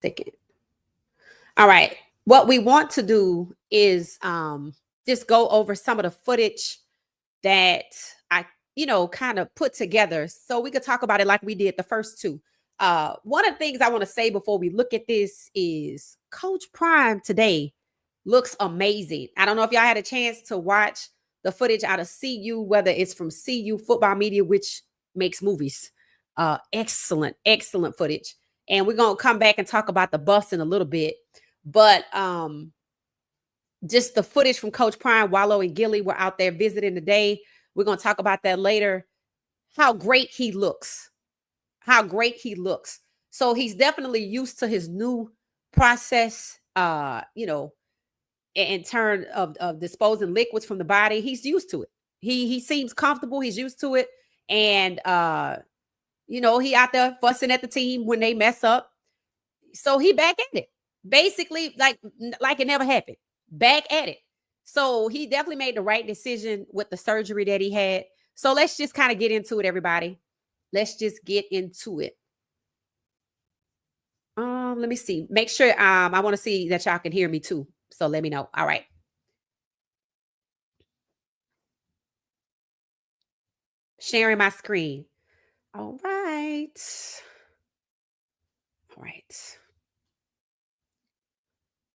Second. All right. What we want to do is just go over some of the footage that I, kind of put together so we could talk about it like we did the first two. One of the things I want to say before we look at this is Coach Prime today looks amazing. I don't know if y'all had a chance to watch the footage out of CU, whether it's from CU Football Media, which makes movies. Excellent, excellent footage. And we're gonna come back and talk about the bus in a little bit. But just the footage from Coach Prime, Wallow and Gilly were out there visiting today. We're gonna talk about that later. How great he looks. How great he looks. So he's definitely used to his new process, in turn of disposing liquids from the body. He's used to it. He seems comfortable. He's used to it. And he out there fussing at the team when they mess up. So he back at it. Basically, like it never happened. Back at it. So he definitely made the right decision with the surgery that he had. So let's just kind of get into it, everybody. Let's just get into it. Let me see. Make sure I want to see that y'all can hear me too. So let me know. All right. Sharing my screen. All right. All right.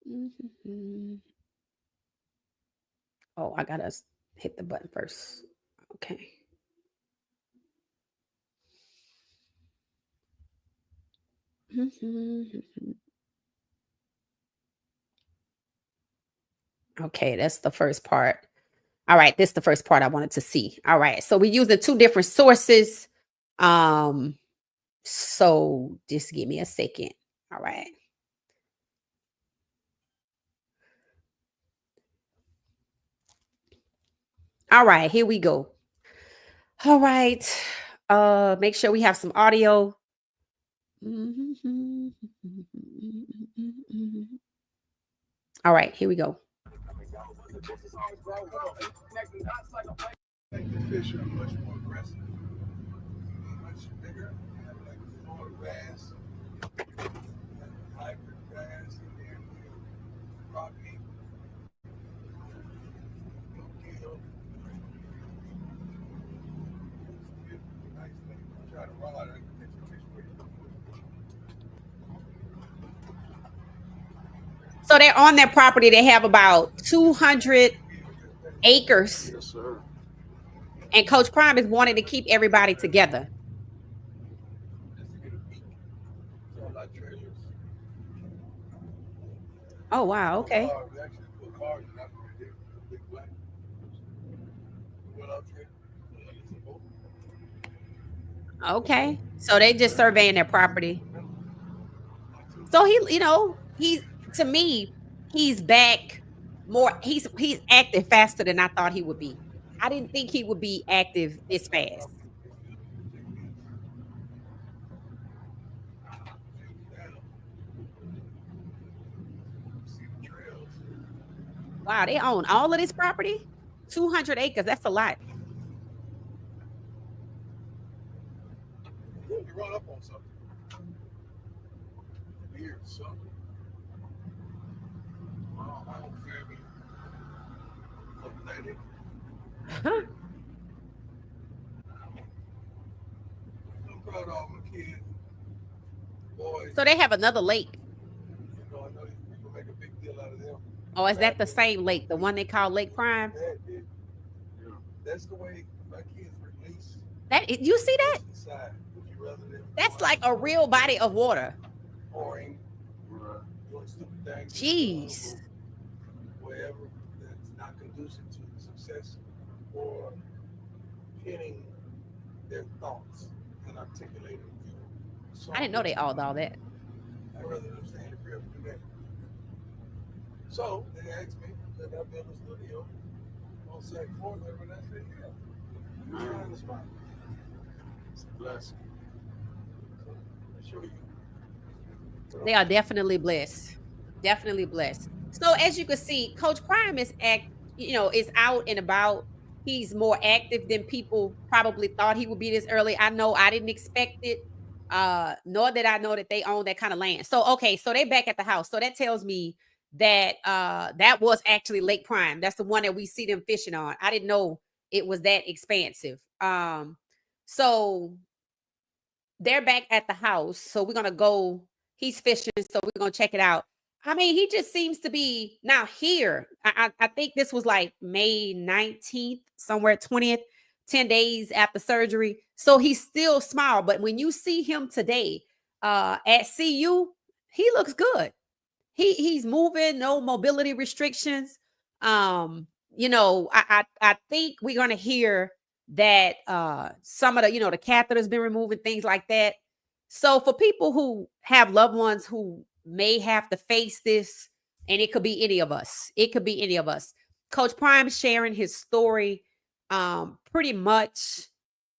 Mhm. Oh, I gotta hit the button first. Okay. Okay, that's the first part. All right, this is the first part I wanted to see. All right, so we use the two different sources. Um, so just give me a second. All right. All right, here we go. All right. Make sure we have some audio. All right, here we go. Make the fish are much more aggressive, much bigger, have like more bass, hybrid bass, and then rock meat, gill. Nice thing. Try to rod, I can catch a fish for you. So they're on their property. They have about 200 acres, Yes, sir. and Coach Prime is wanting to keep everybody together. Just to get a peek. So I like treasures. Oh wow, Put okay. cars, we actually put cars in that one right there. The big black. Went out there. It's a boat. Okay. So they just surveying their property. Not too So bad. he's to me, he's back more he's active faster than I thought he would be. I didn't think he would be active this fast. See the trails. Wow, they own all of this property? 200 acres. That's a lot. You run up on something. Weird something. Home family. Athletic. I'm proud of all my kids, boys. So they have another lake. I know people make a big deal out of them. Oh, is that Bad the days. same lake, the one they call Lake Prime? Bad days. Yeah. That's the way my kids release. You see They that? decide. Would you rather them That's like a real body of water. pouring, or doing stupid things in Jeez. wherever that's not conducive to success, or pinning their thoughts and articulating I didn't know they all that. I'd rather them stay in the crib and do that. So they asked me, did I build a studio on Sac Ford? And I said, yeah. I'm trying to spot. It's a blessing. So I show you. They are definitely blessed. Definitely blessed. So as you can see, Coach Prime is out and about. He's more active than people probably thought he would be this early. I know I didn't expect it. Nor did I know that they own that kind of land. So okay, so they back at the house. So that tells me that that was actually Lake Prime. That's the one that we see them fishing on. I didn't know it was that expansive. So they're back at the house. So we're gonna go. He's fishing, so we're gonna check it out. I mean, he just seems to be now here. I think this was like May 19th, somewhere 20th, 10 days after surgery. So he's still small. But when you see him today at CU, he looks good. He's moving, no mobility restrictions. You know, I think we're gonna hear that some of the, you know, the catheter's been removed and things like that. So for people who have loved ones who may have to face this, and it could be any of us, it could be any of us. Coach Prime sharing his story pretty much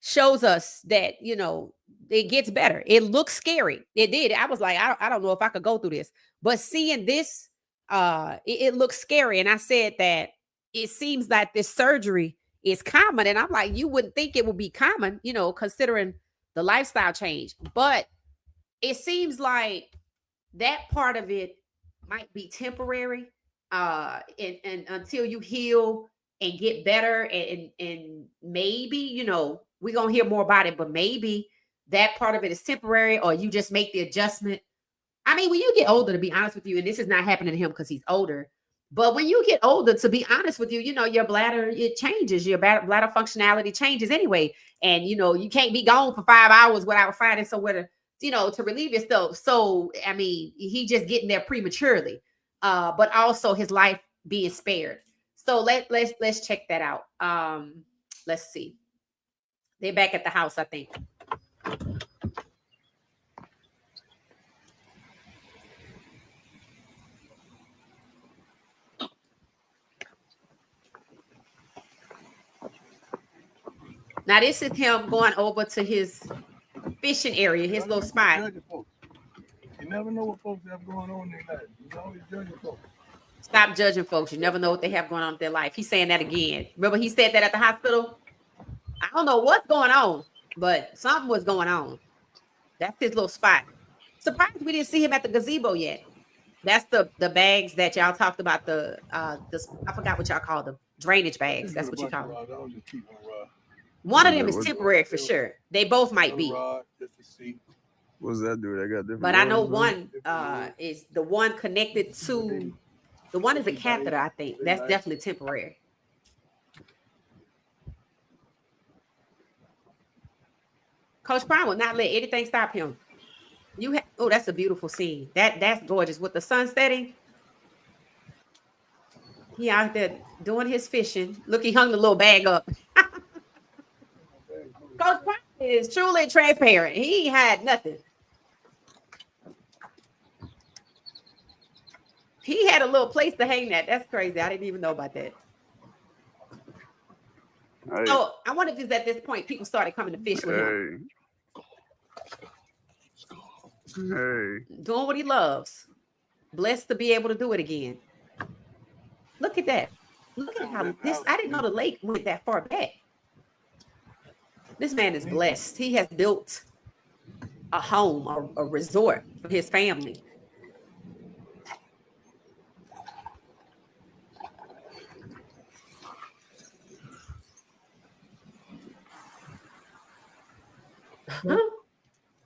shows us that, you know, it gets better. It looks scary. It did. I was like, I don't know if I could go through this. But seeing this, it looks scary. And I said that it seems like this surgery is common. And I'm like, you wouldn't think it would be common, you know, considering the lifestyle change. But it seems like that part of it might be temporary. And until you heal and get better, and maybe, you know, we're gonna hear more about it, but maybe that part of it is temporary, or you just make the adjustment. I mean, when you get older, to be honest with you, and this is not happening to him because he's older, but when you get older, to be honest with you, you know, your bladder, it changes, your bladder functionality changes anyway. And, you know, you can't be gone for 5 hours without finding somewhere to, you know, to relieve yourself. So, I mean, he just getting there prematurely, but also his life being spared. So let's check that out. Let's see. They're back at the house, I think. Now this is him going over to his fishing area, his little spot. You never know what folks have going on in their life. You always judging folks. Stop judging folks. You never know what they have going on in their life. He's saying that again. Remember, he said that at the hospital. I don't know what's going on, but something was going on. That's his little spot. Surprised we didn't see him at the gazebo yet. That's the bags that y'all talked about. I forgot what y'all call them. Drainage bags. That's what you call them. One of them is temporary for sure. They both might be. What's that dude? I got different. But I know one is the one connected to the one is a catheter, I think. That's definitely temporary. Coach Prime will not let anything stop him. Oh, that's a beautiful scene. That's gorgeous with the sun setting. He out there doing his fishing. Look, he hung the little bag up. Coach Prime is truly transparent. He had nothing. He had a little place to hang that. That's crazy. I didn't even know about that. Hey. So I wonder if it's at this point people started coming to fish with him. Hey. Doing what he loves. Blessed to be able to do it again. Look at that. Look at how this, I didn't know the lake went that far back. This man is blessed. He has built a home, a resort for his family.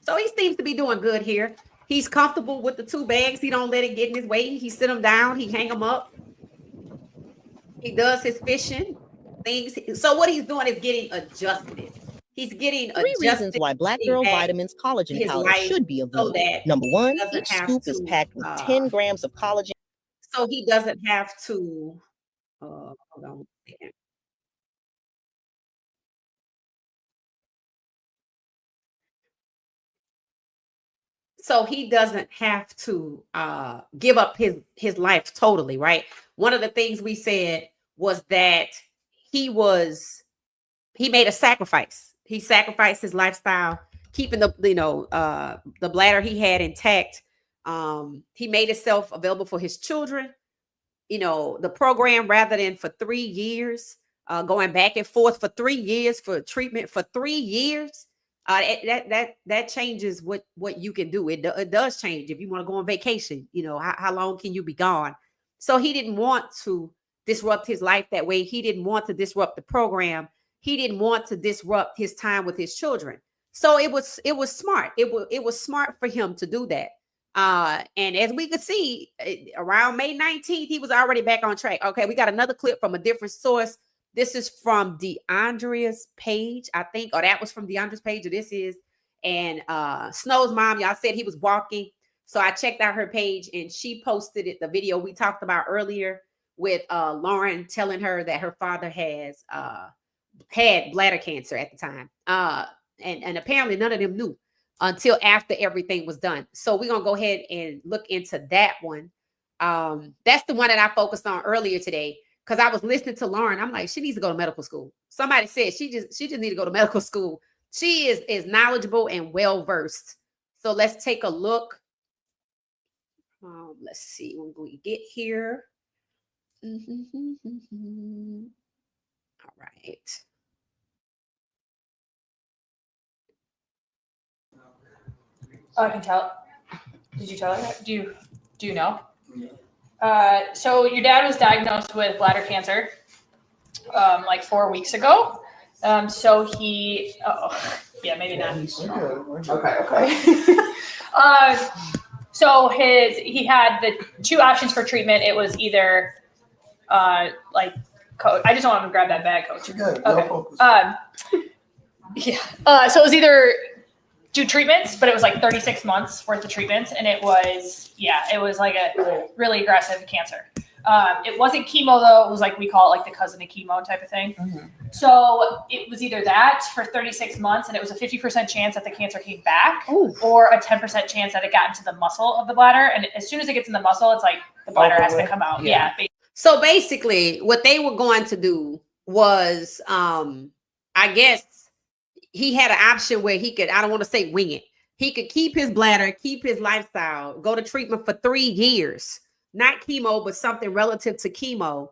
So he seems to be doing good here. He's comfortable with the two bags. He don't let it get in his way. He sit them down. He hang them up. He does his fishing things. So what he's doing is getting adjusted. He's getting three reasons why Black Girl Vitamins collagen powder should be available. So number one, each scoop is packed with 10 grams of collagen. So he doesn't have to. Hold on. So he doesn't have to give up his life totally, right? One of the things we said was that he made a sacrifice. He sacrificed his lifestyle, keeping the bladder he had intact. He made himself available for his children. You know, the program, rather than for 3 years, going back and forth for 3 years for treatment for 3 years. That changes what you can do. It does change. If you want to go on vacation, how long can you be gone? So he didn't want to disrupt his life that way. He didn't want to disrupt the program. He didn't want to disrupt his time with his children. So it was smart. It was smart for him to do that. And as we could see, around May 19th, he was already back on track. Okay, we got another clip from a different source. This is from DeAndrea's page, I think, or that was from DeAndrea's page, or this is. And Snow's mom, y'all said he was walking. So I checked out her page and she posted it, the video we talked about earlier with Lauren telling her that her father has had bladder cancer at the time. And apparently none of them knew until after everything was done. So we're going to go ahead and look into that one. That's the one that I focused on earlier today because I was listening to Lauren. I'm like, she needs to go to medical school. Somebody said she just need to go to medical school. She is knowledgeable and well-versed. So let's take a look. Let's see when we get here. All right. Oh, I can tell. Did you tell her that? Do you know? So your dad was diagnosed with bladder cancer like 4 weeks ago. So he, maybe not. Okay. So he had the two options for treatment. It was either coach. I just want him to grab that bag, coach. Okay. So it was either do treatments, but it was like 36 months worth of treatments, and it was like a really aggressive cancer. It wasn't chemo though. It was like, we call it like the cousin of chemo type of thing. Mm-hmm. So it was either that for 36 months, and it was a 50% chance that the cancer came back, or a 10% chance that it got into the muscle of the bladder. And as soon as it gets in the muscle, it's like the bladder has to come out. Yeah. So basically what they were going to do was, I guess he had an option where he could, I don't want to say wing it. He could keep his bladder, keep his lifestyle, go to treatment for 3 years. Not chemo, but something relative to chemo.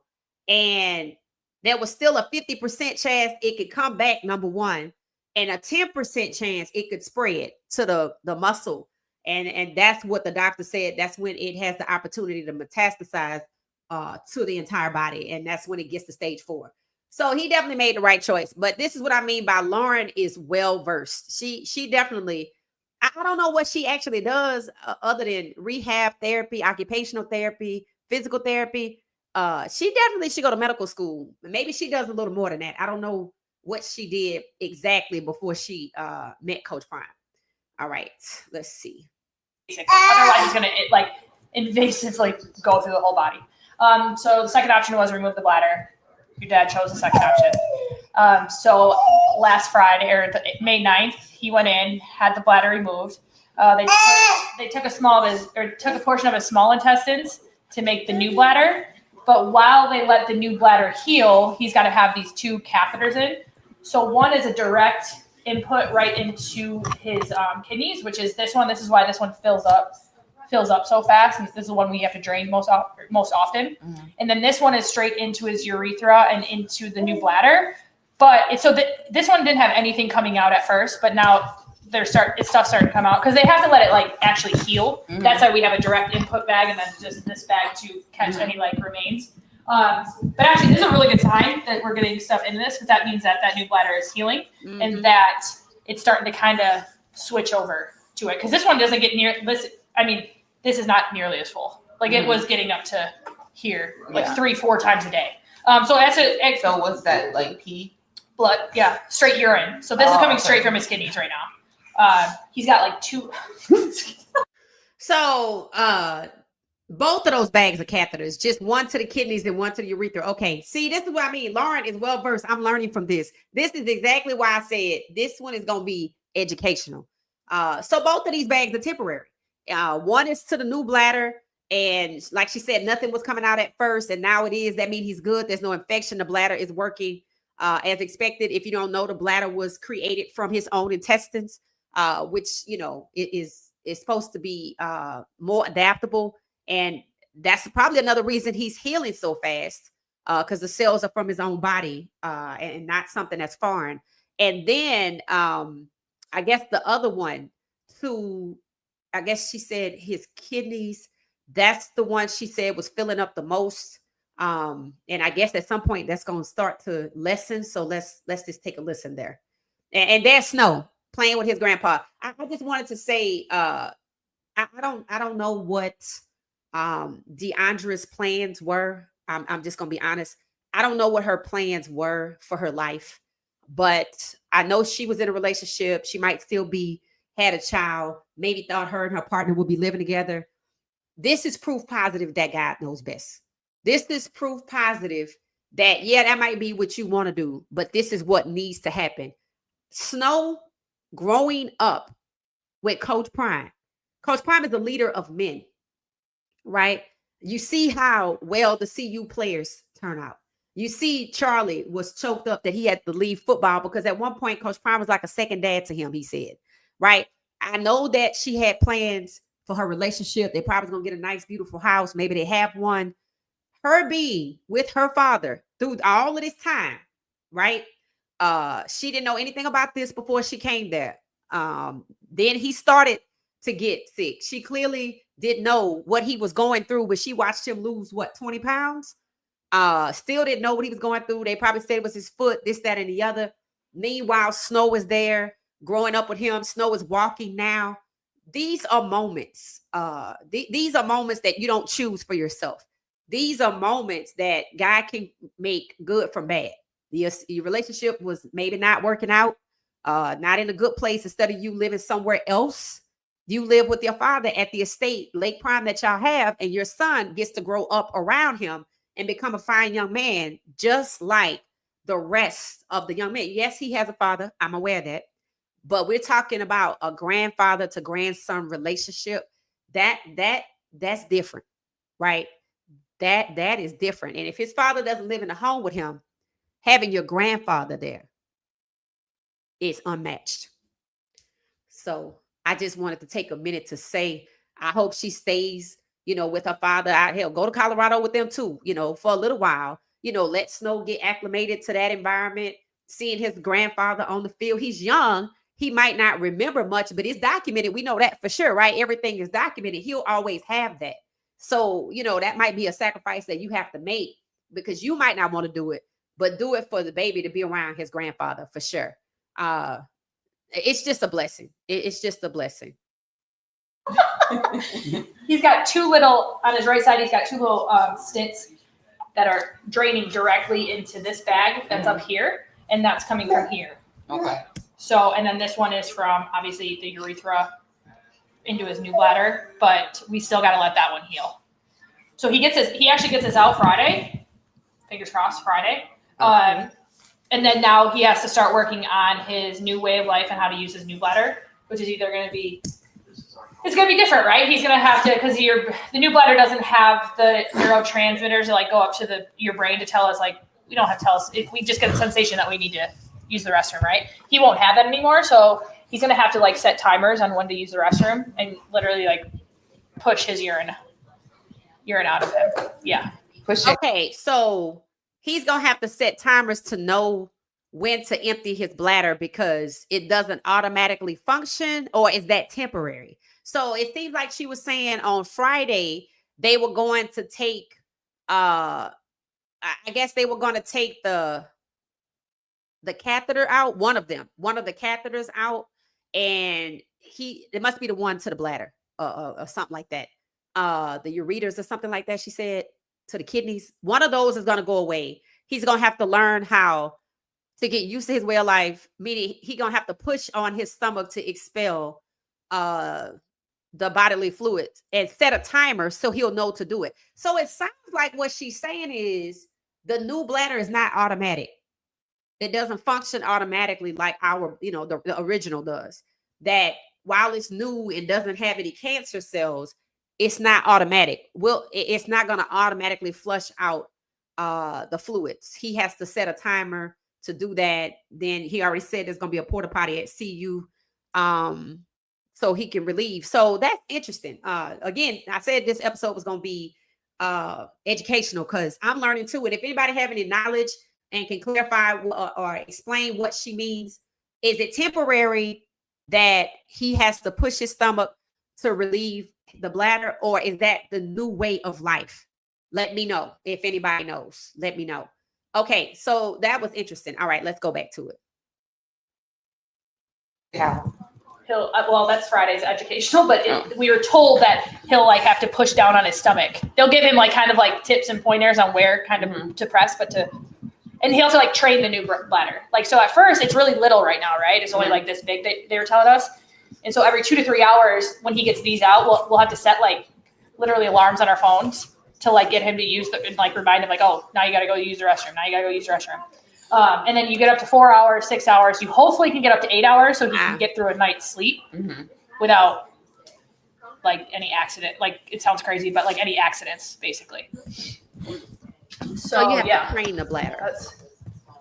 And there was still a 50% chance it could come back, number one, and a 10% chance it could spread to the muscle. And that's what the doctor said. That's when it has the opportunity to metastasize to the entire body. And that's when it gets to stage 4. So he definitely made the right choice. But this is what I mean by Lauren is well-versed. She definitely, I don't know what she actually does other than rehab therapy, occupational therapy, physical therapy. She definitely should go to medical school. Maybe she does a little more than that. I don't know what she did exactly before she met Coach Prime. All right, let's see. Otherwise, it's going to invasively go through the whole body. So the second option was remove the bladder. Your dad chose the second option. So last Friday, or May 9th, he went in, had the bladder removed. They took a portion of his small intestines to make the new bladder. But while they let the new bladder heal, he's got to have these 2 catheters in. So one is a direct input right into his kidneys, which is this one. This is why this one fills up so fast, and this is the one we have to drain most often. Mm-hmm. And then this one is straight into his urethra and into the new bladder. But this one didn't have anything coming out at first, but now stuff starting to come out because they have to let it actually heal. Mm-hmm. That's why we have a direct input bag and then just this bag to catch any remains. But actually, this is a really good sign that we're getting stuff into this, because that means that new bladder is healing. Mm-hmm. And that it's starting to kind of switch over to it, because this one doesn't get near this. I mean, this is not nearly as full. It was getting up to here 3-4 times a day. So that's it. So what's that, pee? Blood, yeah, straight urine. So this is coming straight from his kidneys right now. He's got 2. So both of those bags of catheters, just one to the kidneys and one to the urethra. Okay, see, this is what I mean. Lauren is well versed. I'm learning from this. This is exactly why I said this one is going to be educational. So both of these bags are temporary. One is to the new bladder, and like she said, nothing was coming out at first, and now it is. That means he's good. There's no infection. The bladder is working as expected. If you don't know, the bladder was created from his own intestines, which is supposed to be more adaptable, and that's probably another reason he's healing so fast, because the cells are from his own body and not something that's foreign. And then I guess the other one to, I guess she said his kidneys. That's the one she said was filling up the most. And I guess at some point that's going to start to lessen. So let's just take a listen there. And there's Snow playing with his grandpa. I just wanted to say, I don't know what DeAndre's plans were. I'm just gonna be honest. I don't know what her plans were for her life, but I know she was in a relationship. She might still be had a child. Maybe thought her and her partner would be living together. This is proof positive that God knows best. This is proof positive that yeah, that might be what you want to do, but this is what needs to happen. Snow growing up with Coach Prime. Coach Prime is a leader of men, right? You see how well the CU players turn out. You see Charlie was choked up that he had to leave football because at one point Coach Prime was like a second dad to him, he said, right? I know that she had plans for her relationship. They probably going to get a nice, beautiful house. Maybe they have one. Her being with her father through all of this time, right? She didn't know anything about this before she came there. Then he started to get sick. She clearly didn't know what he was going through, but she watched him lose 20 pounds. Still didn't know what he was going through. They probably said it was his foot, this, that, and the other. Meanwhile, Snow is there growing up with him. Snow is walking now. These are moments. These are moments that you don't choose for yourself. These are moments that God can make good from bad. Your relationship was maybe not working out, not in a good place. Instead of you living somewhere else, you live with your father at the estate, Lake Prime, that y'all have, and your son gets to grow up around him and become a fine young man, just like the rest of the young men. Yes, he has a father. I'm aware of that. But we're talking about a grandfather to grandson relationship. That's different, right? That is different. And if his father doesn't live in the home with him, having your grandfather there is unmatched. So I just wanted to take a minute to say, I hope she stays, with her father out here. Go to Colorado with them too, for a little while. Let Snow get acclimated to that environment, seeing his grandfather on the field. He's young. He might not remember much, but it's documented. We know that for sure, right? Everything is documented. He'll always have that. So, that might be a sacrifice that you have to make because you might not want to do it, but do it for the baby to be around his grandfather for sure. It's just a blessing. It's just a blessing. He's got two little, on his right side, he's got two little stents that are draining directly into this bag that's up here, and that's coming from here. Okay. So, and then this one is from, obviously, the urethra into his new bladder, but we still got to let that one heal. So he actually gets his out Friday. Fingers crossed, Friday. Okay. And then now he has to start working on his new way of life and how to use his new bladder, which is either going to be, it's going to be different, right? He's going to have to, because the new bladder doesn't have the neurotransmitters that go up to your brain to tell us, we don't have to tell us, we just get the sensation that we need to use the restroom, right? He won't have that anymore, so he's going to have to set timers on when to use the restroom and literally push his urine out of him. Yeah. Push it. Okay, so he's going to have to set timers to know when to empty his bladder because it doesn't automatically function, or is that temporary? So it seems like she was saying on Friday, they were going to take, I guess they were going to take the catheter out, one of the catheters out, and it must be the one to the bladder or something like that. The ureters or something like that, she said, to the kidneys. One of those is going to go away. He's going to have to learn how to get used to his way of life, meaning he's going to have to push on his stomach to expel the bodily fluids and set a timer so he'll know to do it. So it sounds like what she's saying is the new bladder is not automatic. It doesn't function automatically like our, the original does. That while it's new and doesn't have any cancer cells, it's not automatic. It's not going to automatically flush out the fluids. He has to set a timer to do that. Then he already said there's going to be a porta potty at CU, so he can relieve. So that's interesting. Again, I said this episode was going to be educational because I'm learning too. And if anybody have any knowledge and can clarify or explain what she means, is it temporary that he has to push his stomach to relieve the bladder, or is that the new way of life? Let me know if anybody knows. Let me know. Okay, so that was interesting. All right, let's go back to it. He'll well, that's Friday's educational, but we were told that he'll like have to push down on his stomach. They'll give him like kind of like tips and pointers on where kind of to press, and he'll have to like train the new bladder. Like, so at first it's really little right now, right? It's only like this big, they were telling us. And so every 2 to 3 hours when he gets these out, we'll have to set like literally alarms on our phones to like get him to use and like remind him like, oh, now you got to go use the restroom. Now you got to go use the restroom. And then you get up to 4 hours, 6 hours. You hopefully can get up to 8 hours so he can get through a night's sleep without like any accident. Like, it sounds crazy, but like any accidents, basically. So you have to train the bladder.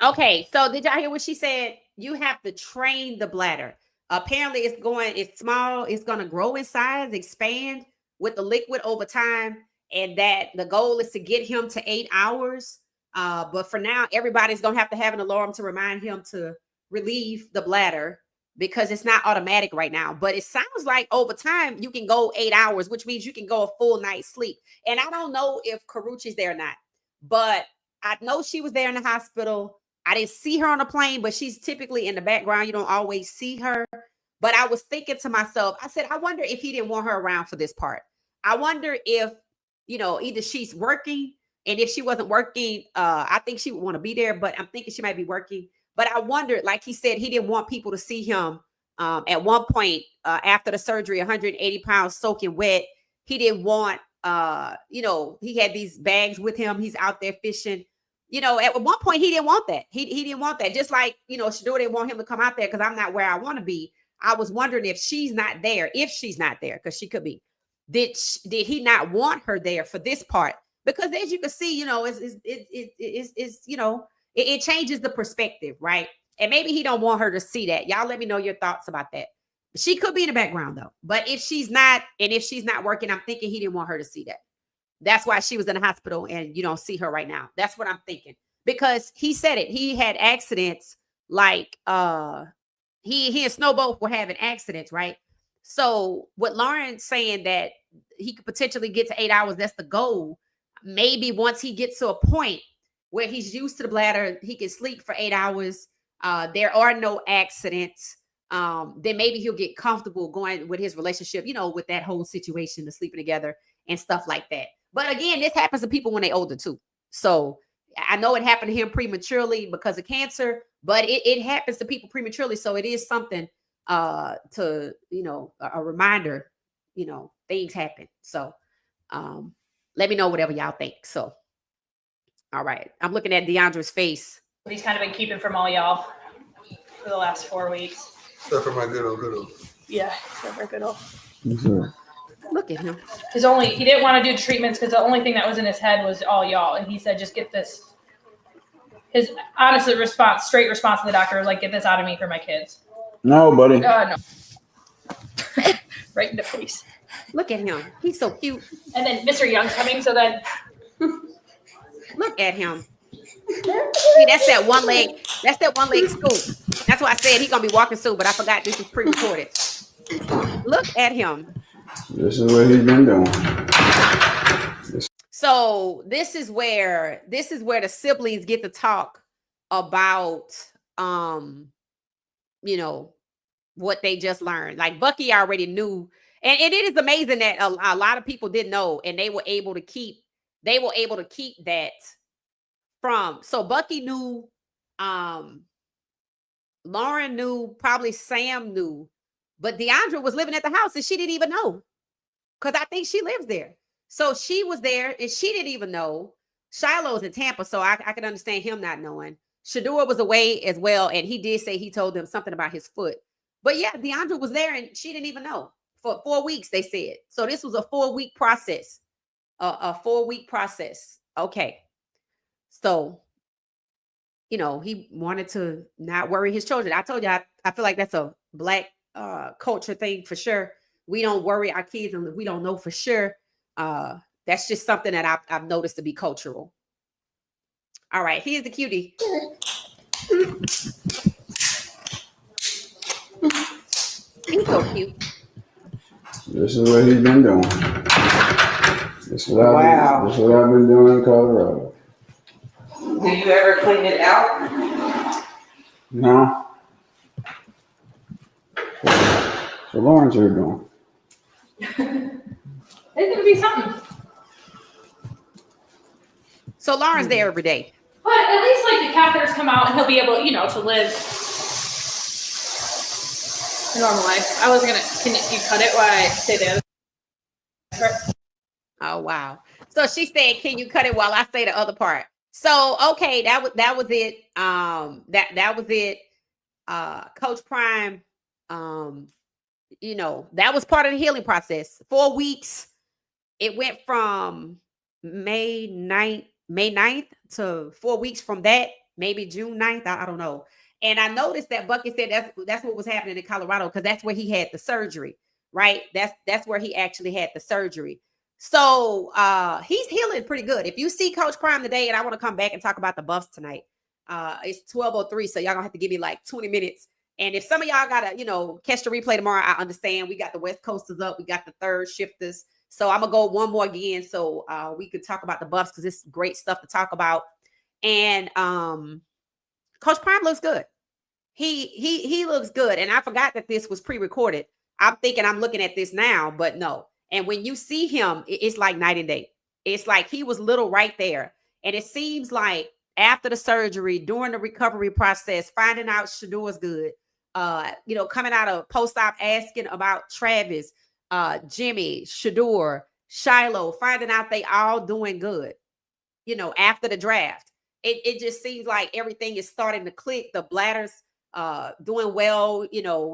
Okay, so did y'all hear what she said? You have to train the bladder. Apparently, it's small. It's going to grow in size, expand with the liquid over time, and that the goal is to get him to 8 hours. But for now, everybody's going to have an alarm to remind him to relieve the bladder because it's not automatic right now. But it sounds like over time, you can go 8 hours, which means you can go a full night's sleep. And I don't know if Karuchi's there or not, but I know she was there in the hospital. I didn't see her on a plane, but she's typically in the background. You don't always see her. But I was thinking to myself, I said, I wonder if he didn't want her around for this part. I wonder if, either she's working. And if she wasn't working, I think she would want to be there, but I'm thinking she might be working. But I wondered, like he said, he didn't want people to see him. At one point, after the surgery, 180 pounds soaking wet. He didn't want, he had these bags with him. He's out there fishing. At one point, he didn't want that. He didn't want that. Just like, Shedeur didn't want him to come out there because I'm not where I want to be. I was wondering if she's not there, because she could be. Did he not want her there for this part? Because as you can see, it changes the perspective, right? And maybe he don't want her to see that. Y'all let me know your thoughts about that. She could be in the background though. But if she's not working, I'm thinking he didn't want her to see that. That's why she was in the hospital and you don't see her right now. That's what I'm thinking. Because he said it. He had accidents like he and Snowboat were having accidents, right? So what Lauren's saying that he could potentially get to 8 hours, that's the goal. Maybe once he gets to a point where he's used to the bladder, he can sleep for 8 hours. There are no accidents. Then maybe he'll get comfortable going with his relationship, with that whole situation, the sleeping together and stuff like that. But again, this happens to people when they're older too. So I know it happened to him prematurely because of cancer, but it happens to people prematurely. So it is something to, a reminder, things happen. So let me know whatever y'all think. So, all right. I'm looking at DeAndre's face. He's kind of been keeping from all y'all for the last 4 weeks. Except for my good old. Yeah, except for good old. Look at him. He didn't want to do treatments because the only thing that was in his head was all y'all. And he said, just get this. His straight response to the doctor was like, get this out of me for my kids. No, buddy. No. Right in the face. Look at him. He's so cute. And then Mr. Young's coming, so then look at him. See, that's that one leg. That's that one leg scoop. That's why I said he's gonna be walking soon, but I forgot this was pre-recorded. Look at him. This is what he's been doing. So this is where the siblings get to talk about what they just learned. Like Bucky already knew. And it is amazing that a lot of people didn't know, and they were able to keep that from. So Bucky knew, Lauren knew, probably Sam knew, but Deandra was living at the house and she didn't even know, because I think she lives there. So she was there and she didn't even know. Shiloh's in Tampa, so I can understand him not knowing. Shedeur was away as well, and he did say he told them something about his foot. But yeah, Deandra was there and she didn't even know. For 4 weeks, they said. So this was a 4-week process. A 4-week process. Okay. So, he wanted to not worry his children. I told you, I feel like that's a Black culture thing for sure. We don't worry our kids and we don't know for sure. That's just something that I've noticed to be cultural. All right, here's the cutie. He's so cute. This is what he's been doing. This is what I've been doing in Colorado. Do you ever clean it out? No. So Lauren's here doing. It's gonna be something. So Lauren's there every day. But at least like the catheters come out and he'll be able, to live a normal life. I wasn't gonna. Can you cut it while I say the other part? Oh wow. So she said, "Can you cut it while I say the other part?" So okay, that was it. That was it. Coach Prime. That was part of the healing process. 4 weeks. It went from May 9th to 4 weeks from that, maybe June 9th. I don't know. And I noticed that Bucky said that's what was happening in Colorado because that's where he had the surgery, right? That's where he actually had the surgery. So he's healing pretty good. If you see Coach Prime today, and I want to come back and talk about the Buffs tonight, it's 12:03, so y'all gonna have to give me like 20 minutes. And if some of y'all gotta, catch the replay tomorrow, I understand. We got the West Coasters up, we got the third shifters. So I'm gonna go one more again so we could talk about the Buffs because it's great stuff to talk about. And Coach Prime looks good. He looks good. And I forgot that this was pre-recorded. I'm thinking I'm looking at this now, but no. And when you see him, it's like night and day. It's like he was little right there. And it seems like after the surgery, during the recovery process, finding out Shedeur's good, coming out of post-op asking about Travis, Jimmy, Shedeur, Shiloh, finding out they all doing good, after the draft. It just seems like everything is starting to click. The bladder's doing well.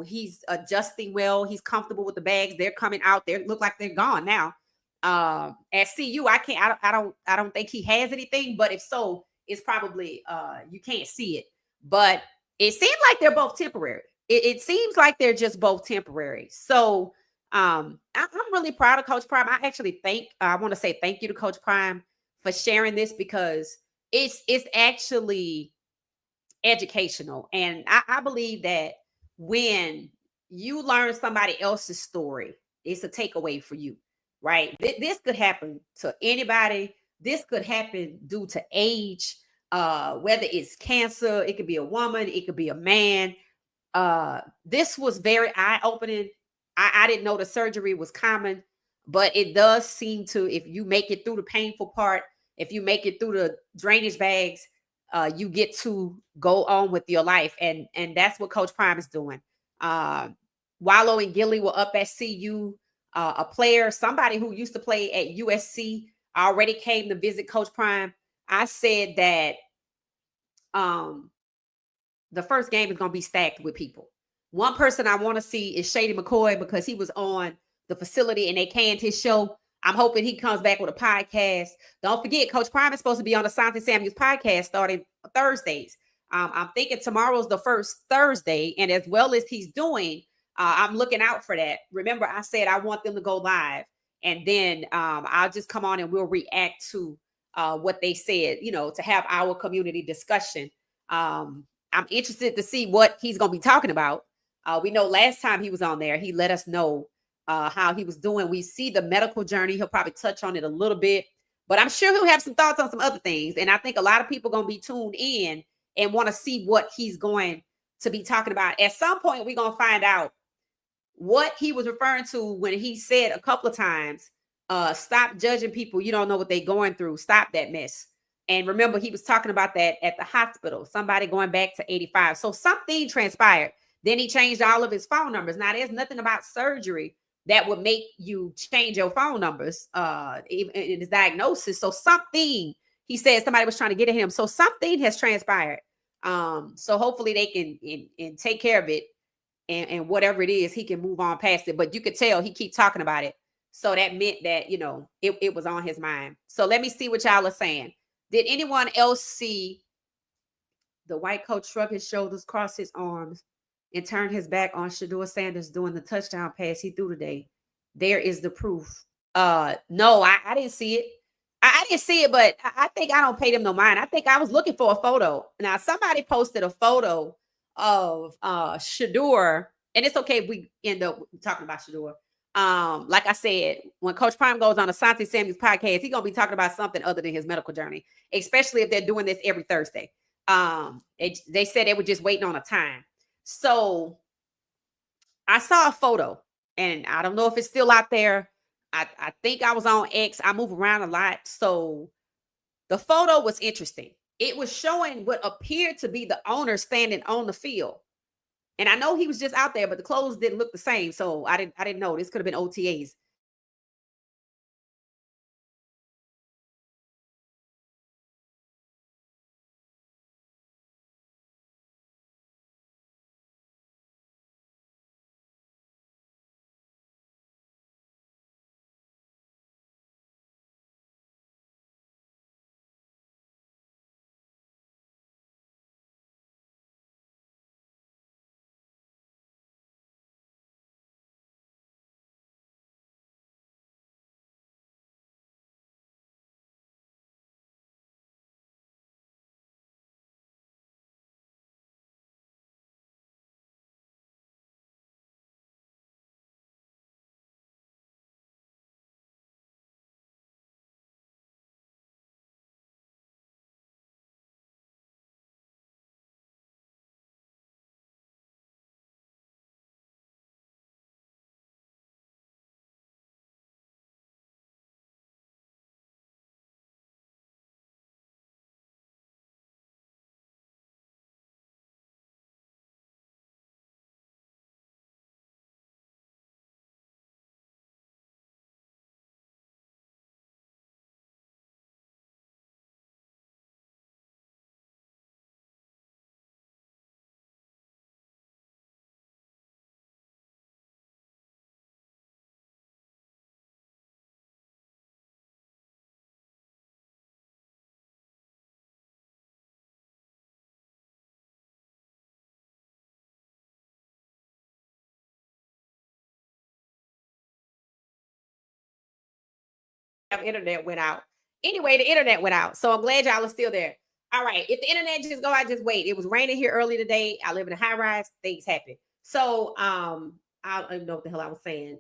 He's adjusting well. He's comfortable with the bags. They're coming out. They look like they're gone now. At CU, I don't think he has anything, but if so, it's probably you can't see it. But it seems like they're both temporary. It seems like they're just both temporary. So I'm really proud of Coach Prime. I want to say thank you to Coach Prime for sharing this because it's actually educational. And I believe that when you learn somebody else's story, it's a takeaway for you, right? This could happen to anybody. This could happen due to age, whether it's cancer, it could be a woman, it could be a man. This was very eye-opening. I didn't know the surgery was common, but it does seem to, if you make it through the painful part, if you make it through the drainage bags, you get to go on with your life. And that's what Coach Prime is doing. Wallow and Gilly were up at CU. A player, somebody who used to play at USC already came to visit Coach Prime. I said that the first game is going to be stacked with people. One person I want to see is Shady McCoy because he was on the facility and they canned his show. I'm hoping he comes back with a podcast. Don't forget, Coach Prime is supposed to be on the Asante Samuels podcast starting Thursdays. I'm thinking tomorrow's the first Thursday, and as well as he's doing, I'm looking out for that. Remember, I said I want them to go live, and then I'll just come on and we'll react to what they said, to have our community discussion. I'm interested to see what he's going to be talking about. We know last time he was on there, he let us know how he was doing. We see the medical journey. He'll probably touch on it a little bit, but I'm sure he'll have some thoughts on some other things. And I think a lot of people are going to be tuned in and want to see what he's going to be talking about. At some point, we're going to find out what he was referring to when he said a couple of times, stop judging people. You don't know what they're going through. Stop that mess. And remember, he was talking about that at the hospital, somebody going back to 85. So something transpired. Then he changed all of his phone numbers. Now, there's nothing about surgery that would make you change your phone numbers in his diagnosis. So something, he said somebody was trying to get at him. So something has transpired. So hopefully they can and take care of it. And whatever it is, he can move on past it. But you could tell he keep talking about it. So that meant that, it was on his mind. So let me see what y'all are saying. Did anyone else see the white coach shrug his shoulders, cross his arms, and turn his back on Shedeur Sanders doing the touchdown pass he threw today? There is the proof. No, I didn't see it. I didn't see it, but I think I don't pay them no mind. I think I was looking for a photo. Now, somebody posted a photo of Shedeur and it's okay if we end up talking about Shedeur. Like I said, when Coach Prime goes on Asante Samuel's podcast, he's gonna be talking about something other than his medical journey, especially if they're doing this every Thursday. They said they were just waiting on a time. So I saw a photo, and I don't know if it's still out there. I think I was on X. I move around a lot, so the photo was interesting. It was showing what appeared to be the owner standing on the field. And I know he was just out there, but the clothes didn't look the same. So I didn't know. This could have been OTAs. Internet went out. Anyway, the internet went out. So I'm glad y'all are still there. All right. If the internet just go out, just wait. It was raining here early today. I live in a high rise. Things happen. So I don't even know what the hell I was saying.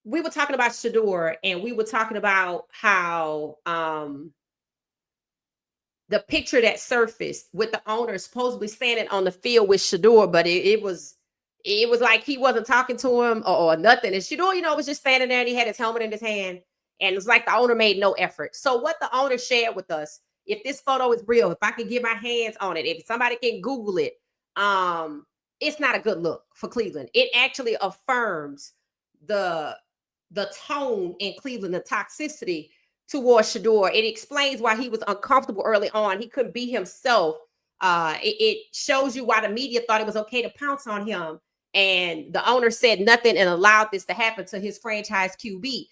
We were talking about Shedeur, and we were talking about how the picture that surfaced with the owner supposedly standing on the field with Shedeur, but it was like he wasn't talking to him or nothing. And Shedeur, was just standing there, and he had his helmet in his hand, and it was like the owner made no effort. So what the owner shared with us, if this photo is real, if I can get my hands on it, if somebody can Google it, it's not a good look for Cleveland. It actually affirms the tone in Cleveland, the toxicity towards Shedeur. It explains why he was uncomfortable early on. He couldn't be himself. It shows you why the media thought it was okay to pounce on him. And the owner said nothing and allowed this to happen to his franchise QB.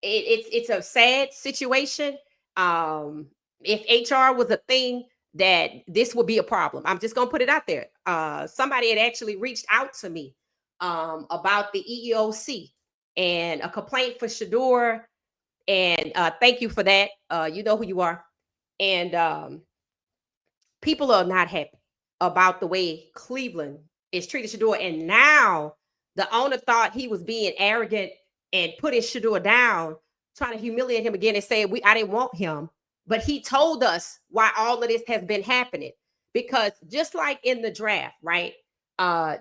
It's a sad situation. If HR was a thing, that this would be a problem. I'm just gonna put it out there. Somebody had actually reached out to me about the EEOC and a complaint for Shedeur. And thank you for that. You know who you are. And people are not happy about the way Cleveland is treating Shedeur. And now the owner thought he was being arrogant and putting Shedeur down, trying to humiliate him again and say, I didn't want him. But he told us why all of this has been happening. Because just like in the draft, right?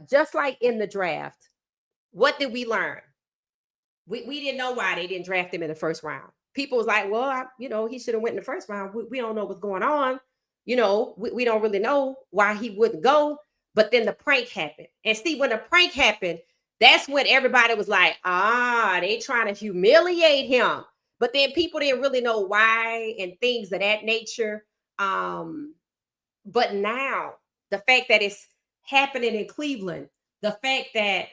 Just like in the draft, what did we learn? We didn't know why they didn't draft him in the first round. People was like, well, he should have went in the first round. We don't know what's going on. We don't really know why he wouldn't go. But then the prank happened. And see, when the prank happened, that's when everybody was like, they trying to humiliate him. But then people didn't really know why and things of that nature. But now the fact that it's happening in Cleveland, the fact that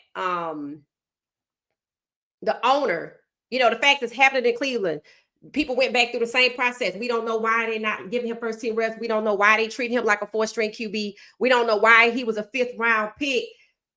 the owner, the fact it's happening in Cleveland, people went back through the same process. We don't know why they're not giving him first team reps. We don't know why they treat him like a 4th-string QB. We don't know why he was a 5th-round pick.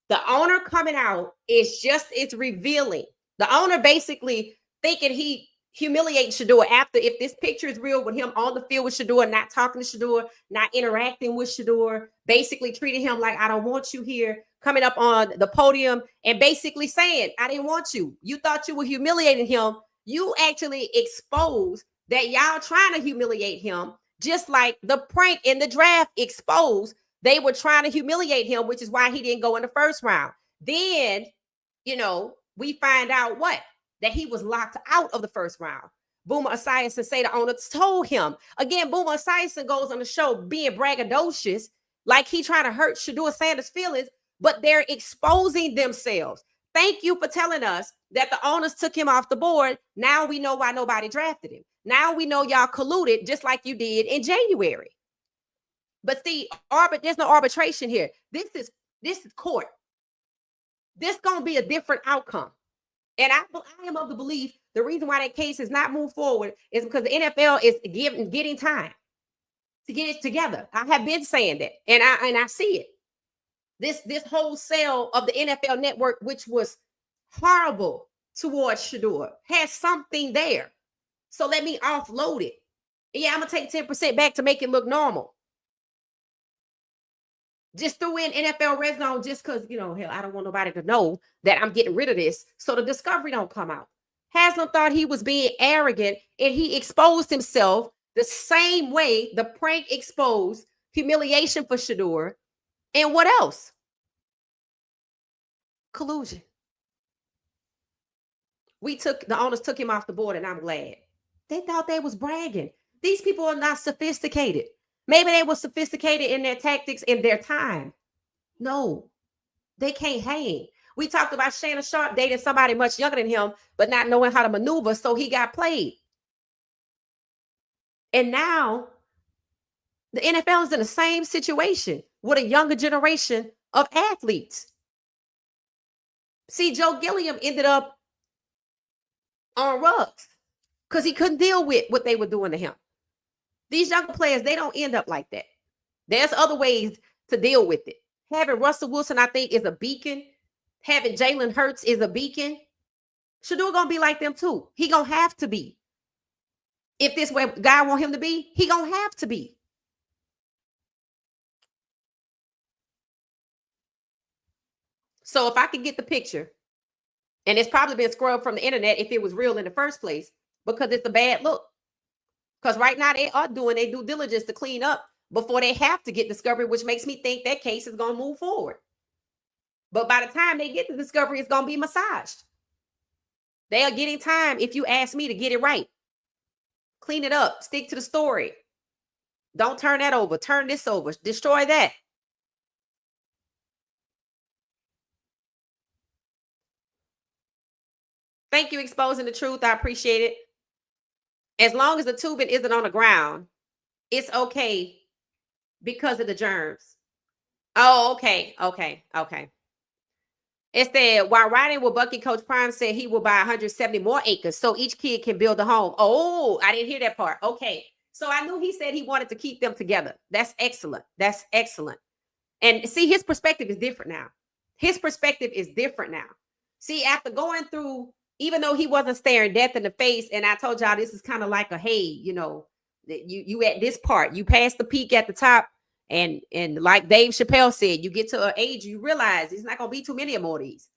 The owner coming out it's revealing. The owner basically thinking he humiliating Shedeur after, if this picture is real, with him on the field with Shedeur, not talking to Shedeur, not interacting with Shedeur, basically treating him like, I don't want you here, coming up on the podium and basically saying, I didn't want you. You thought you were humiliating him. You actually exposed that y'all trying to humiliate him, just like the prank in the draft exposed they were trying to humiliate him, which is why he didn't go in the first round. Then, we find out what? That he was locked out of the first round. Boomer Esiason say the owner told him. Again, Boomer Esiason goes on the show being braggadocious, like he trying to hurt Shedeur Sanders' feelings, but they're exposing themselves. Thank you for telling us that the owners took him off the board. Now we know why nobody drafted him. Now we know y'all colluded just like you did in January. But see, there's no arbitration here. This is court. This gonna be a different outcome. And I am of the belief the reason why that case has not moved forward is because the NFL is getting time to get it together. I have been saying that, and I see it. This whole sale of the NFL network, which was horrible towards Shedeur, has something there. So let me offload it. Yeah, I'm gonna take 10% back to make it look normal. Just threw in NFL Red Zone just because, hell, I don't want nobody to know that I'm getting rid of this, so the discovery don't come out. Haslam thought he was being arrogant, and he exposed himself the same way the prank exposed humiliation for Shedeur. And what else? Collusion. The owners took him off the board, and I'm glad. They thought they was bragging. These people are not sophisticated. Maybe they were sophisticated in their tactics in their time. No, they can't hang. We talked about Shannon Sharp dating somebody much younger than him, but not knowing how to maneuver, so he got played. And now the NFL is in the same situation with a younger generation of athletes. See, Joe Gilliam ended up on rugs because he couldn't deal with what they were doing to him. These younger players, they don't end up like that. There's other ways to deal with it. Having Russell Wilson, I think, is a beacon. Having Jalen Hurts is a beacon. Shedeur gonna be like them too. He gonna have to be. If this way God want him to be, he gonna have to be. So if I could get the picture, and it's probably been scrubbed from the internet if it was real in the first place, because it's a bad look. Because right now they are doing their due diligence to clean up before they have to get discovery, which makes me think that case is going to move forward. But by the time they get the discovery, it's going to be massaged. They are getting time, if you ask me, to get it right. Clean it up. Stick to the story. Don't turn that over. Turn this over. Destroy that. Thank you, exposing the truth. I appreciate it. As long as the tubing isn't on the ground, it's okay because of the germs. Oh, okay. It said, while riding with Bucky, Coach Prime said he will buy 170 more acres so each kid can build a home. Oh, I didn't hear that part. Okay. So I knew he said he wanted to keep them together. That's excellent. That's excellent. And see, his perspective is different now. See, after going through, even though he wasn't staring death in the face, and I told y'all this is kind of like a, hey, you at this part, you pass the peak at the top, and like Dave Chappelle said, you get to an age you realize it's not gonna be too many more of these.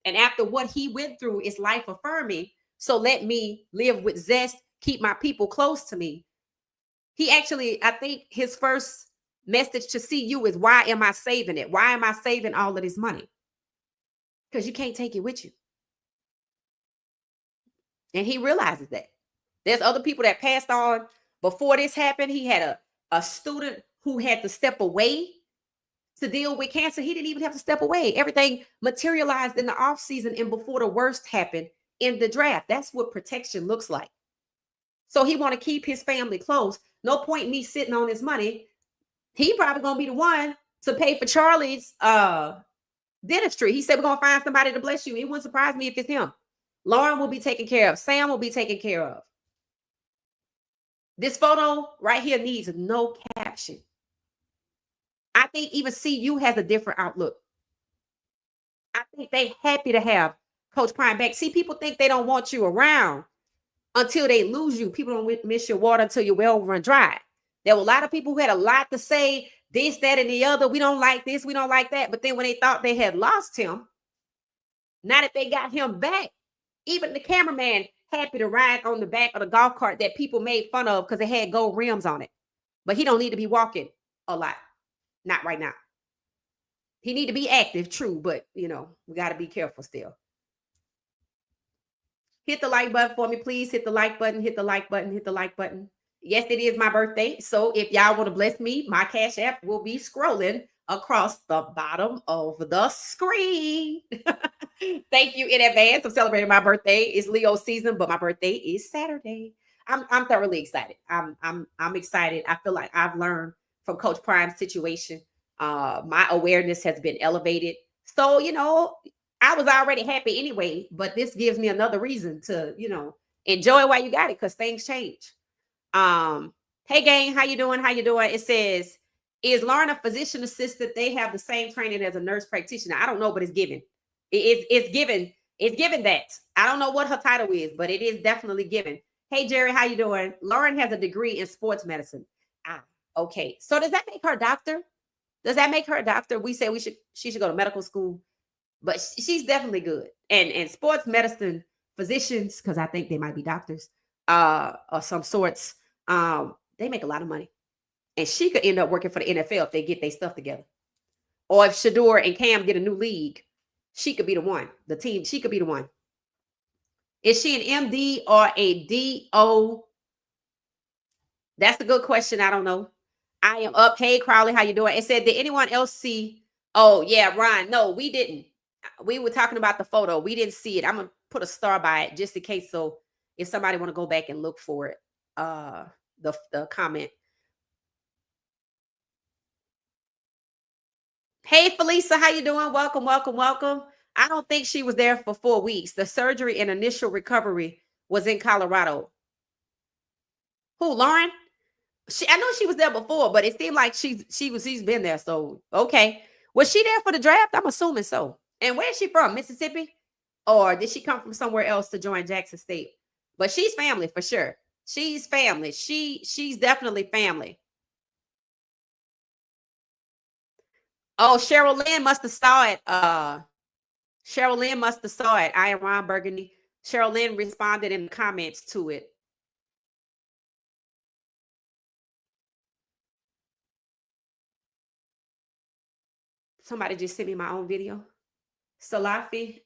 And after what he went through is life affirming. So let me live with zest, keep my people close to me. He actually, I think his first message to CU is, why am I saving it? Why am I saving all of this money? Because you can't take it with you. And he realizes that. There's other people that passed on before this happened. He had a student who had to step away to deal with cancer. He didn't even have to step away. Everything materialized in the off season and before the worst happened in the draft. That's what protection looks like. So he want to keep his family close. No point me sitting on his money. He probably going to be the one to pay for Charlie's dentistry. He said, we're going to find somebody to bless you. It wouldn't surprise me if it's him. Lauren will be taken care of. Sam will be taken care of. This photo right here needs no caption. I think even CU has a different outlook. I think they happy to have Coach Prime back. See, people think they don't want you around. until they lose you. People don't miss your water until your well run dry. There were a lot of people who had a lot to say, this, that, and the other. We don't like this, we don't like that. But then when they thought they had lost him, now that they got him back, even the cameraman happy to ride on the back of the golf cart that people made fun of because it had gold rims on it. But he don't need to be walking a lot. Not right now. He need to be active, true, but we got to be careful still. Hit the like button for me, please. Hit the like button, hit the like button, hit the like button. Yes, it is my birthday. So if y'all want to bless me, my Cash App will be scrolling across the bottom of the screen. Thank you in advance. I'm celebrating my birthday. It's Leo season, but my birthday is Saturday. I'm thoroughly excited. I'm excited. I feel like I've learned from Coach Prime's situation. My awareness has been elevated. So, I was already happy anyway, but this gives me another reason to, enjoy while you got it because things change. Hey gang, how you doing? How you doing? It says, is Lauren a physician assistant? They have the same training as a nurse practitioner. I don't know, but it's given. It's given that. I don't know what her title is, but it is definitely given. Hey Jerry, how you doing? Lauren has a degree in sports medicine. Okay. So does that make her a doctor? Does that make her a doctor? We say she should go to medical school, but she's definitely good. And sports medicine physicians, because I think they might be doctors, or some sorts, they make a lot of money. And she could end up working for the NFL if they get their stuff together. Or if Shedeur and Cam get a new league, she could be the one. The team, she could be the one. Is she an MD or a DO? That's a good question. I don't know. I am up. Hey, Crowley, how you doing? It said, did anyone else see? Oh, yeah, Ron. No, we didn't. We were talking about the photo. We didn't see it. I'm going to put a star by it just in case. So if somebody want to go back and look for it, the comment. Hey, Felisa, how you doing? Welcome, welcome, welcome. I don't think she was there for 4 weeks. The surgery and initial recovery was in Colorado. Who, Lauren? I know she was there before, but it seemed like she's been there. So okay, was she there for the draft? I'm assuming so. And where is she from? Mississippi, or did she come from somewhere else to join Jackson State? But she's family for sure. She's family. She's definitely family. Oh, Cheryl Lynn must have saw it. Cheryl Lynn must have saw it. I am Ron Burgundy. Cheryl Lynn responded in the comments to it. Somebody just sent me my own video. Salafi.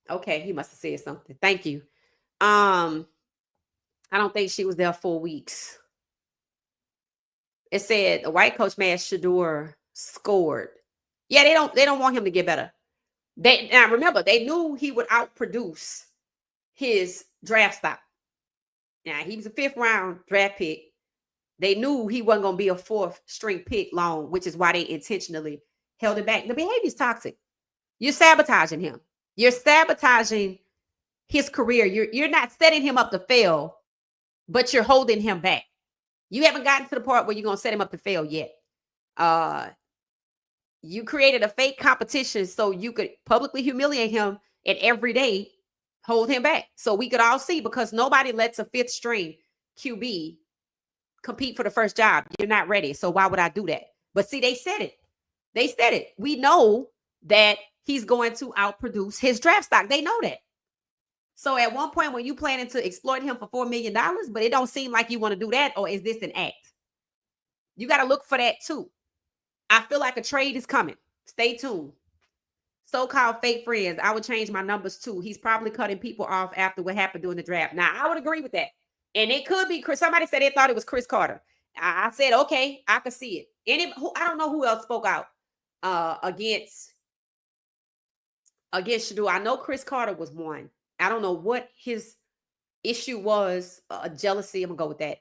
Okay, he must have said something. Thank you. I don't think she was there 4 weeks. It said the white coach man Shedeur scored. Yeah, they don't want him to get better. Now remember, they knew he would outproduce his draft stock. Now he was a 5th round draft pick. They knew he wasn't going to be a 4th string pick long, which is why they intentionally held it back. The behavior is toxic. You're sabotaging him. You're sabotaging his career. You're not setting him up to fail, but you're holding him back. You haven't gotten to the part where you're going to set him up to fail yet. You created a fake competition so you could publicly humiliate him and every day hold him back. So we could all see, because nobody lets a 5th string QB compete for the first job. You're not ready. So why would I do that? But see, they said it. They said it. We know that he's going to outproduce his draft stock. They know that. So at one point, when you planning to exploit him for $4 million, but it don't seem like you want to do that, or is this an act? You got to look for that too. I feel like a trade is coming. Stay tuned. So-called fake friends. I would change my numbers too. He's probably cutting people off after what happened during the draft. Now, I would agree with that. And it could be Chris. Somebody said they thought it was Chris Carter. I said, okay, I could see it. I don't know who else spoke out against Shedeur. I know Chris Carter was one. I don't know what his issue was. Jealousy. I'm gonna go with that.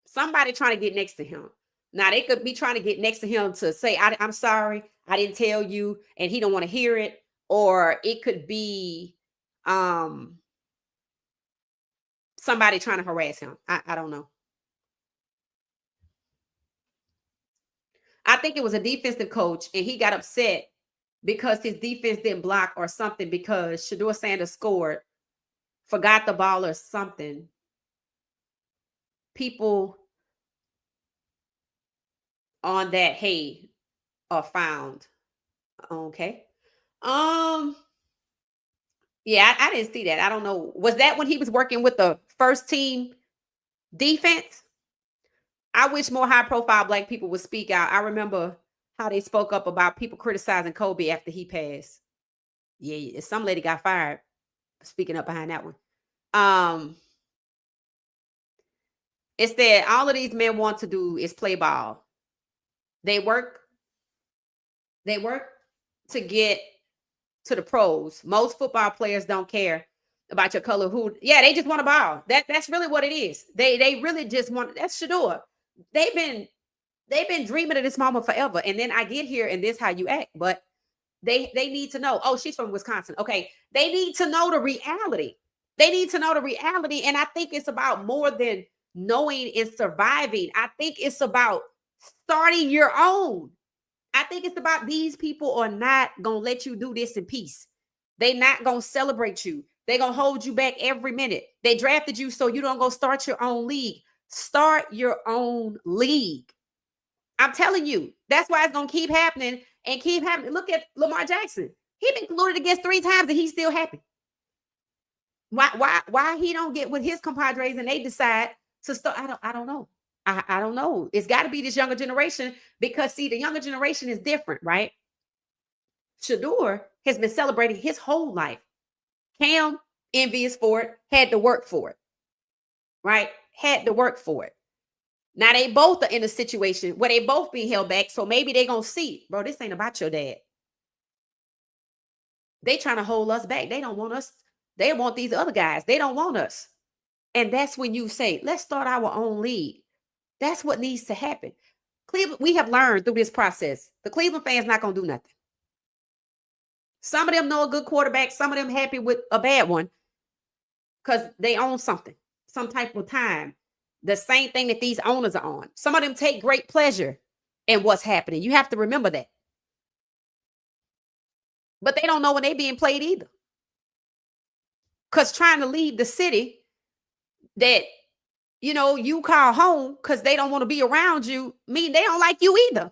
Somebody trying to get next to him. Now they could be trying to get next to him to say, I'm sorry, I didn't tell you, and he don't want to hear it. Or it could be somebody trying to harass him. I don't know. I think it was a defensive coach, and he got upset because his defense didn't block or something, because Shedeur Sanders scored, forgot the ball or something. People on that hay are found. Okay. Yeah, I didn't see that. I don't know. Was that when he was working with the first team defense? I wish more high profile Black people would speak out. I remember how they spoke up about people criticizing Kobe after he passed. Yeah, some lady got fired speaking up behind that one. It's that all of these men want to do is play ball. They work to get to the pros. Most football players don't care about your color. Yeah, they just want a ball. That's really what it is. They really just want. That's Shedeur. They've been dreaming of this moment forever. And then I get here and this how you act. But they need to know. Oh, she's from Wisconsin. Okay, they need to know the reality. They need to know the reality. And I think it's about more than knowing and surviving. I think it's about starting your own. I think it's about these people are not going to let you do this in peace. They not going to celebrate you. They're going to hold you back every minute. They drafted you so you don't go start your own league. Start your own league. I'm telling you, that's why it's going to keep happening and keep happening. Look at Lamar Jackson. He been concluded against 3 times and he's still happy. Why he don't get with his compadres and they decide to start? I don't know. I don't know. It's got to be this younger generation, because see, the younger generation is different, right? Shedeur has been celebrating his whole life. Cam, envious for it, had to work for it, right? Had to work for it. Now they both are in a situation where they both being held back. So maybe they're going to see, bro, this ain't about your dad. They trying to hold us back. They don't want us. They want these other guys. They don't want us. And that's when you say, let's start our own league. That's what needs to happen. Cleveland, we have learned through this process, the Cleveland fans not going to do nothing. Some of them know a good quarterback. Some of them happy with a bad one because they own something, some type of time. The same thing that these owners are on. Some of them take great pleasure in what's happening. You have to remember that. But they don't know when they're being played either. Because trying to leave the city that, you know, you call home because they don't want to be around you, mean they don't like you either.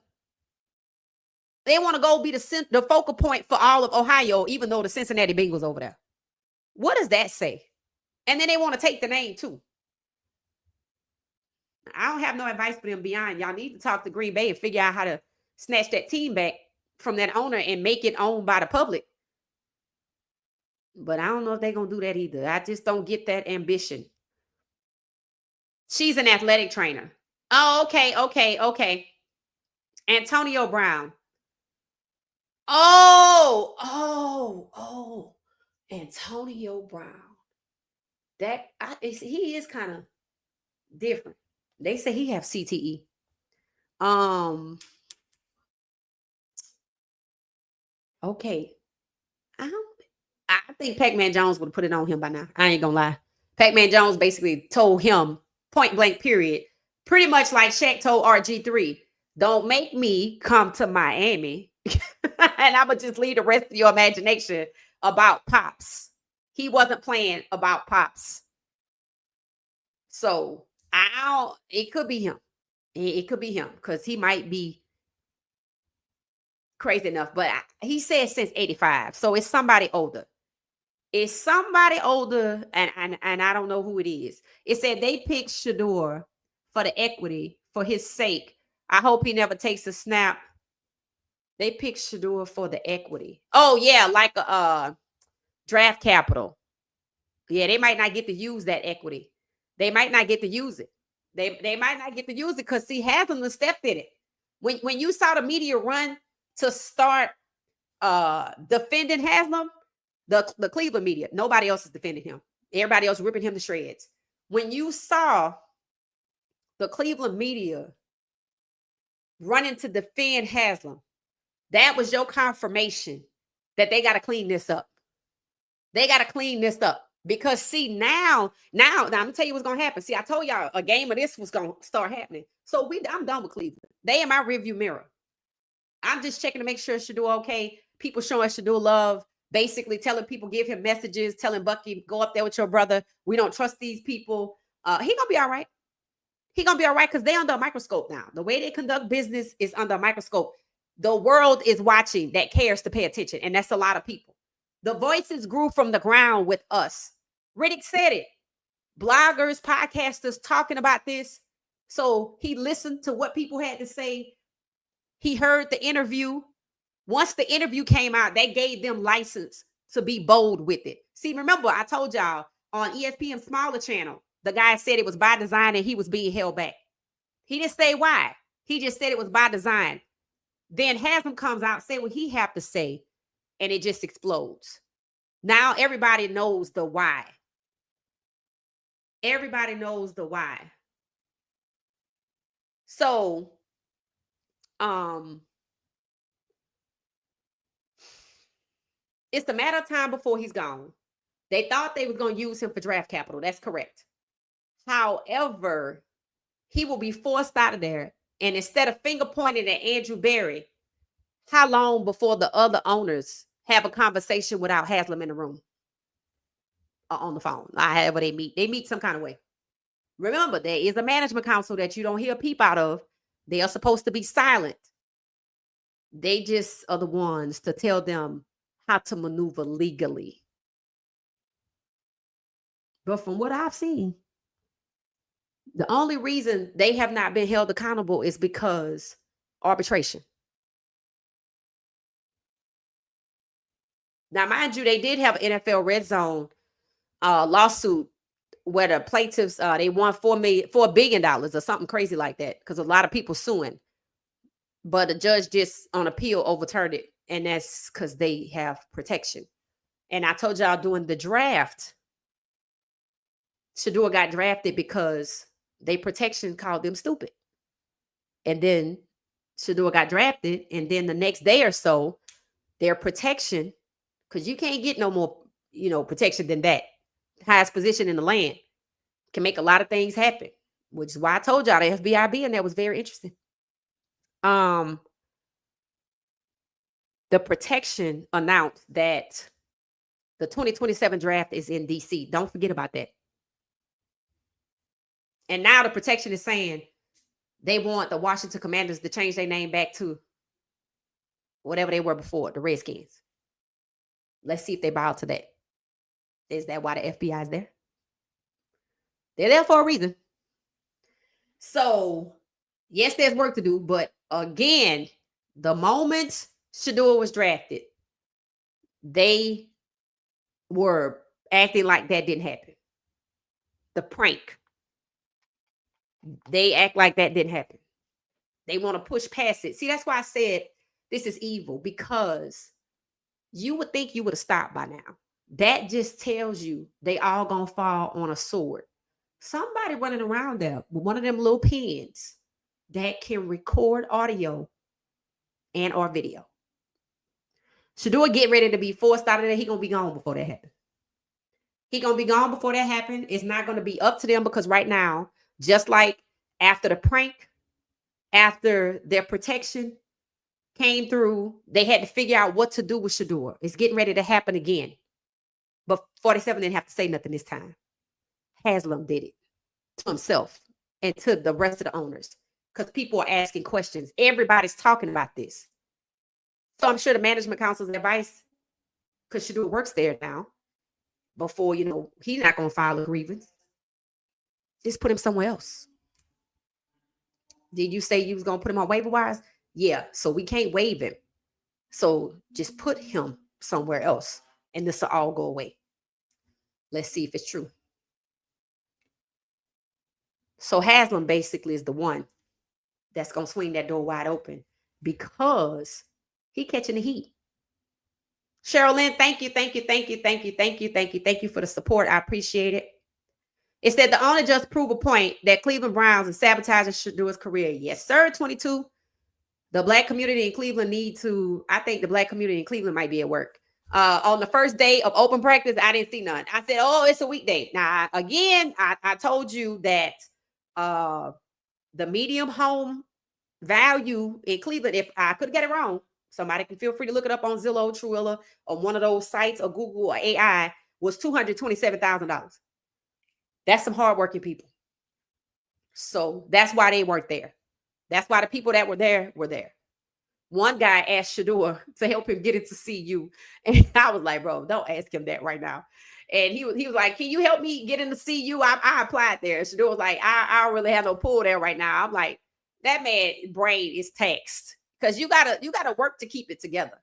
They want to go be the focal point for all of Ohio, even though the Cincinnati Bengals over there. What does that say? And then they want to take the name too. I don't have no advice for them beyond. Y'all need to talk to Green Bay and figure out how to snatch that team back from that owner and make it owned by the public. But I don't know if they're going to do that either. I just don't get that ambition. She's an athletic trainer. Oh, okay. Antonio Brown. Oh. Antonio Brown. He is kind of different. They say he have CTE. Okay. I think Pac-Man Jones would have put it on him by now. I ain't gonna lie. Pac-Man Jones basically told him point blank period, pretty much like Shaq told RG3, don't make me come to Miami and I'm gonna just leave the rest of your imagination about Pops. He wasn't playing about Pops. So it could be him. It could be him because he might be crazy enough, but he said since 85. So it's somebody older. It's somebody older, and I don't know who it is. It said they picked Shedeur for the equity, for his sake. I hope he never takes a snap. They picked Shedeur for the equity. Oh, yeah, like a draft capital. Yeah, they might not get to use that equity. They might not get to use it. They might not get to use it because he hasn't stepped in it. When you saw the media run to start defending Haslam, the Cleveland media, nobody else is defending him. Everybody else ripping him to shreds. When you saw the Cleveland media running to defend Haslam, that was your confirmation that they got to clean this up. They got to clean this up. Because see, now I'm gonna tell you what's gonna happen. See, I told y'all a game of this was gonna start happening. So I'm done with Cleveland. They in my rearview mirror. I'm just checking to make sure Shedeur okay. people showing Shedeur love, basically telling people, give him messages, telling Bucky, go up there with your brother. We don't trust these people. He gonna be all right. He gonna be all right because they under a microscope now. The way they conduct business is under a microscope. The world is watching that cares to pay attention, and that's a lot of people. The voices grew from the ground with us. Riddick said it. Bloggers, podcasters talking about this. So he listened to what people had to say. He heard the interview. Once the interview came out, they gave them license to be bold with it. See, remember, I told y'all on ESPN's smaller channel, the guy said it was by design and he was being held back. He didn't say why. He just said it was by design. Then Haslam comes out, say what he have to say, and it just explodes. Now everybody knows the why. Everybody knows the why. So, it's a matter of time before he's gone. They thought they was going to use him for draft capital. That's correct. However, he will be forced out of there. And instead of finger pointing at Andrew Berry, how long before the other owners have a conversation without Haslam in the room or on the phone? However they meet some kind of way. Remember, there is a management council that you don't hear a peep out of. They are supposed to be silent. They just are the ones to tell them how to maneuver legally. But from what I've seen, the only reason they have not been held accountable is because arbitration. Now, mind you, they did have an NFL Red Zone lawsuit where the plaintiffs, they won $4 billion or something crazy like that because a lot of people suing. But the judge just on appeal overturned it. And that's because they have protection. And I told y'all during the draft, Shedeur got drafted because they protection called them stupid. And then Shedeur got drafted. And then the next day or so, their protection, because you can't get no more, protection than that. Highest position in the land can make a lot of things happen, which is why I told y'all the FBI being there was very interesting. The protection announced that the 2027 draft is in DC. Don't forget about that. And now the protection is saying they want the Washington Commanders to change their name back to whatever they were before, the Redskins. Let's see if they bow to that. Is that why the FBI is there? They're there for a reason. So, yes, there's work to do. But again, the moment Shedeur was drafted, they were acting like that didn't happen. The prank. They act like that didn't happen. They want to push past it. See, that's why I said this is evil, because you would think you would have stopped by now. That just tells you they all gonna fall on a sword. Somebody running around there with one of them little pens that can record audio and or video. Shedeur get ready to be forced out of there. He gonna be gone before that happens. He gonna be gone before that happens. It's not gonna be up to them, because right now, just like after the prank, after their protection came through, they had to figure out what to do with Shedeur. It's getting ready to happen again. But 47 didn't have to say nothing this time. Haslam did it to himself and to the rest of the owners, because people are asking questions. Everybody's talking about this. So I'm sure the management council's advice, because Shedeur works there now, before, he's not going to file a grievance. Just put him somewhere else. Did you say you was going to put him on waiver wires? Yeah, so we can't waive him. So just put him somewhere else, and this will all go away. Let's see if it's true. So Haslam basically is the one that's going to swing that door wide open, because he catching the heat. Cheryl Lynn, thank you for the support. I appreciate it. It said the owner just proved a point that Cleveland Browns is sabotaging Shedeur's career. Yes, sir. 22. The black community in Cleveland I think the black community in Cleveland might be at work. On the first day of open practice, I didn't see none. I said, oh, it's a weekday. Now, again, I told you that the medium home value in Cleveland, if I could get it wrong, Somebody can feel free to look it up on Zillow, Truilla, or one of those sites, or Google or AI, was $227,000. That's some hardworking people. So that's why they weren't there. That's why the people that were there were there. One guy asked Shedeur to help him get into CU. And I was like, bro, don't ask him that right now. And he was like, can you help me get into CU? I applied there. Shedeur was like, I don't really have no pull there right now. I'm like, that man brain is taxed, because you gotta work to keep it together.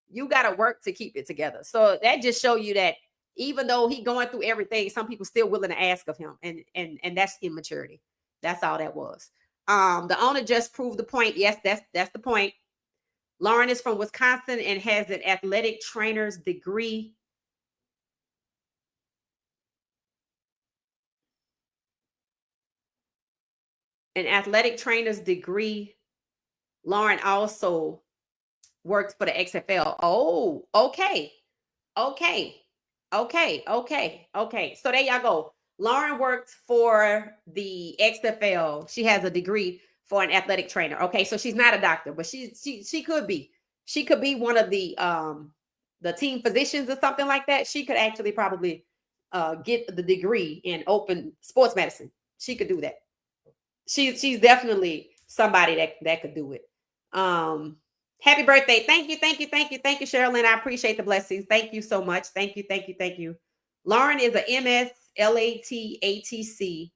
You gotta work to keep it together. So that just show you that even though he going through everything, some people still willing to ask of him, and that's immaturity. That's all that was. The owner just proved the point. Yes, that's the point. Lauren is from Wisconsin and has an athletic trainer's degree. An athletic trainer's degree. Lauren also worked for the XFL. Oh, okay. Okay. So there y'all go. Lauren worked for the XFL. She has a degree for an athletic trainer. Okay, so she's not a doctor, but she could be. She could be one of the team physicians or something like that. She could actually probably get the degree in open sports medicine. She could do that. She's definitely somebody that could do it. Happy birthday. Thank you, Sherilyn. I appreciate the blessings. Thank you so much. Thank you. Lauren is a MS LATATC.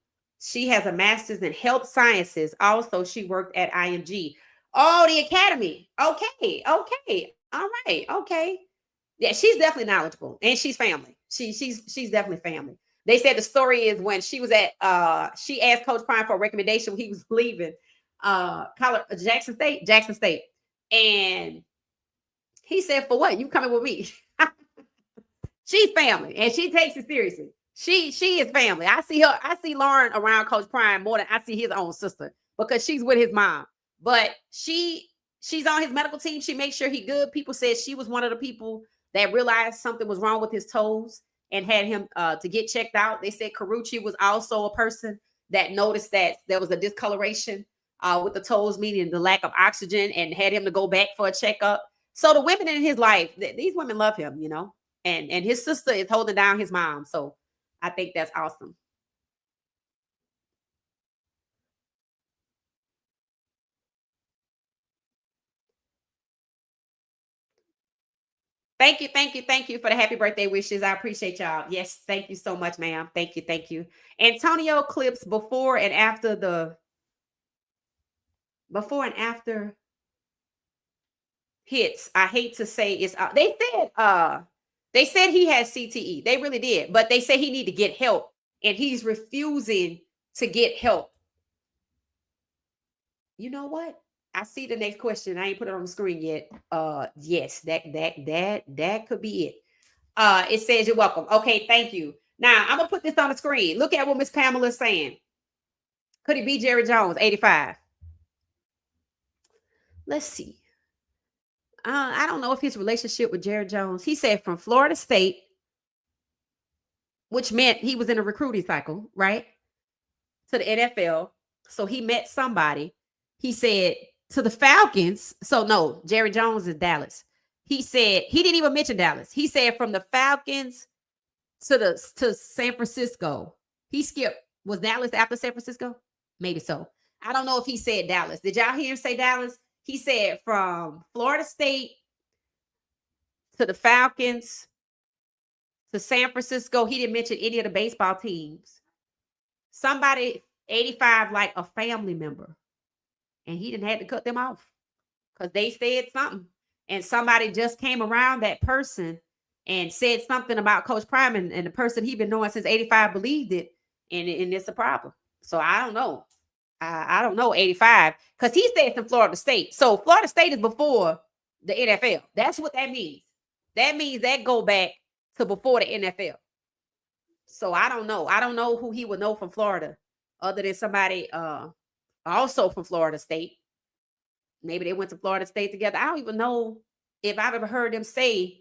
She has a master's in health sciences. Also, she worked at IMG. Oh, the academy. Okay. All right. Okay. Yeah, she's definitely knowledgeable, and she's family. She's definitely family. They said the story is when she was at she asked Coach Prime for a recommendation when he was leaving Jackson State. And he said, for what? You coming with me? She's family, and she takes it seriously. She is family. I see Lauren around Coach Prime more than I see his own sister, because she's with his mom. But she's on his medical team. She makes sure he good. People said she was one of the people that realized something was wrong with his toes and had him to get checked out. They said Carucci was also a person that noticed that there was a discoloration with the toes, meaning the lack of oxygen, and had him to go back for a checkup. So the women in his life, these women love him, and his sister is holding down his mom. So I think that's awesome. Thank you for the happy birthday wishes. I appreciate y'all. Yes, thank you so much, ma'am. Thank you. Antonio clips before and after hits. I hate to say it's they said he has CTE. They really did, but they say he need to get help, and he's refusing to get help. You know what? I see the next question. I ain't put it on the screen yet. Yes, that could be it. It says you're welcome. Okay, thank you. Now I'm gonna put this on the screen. Look at what Miss Pamela is saying. Could he be Jerry Jones, 85? Let's see. I don't know if his relationship with Jerry Jones. He said from Florida State, which meant he was in a recruiting cycle, right? To the NFL. So he met somebody. He said to the Falcons. So no, Jerry Jones is Dallas. He said he didn't even mention Dallas. He said from the Falcons to San Francisco. He skipped. Was Dallas after San Francisco? Maybe so. I don't know if he said Dallas. Did y'all hear him say Dallas? He said from Florida State to the Falcons to San Francisco. He didn't mention any of the baseball teams. Somebody 85 like a family member. And he didn't have to cut them off because they said something. And somebody just came around that person and said something about Coach Prime, and the person he been knowing since 85 believed it, and it's a problem. So I don't know. I don't know 85 because he stays in Florida State. So Florida State is before the NFL. That's what that means. That means that go back to before the NFL. So I don't know. I don't know who he would know from Florida other than somebody also from Florida State. Maybe they went to Florida State together. I don't even know if I've ever heard them say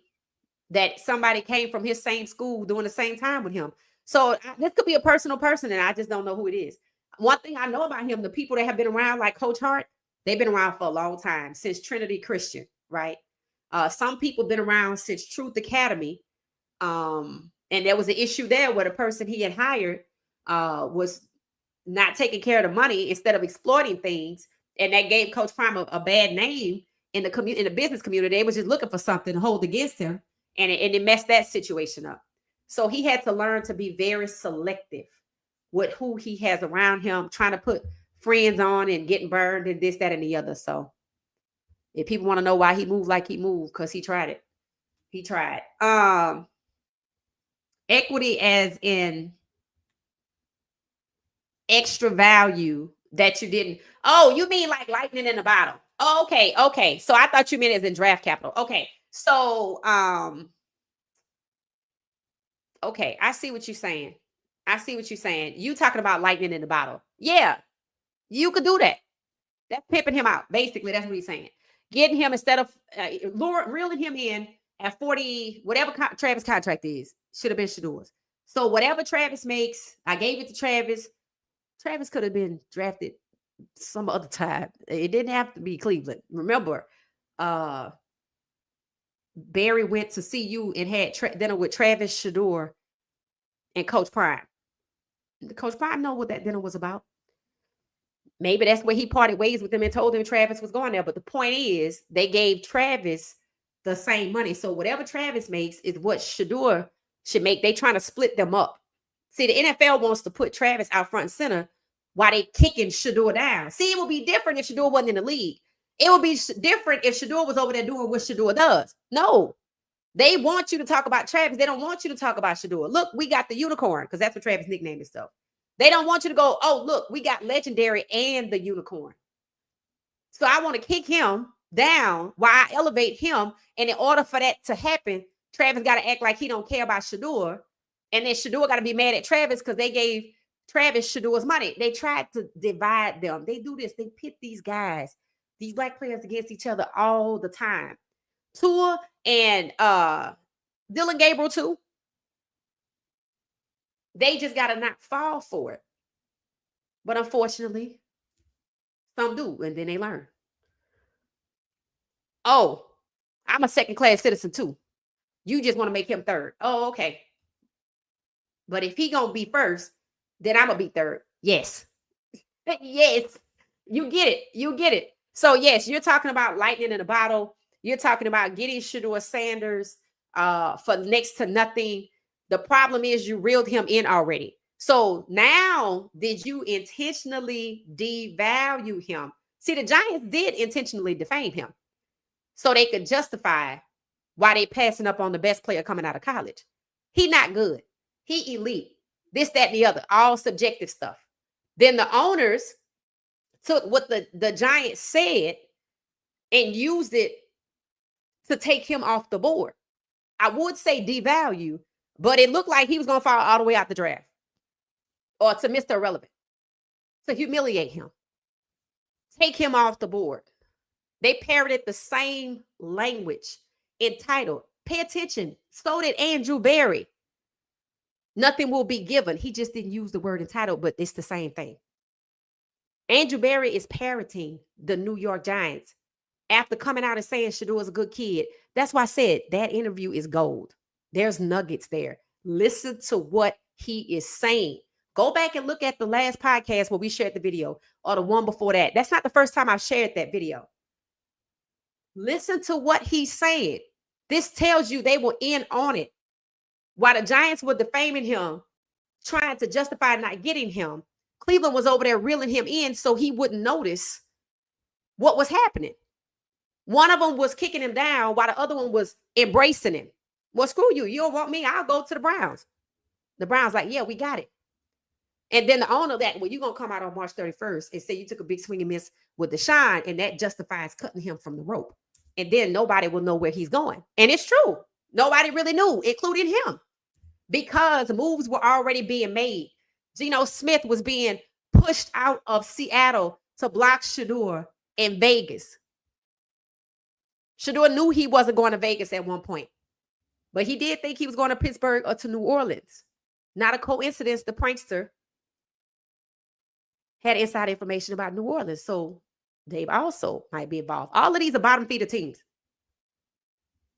that somebody came from his same school during the same time with him. So this could be a personal person, and I just don't know who it is. One thing I know about him, the people that have been around, like Coach Hart, they've been around for a long time, since Trinity Christian, right? Some people been around since Truth Academy. And there was an issue there where the person he had hired was not taking care of the money instead of exploiting things. And that gave Coach Prime a bad name in the community, in the business community. They was just looking for something to hold against him, and it messed that situation up. So he had to learn to be very selective with who he has around him, trying to put friends on and getting burned and this, that, and the other. So if people want to know why he moved like he moved, because he tried it. He tried. Equity as in extra value that you didn't. Oh, you mean like lightning in a bottle? Oh, okay, okay. So I thought you meant as in draft capital. Okay. So okay, I see what you're saying. I see what you're saying. You talking about lightning in the bottle. Yeah, you could do that. That's pimping him out. Basically, that's what he's saying. Getting him instead of reeling him in at 40, whatever Travis contract is, should have been Shedeur's. So whatever Travis makes, I gave it to Travis. Travis could have been drafted some other time. It didn't have to be Cleveland. Remember, Barry went to see you and had dinner with Travis, Shedeur, and Coach Prime. Coach Prime know what that dinner was about. Maybe that's where he parted ways with them and told him Travis was going there. But the point is, they gave Travis the same money. So whatever Travis makes is what Shedeur should make. They trying to split them up. See, the NFL wants to put Travis out front and center while they kicking Shedeur down. See, it would be different if Shedeur wasn't in the league. It would be different if Shedeur was over there doing what Shedeur does. No, they want you to talk about Travis. They don't want you to talk about Shedeur. Look, we got the unicorn, because that's what Travis nicknamed himself. They don't want you to go, oh, look, we got legendary and the unicorn. So I want to kick him down while I elevate him. And in order for that to happen, Travis got to act like he don't care about Shedeur. And then Shedeur got to be mad at Travis because they gave Travis Shedeur's money. They tried to divide them. They do this. They pit these guys, these black players, against each other all the time. Tua and Dylan Gabriel too. They just got to not fall for it. But unfortunately, some do, and then they learn. Oh, I'm a second-class citizen too. You just want to make him third. Oh, okay. But if he gonna be first, then I'm gonna be third. Yes. Yes. You get it. You get it. So yes, you're talking about lightning in a bottle. You're talking about getting Shedeur Sanders for next to nothing. The problem is you reeled him in already. So now, did you intentionally devalue him? See, the Giants did intentionally defame him so they could justify why they passing up on the best player coming out of college. He not good. He elite. This, that, and the other. All subjective stuff. Then the owners took what the Giants said and used it to take him off the board. I would say devalue, but it looked like he was going to fall all the way out the draft or to Mr. Irrelevant, to humiliate him, take him off the board. They parroted the same language entitled, pay attention, so did Andrew Berry. Nothing will be given. He just didn't use the word entitled, but it's the same thing. Andrew Berry is parroting the New York Giants after coming out and saying Shedeur is a good kid. That's why I said that interview is gold. There's nuggets there. Listen to what he is saying. Go back and look at the last podcast where we shared the video, or the one before that. That's not the first time I've shared that video. Listen to what he's saying. This tells you they were in on it. While the Giants were defaming him, trying to justify not getting him, Cleveland was over there reeling him in so he wouldn't notice what was happening. One of them was kicking him down while the other one was embracing him. Well, screw you. You don't want me? I'll go to the Browns. The Browns like, yeah, we got it. And then the owner that, well, you're going to come out on March 31st and say you took a big swing and miss with Deshaun, and that justifies cutting him from the rope. And then nobody will know where he's going. And it's true. Nobody really knew, including him, because moves were already being made. Geno Smith was being pushed out of Seattle to block Shedeur in Vegas. Shedeur knew he wasn't going to Vegas at one point, but he did think he was going to Pittsburgh or to New Orleans. Not a coincidence, the prankster had inside information about New Orleans, so they also might be involved. All of these are bottom feeder teams.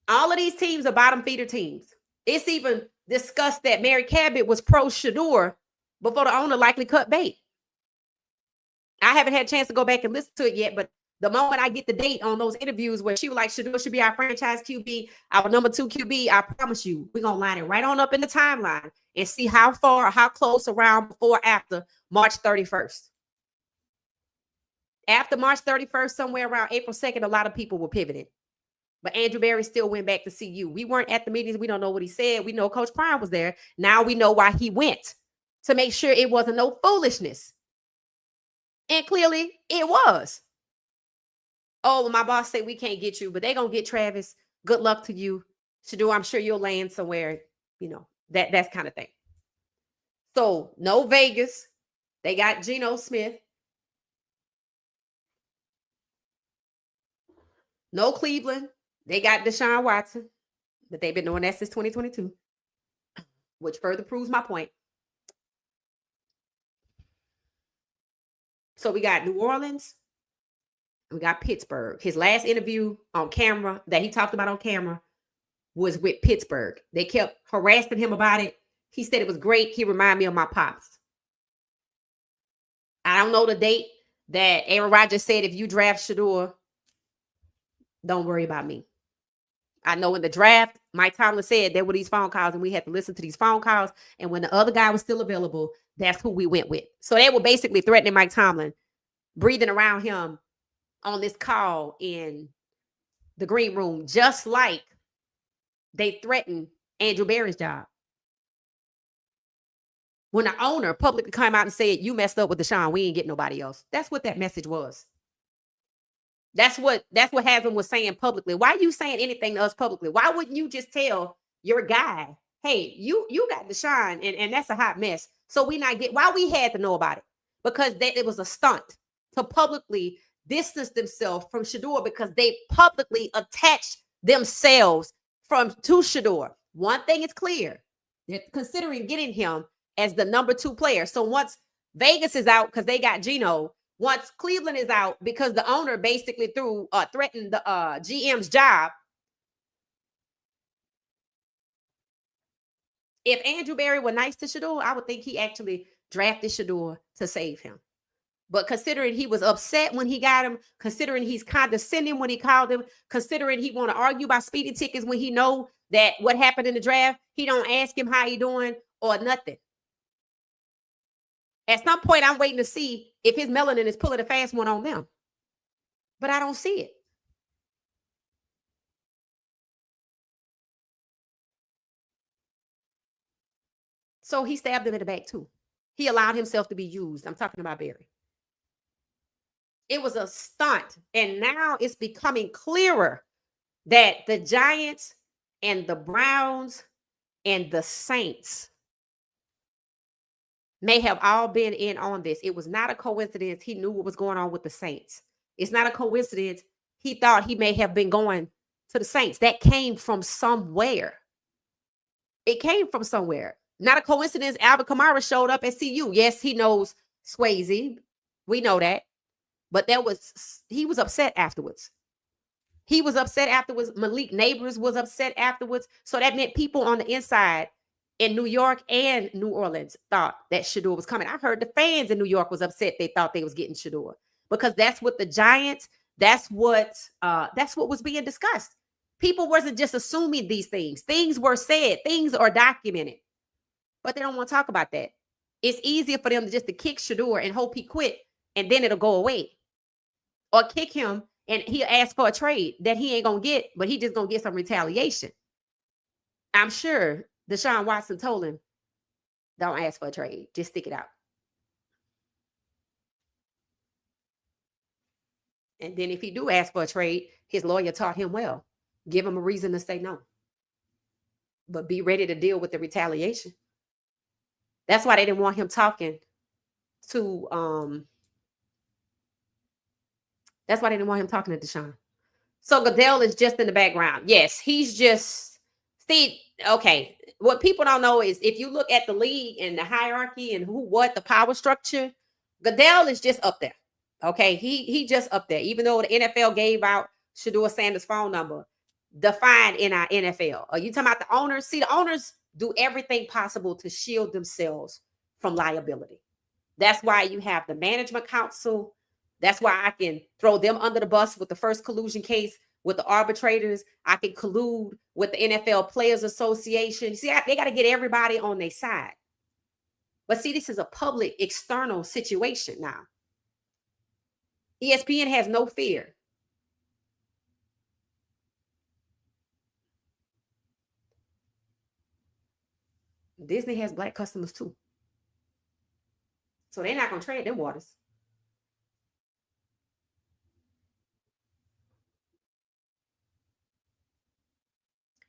All of these teams are bottom feeder teams. It's even discussed that Mary Cabot was pro Shedeur before the owner likely cut bait. I haven't had a chance to go back and listen to it yet, but the moment I get the date on those interviews where she was like, Shedeur should be our franchise QB, our number 2 QB, I promise you, we're going to line it right on up in the timeline and see how far or how close around before or after March 31st. After March 31st, somewhere around April 2nd, a lot of people were pivoting. But Andrew Berry still went back to see you. We weren't at the meetings. We don't know what he said. We know Coach Prime was there. Now we know why he went, to make sure it wasn't no foolishness. And clearly it was. Oh, well, my boss said we can't get you, but they're going to get Travis. Good luck to you. Shedeur, I'm sure you'll land somewhere, that's kind of thing. So no Vegas. They got Geno Smith. No Cleveland. They got Deshaun Watson, but they've been doing that since 2022, which further proves my point. So we got New Orleans. We got Pittsburgh. His last interview on camera that he talked about on camera was with Pittsburgh. They kept harassing him about it. He said it was great. He reminded me of my pops. I don't know the date that Aaron Rodgers said, if you draft Shedeur, don't worry about me. I know in the draft, Mike Tomlin said there were these phone calls and we had to listen to these phone calls. And when the other guy was still available, that's who we went with. So they were basically threatening Mike Tomlin, breathing around him on this call in the green room, just like they threatened Andrew Berry's job. When the owner publicly came out and said, you messed up with Deshaun, we ain't getting nobody else. That's what that message was. That's what Haslam was saying publicly. Why are you saying anything to us publicly? Why wouldn't you just tell your guy, hey, you got Deshaun, and that's a hot mess. So why we had to know about it? Because it was a stunt to publicly distance themselves from Shedeur, because they publicly attached themselves to Shedeur. One thing is clear. They're considering getting him as the number 2 player. So once Vegas is out because they got Geno, once Cleveland is out because the owner basically threatened the GM's job, if Andrew Berry were nice to Shedeur, I would think he actually drafted Shedeur to save him. But considering he was upset when he got him, considering he's condescending when he called him, considering he want to argue about speeding tickets when he know that what happened in the draft, he don't ask him how he doing or nothing. At some point, I'm waiting to see if his melanin is pulling a fast one on them. But I don't see it. So he stabbed him in the back too. He allowed himself to be used. I'm talking about Berry. It was a stunt. And now it's becoming clearer that the Giants and the Browns and the Saints may have all been in on this. It was not a coincidence. He knew what was going on with the Saints. It's not a coincidence. He thought he may have been going to the Saints. That came from somewhere. It came from somewhere. Not a coincidence. Alvin Kamara showed up at CU. Yes, he knows Swayze. We know that. But he was upset afterwards. He was upset afterwards. Malik Neighbors was upset afterwards. So that meant people on the inside in New York and New Orleans thought that Shedeur was coming. I heard the fans in New York was upset. They thought they was getting Shedeur, because that's what the Giants, that's what was being discussed. People wasn't just assuming these things. Things were said. Things are documented. But they don't want to talk about that. It's easier for them just to kick Shedeur and hope he quit, and then it'll go away. Or kick him and he'll ask for a trade that he ain't going to get, but he just going to get some retaliation. I'm sure Deshaun Watson told him, don't ask for a trade. Just stick it out. And then if he do ask for a trade, his lawyer taught him well. Give him a reason to say no. But be ready to deal with the retaliation. That's why they didn't want him talking to that's why they didn't want him talking to Deshaun. So Goodell is just in the background. Yes, he's just okay. What people don't know is if you look at the league and the hierarchy and the power structure, Goodell is just up there. Okay, he just up there. Even though the NFL gave out Shedeur Sanders' phone number, defined in our NFL. Are you talking about the owners? See, the owners do everything possible to shield themselves from liability. That's why you have the management council. That's why I can throw them under the bus with the first collusion case with the arbitrators. I can collude with the NFL Players Association. See, they got to get everybody on their side. But see, this is a public external situation now. ESPN has no fear. Disney has black customers too. So they're not going to trade them waters.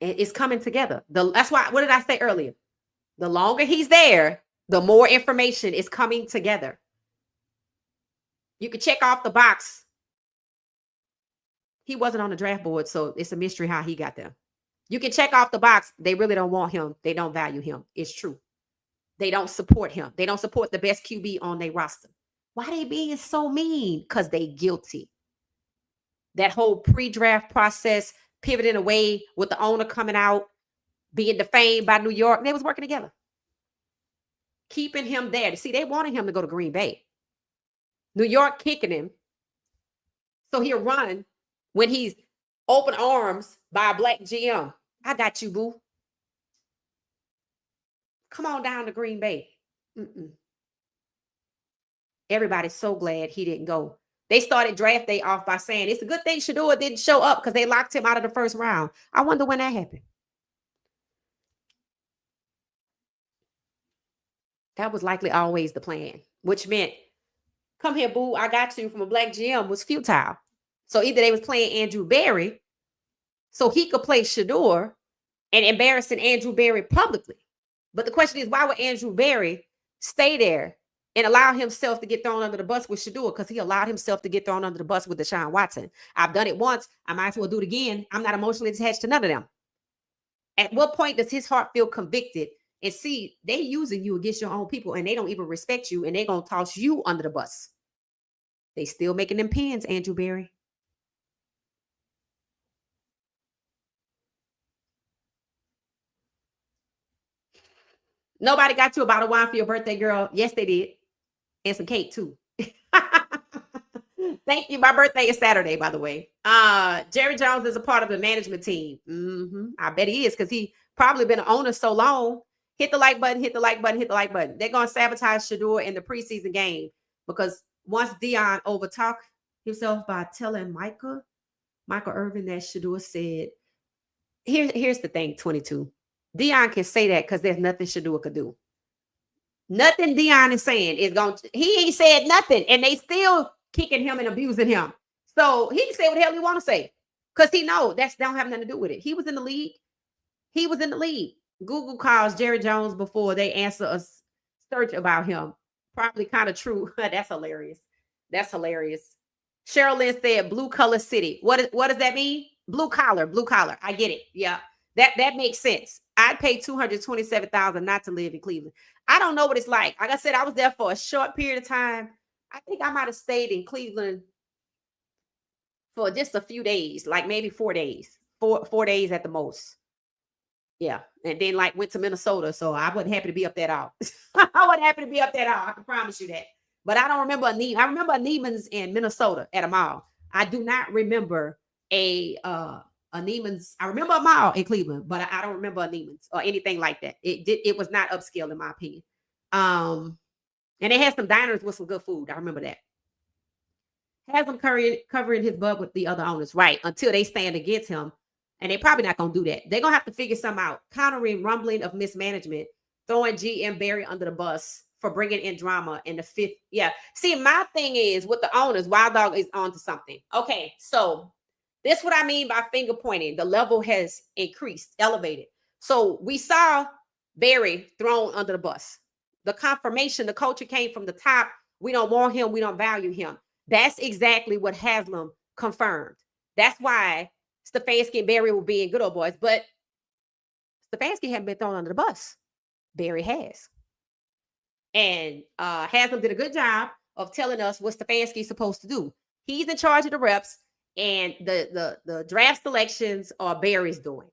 It's coming together. That's why, what did I say earlier? The longer he's there, the more information is coming together. You can check off the box. He wasn't on the draft board, so it's a mystery how he got there. You can check off the box. They really don't want him. They don't value him. It's true. They don't support him. They don't support the best QB on their roster. Why they being so mean? Because they guilty. That whole pre-draft process, pivoting away with the owner coming out, being defamed by New York. They was working together. Keeping him there. See, they wanted him to go to Green Bay. New York kicking him. So he'll run when he's open arms by a black GM. I got you, boo. Come on down to Green Bay. Everybody's so glad he didn't go. They started draft day off by saying it's a good thing Shedeur didn't show up because they locked him out of the first round. I wonder when that happened. That was likely always the plan, which meant, come here, boo, I got you from a black GM was futile. So either they was playing Andrew Berry so he could play Shedeur and embarrassing Andrew Berry publicly. But the question is, why would Andrew Berry stay there and allow himself to get thrown under the bus with Shedeur? Because he allowed himself to get thrown under the bus with Deshaun Watson. I've done it once. I might as well do it again. I'm not emotionally attached to none of them. At what point does his heart feel convicted and see they using you against your own people and they don't even respect you and they're going to toss you under the bus? They still making them pins, Andrew Berry. Nobody got you a bottle of wine for your birthday, girl. Yes, they did. And some cake, too. Thank you. My birthday is Saturday, by the way. Jerry Jones is a part of the management team. I bet he is because he probably been an owner so long. Hit the like button, hit the like button, hit the like button. They're going to sabotage Shedeur in the preseason game because once Deion overtalked himself by telling Michael Irvin that Shedeur said, here's the thing, 22. Deion can say that because there's nothing Shedeur could do. Nothing Deion is saying is going to, he ain't said nothing, and they still kicking him and abusing him. So he can say what the hell he want to say because he know that don't have nothing to do with it. He was in the league. He was in the league. Google calls Jerry Jones before they answer a search about him. Probably kind of true. That's hilarious. That's hilarious. Cheryl Lynn said blue collar city. What does that mean? Blue collar. I get it. Yeah. That makes sense. I'd pay $227,000 not to live in Cleveland. I don't know what it's like. Like I said, I was there for a short period of time. I think I might have stayed in Cleveland for just a few days, like maybe 4 days, four days at the most. Yeah. And then like went to Minnesota. So I wasn't happy to be up that out. I wasn't happy to be up that out. I can promise you that. But I don't remember a Neiman. I remember a Neiman's in Minnesota at a mall. I do not remember a Neiman's. I remember a mall in Cleveland, but I don't remember a Neiman's or anything like that. It was not upscale in my opinion. And they had some diners with some good food. I remember that. Has them covering his butt with the other owners, right? Until they stand against him. And they're probably not going to do that. They're going to have to figure something out. Countering rumbling of mismanagement, throwing GM Barry under the bus for bringing in drama in the fifth. Yeah. See, my thing is with the owners, Wild Dog is on to something. Okay. So this is what I mean by finger pointing. The level has increased, elevated. So we saw Barry thrown under the bus. The confirmation, the culture came from the top. We don't want him. We don't value him. That's exactly what Haslam confirmed. That's why Stefanski and Barry were being good old boys. But Stefanski hadn't been thrown under the bus. Barry has. And Haslam did a good job of telling us what Stefanski's supposed to do. He's in charge of the reps. And the draft selections are Barry's doing.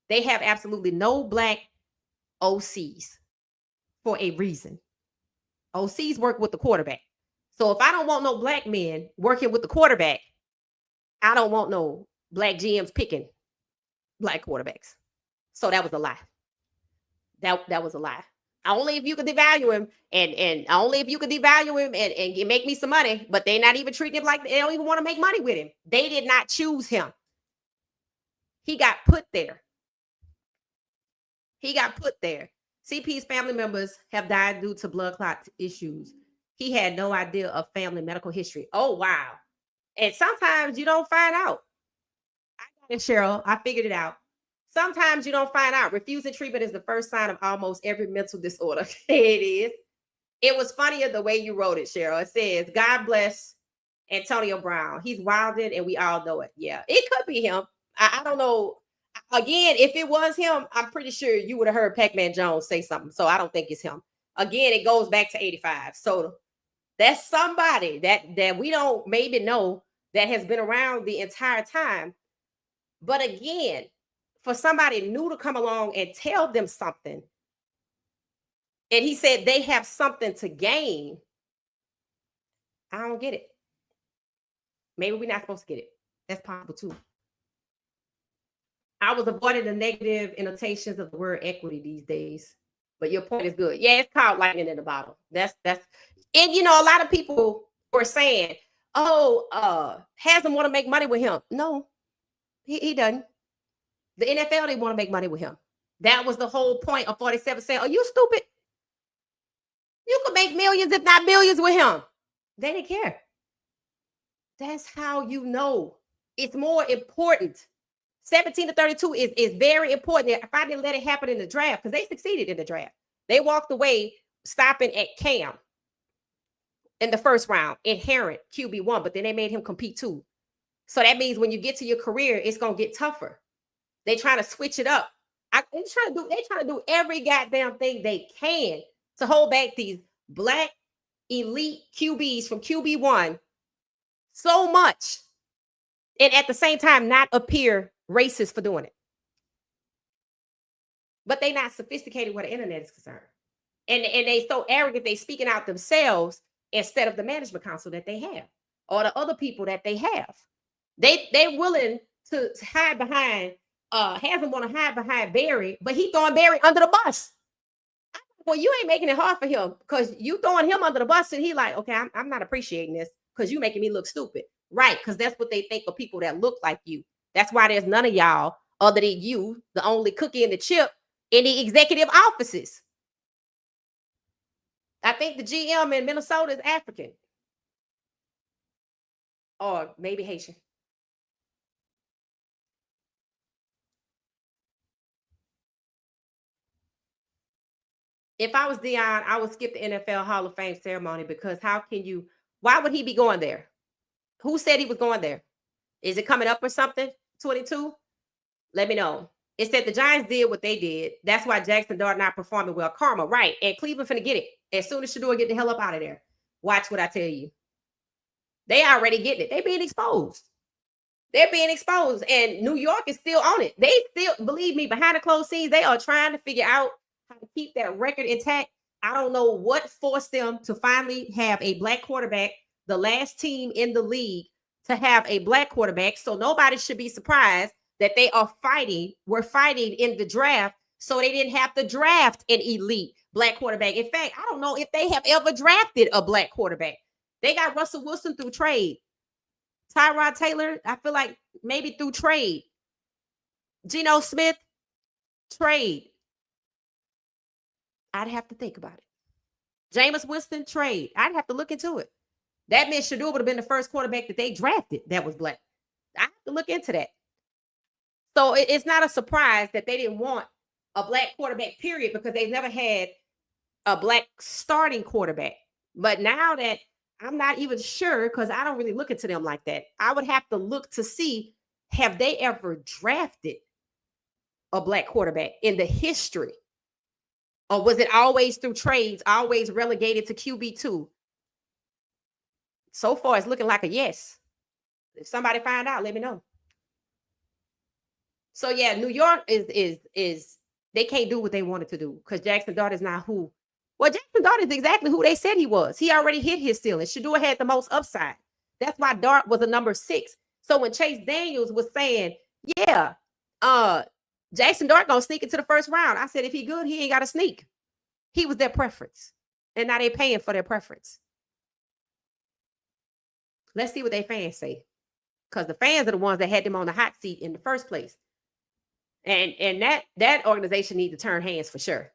They have absolutely no black OCs for a reason. OCs work with the quarterback. So if I don't want no black men working with the quarterback, I don't want no black GMs picking black quarterbacks. So that was a lie. That was a lie. Only if you could devalue him, and only if you could devalue him and make me some money, but they're not even treating him like they don't even want to make money with him. They did not choose him. He got put there. He got put there. CP's family members have died due to blood clot issues. He had no idea of family medical history. Oh, wow. And sometimes you don't find out. I got it, Cheryl. I figured it out. Sometimes you don't find out. Refusing treatment is the first sign of almost every mental disorder. It is. It was funnier the way you wrote it, Cheryl. It says, God bless Antonio Brown. He's wilded and we all know it. Yeah, it could be him. I don't know. Again, if it was him, I'm pretty sure you would have heard Pac-Man Jones say something. So I don't think it's him. Again, it goes back to 85. So that's somebody that we don't maybe know that has been around the entire time. But again, for somebody new to come along and tell them something, and he said they have something to gain, I don't get it. Maybe we're not supposed to get it. That's possible too. I was avoiding the negative annotations of the word equity these days, but your point is good. Yeah, it's called lightning in the bottle. That's and you know, a lot of people were saying, oh, Haslam want to make money with him. No, he doesn't. The NFL, they want to make money with him. That was the whole point of 47 saying, are you stupid? You could make millions, if not billions, with him. They didn't care. That's how you know it's more important. 17 to 32 is very important. If I didn't let it happen in the draft, because they succeeded in the draft. They walked away stopping at Cam in the first round, inherent QB1, but then they made him compete too. So that means when you get to your career, it's going to get tougher. They trying to switch it up. They trying to do every goddamn thing they can to hold back these black elite QBs from QB1 so much, and at the same time not appear racist for doing it. But they not sophisticated where the internet is concerned. And they so arrogant, they speaking out themselves instead of the management council that they have or the other people that they have. They're willing to hide behind, Haslam want to hide behind Barry, but he throwing Barry under the bus. Well, you ain't making it hard for him because you throwing him under the bus, and he like, okay, I'm not appreciating this because you making me look stupid. Right, because that's what they think of people that look like you. That's why there's none of y'all other than you, the only cookie in the chip in the executive offices. I think the GM in Minnesota is African. Or maybe Haitian. If I was Deion, I would skip the NFL Hall of Fame ceremony because why would he be going there? Who said he was going there? Is it coming up or something? 22? Let me know. It said the Giants did what they did. That's why Jackson Dart not performing well. Karma, right. And Cleveland finna get it. As soon as Shedeur get the hell up out of there. Watch what I tell you. They already getting it. They being exposed. They're being exposed. And New York is still on it. They still, believe me, behind the closed scenes, they are trying to figure out how to keep that record intact. I don't know what forced them to finally have a black quarterback, the last team in the league to have a black quarterback. So nobody should be surprised that they are were fighting in the draft. So they didn't have to draft an elite black quarterback. In fact, I don't know if they have ever drafted a black quarterback. They got Russell Wilson through trade. Tyrod Taylor, I feel like maybe through trade. Geno Smith, trade. I'd have to think about it. Jameis Winston, trade. I'd have to look into it. That meant Shedeur would have been the first quarterback that they drafted that was black. I have to look into that. So it's not a surprise that they didn't want a black quarterback, period, because they've never had a black starting quarterback. But now that I'm not even sure, because I don't really look into them like that, I would have to look to see, have they ever drafted a black quarterback in the history? Or was it always through trades, always relegated to QB2? So far, it's looking like a yes. If somebody find out, let me know. So yeah, New York is they can't do what they wanted to do because Jackson Dart is not who. Well, Jackson Dart is exactly who they said he was. He already hit his ceiling. Shedeur had the most upside. That's why Dart was a number 6. So when Chase Daniels was saying, yeah, Jackson Dart gonna sneak into the first round, I said if he good, he ain't got to sneak. He was their preference, and now they paying for their preference. Let's see what they fans say, because the fans are the ones that had them on the hot seat in the first place. And that organization needs to turn hands for sure.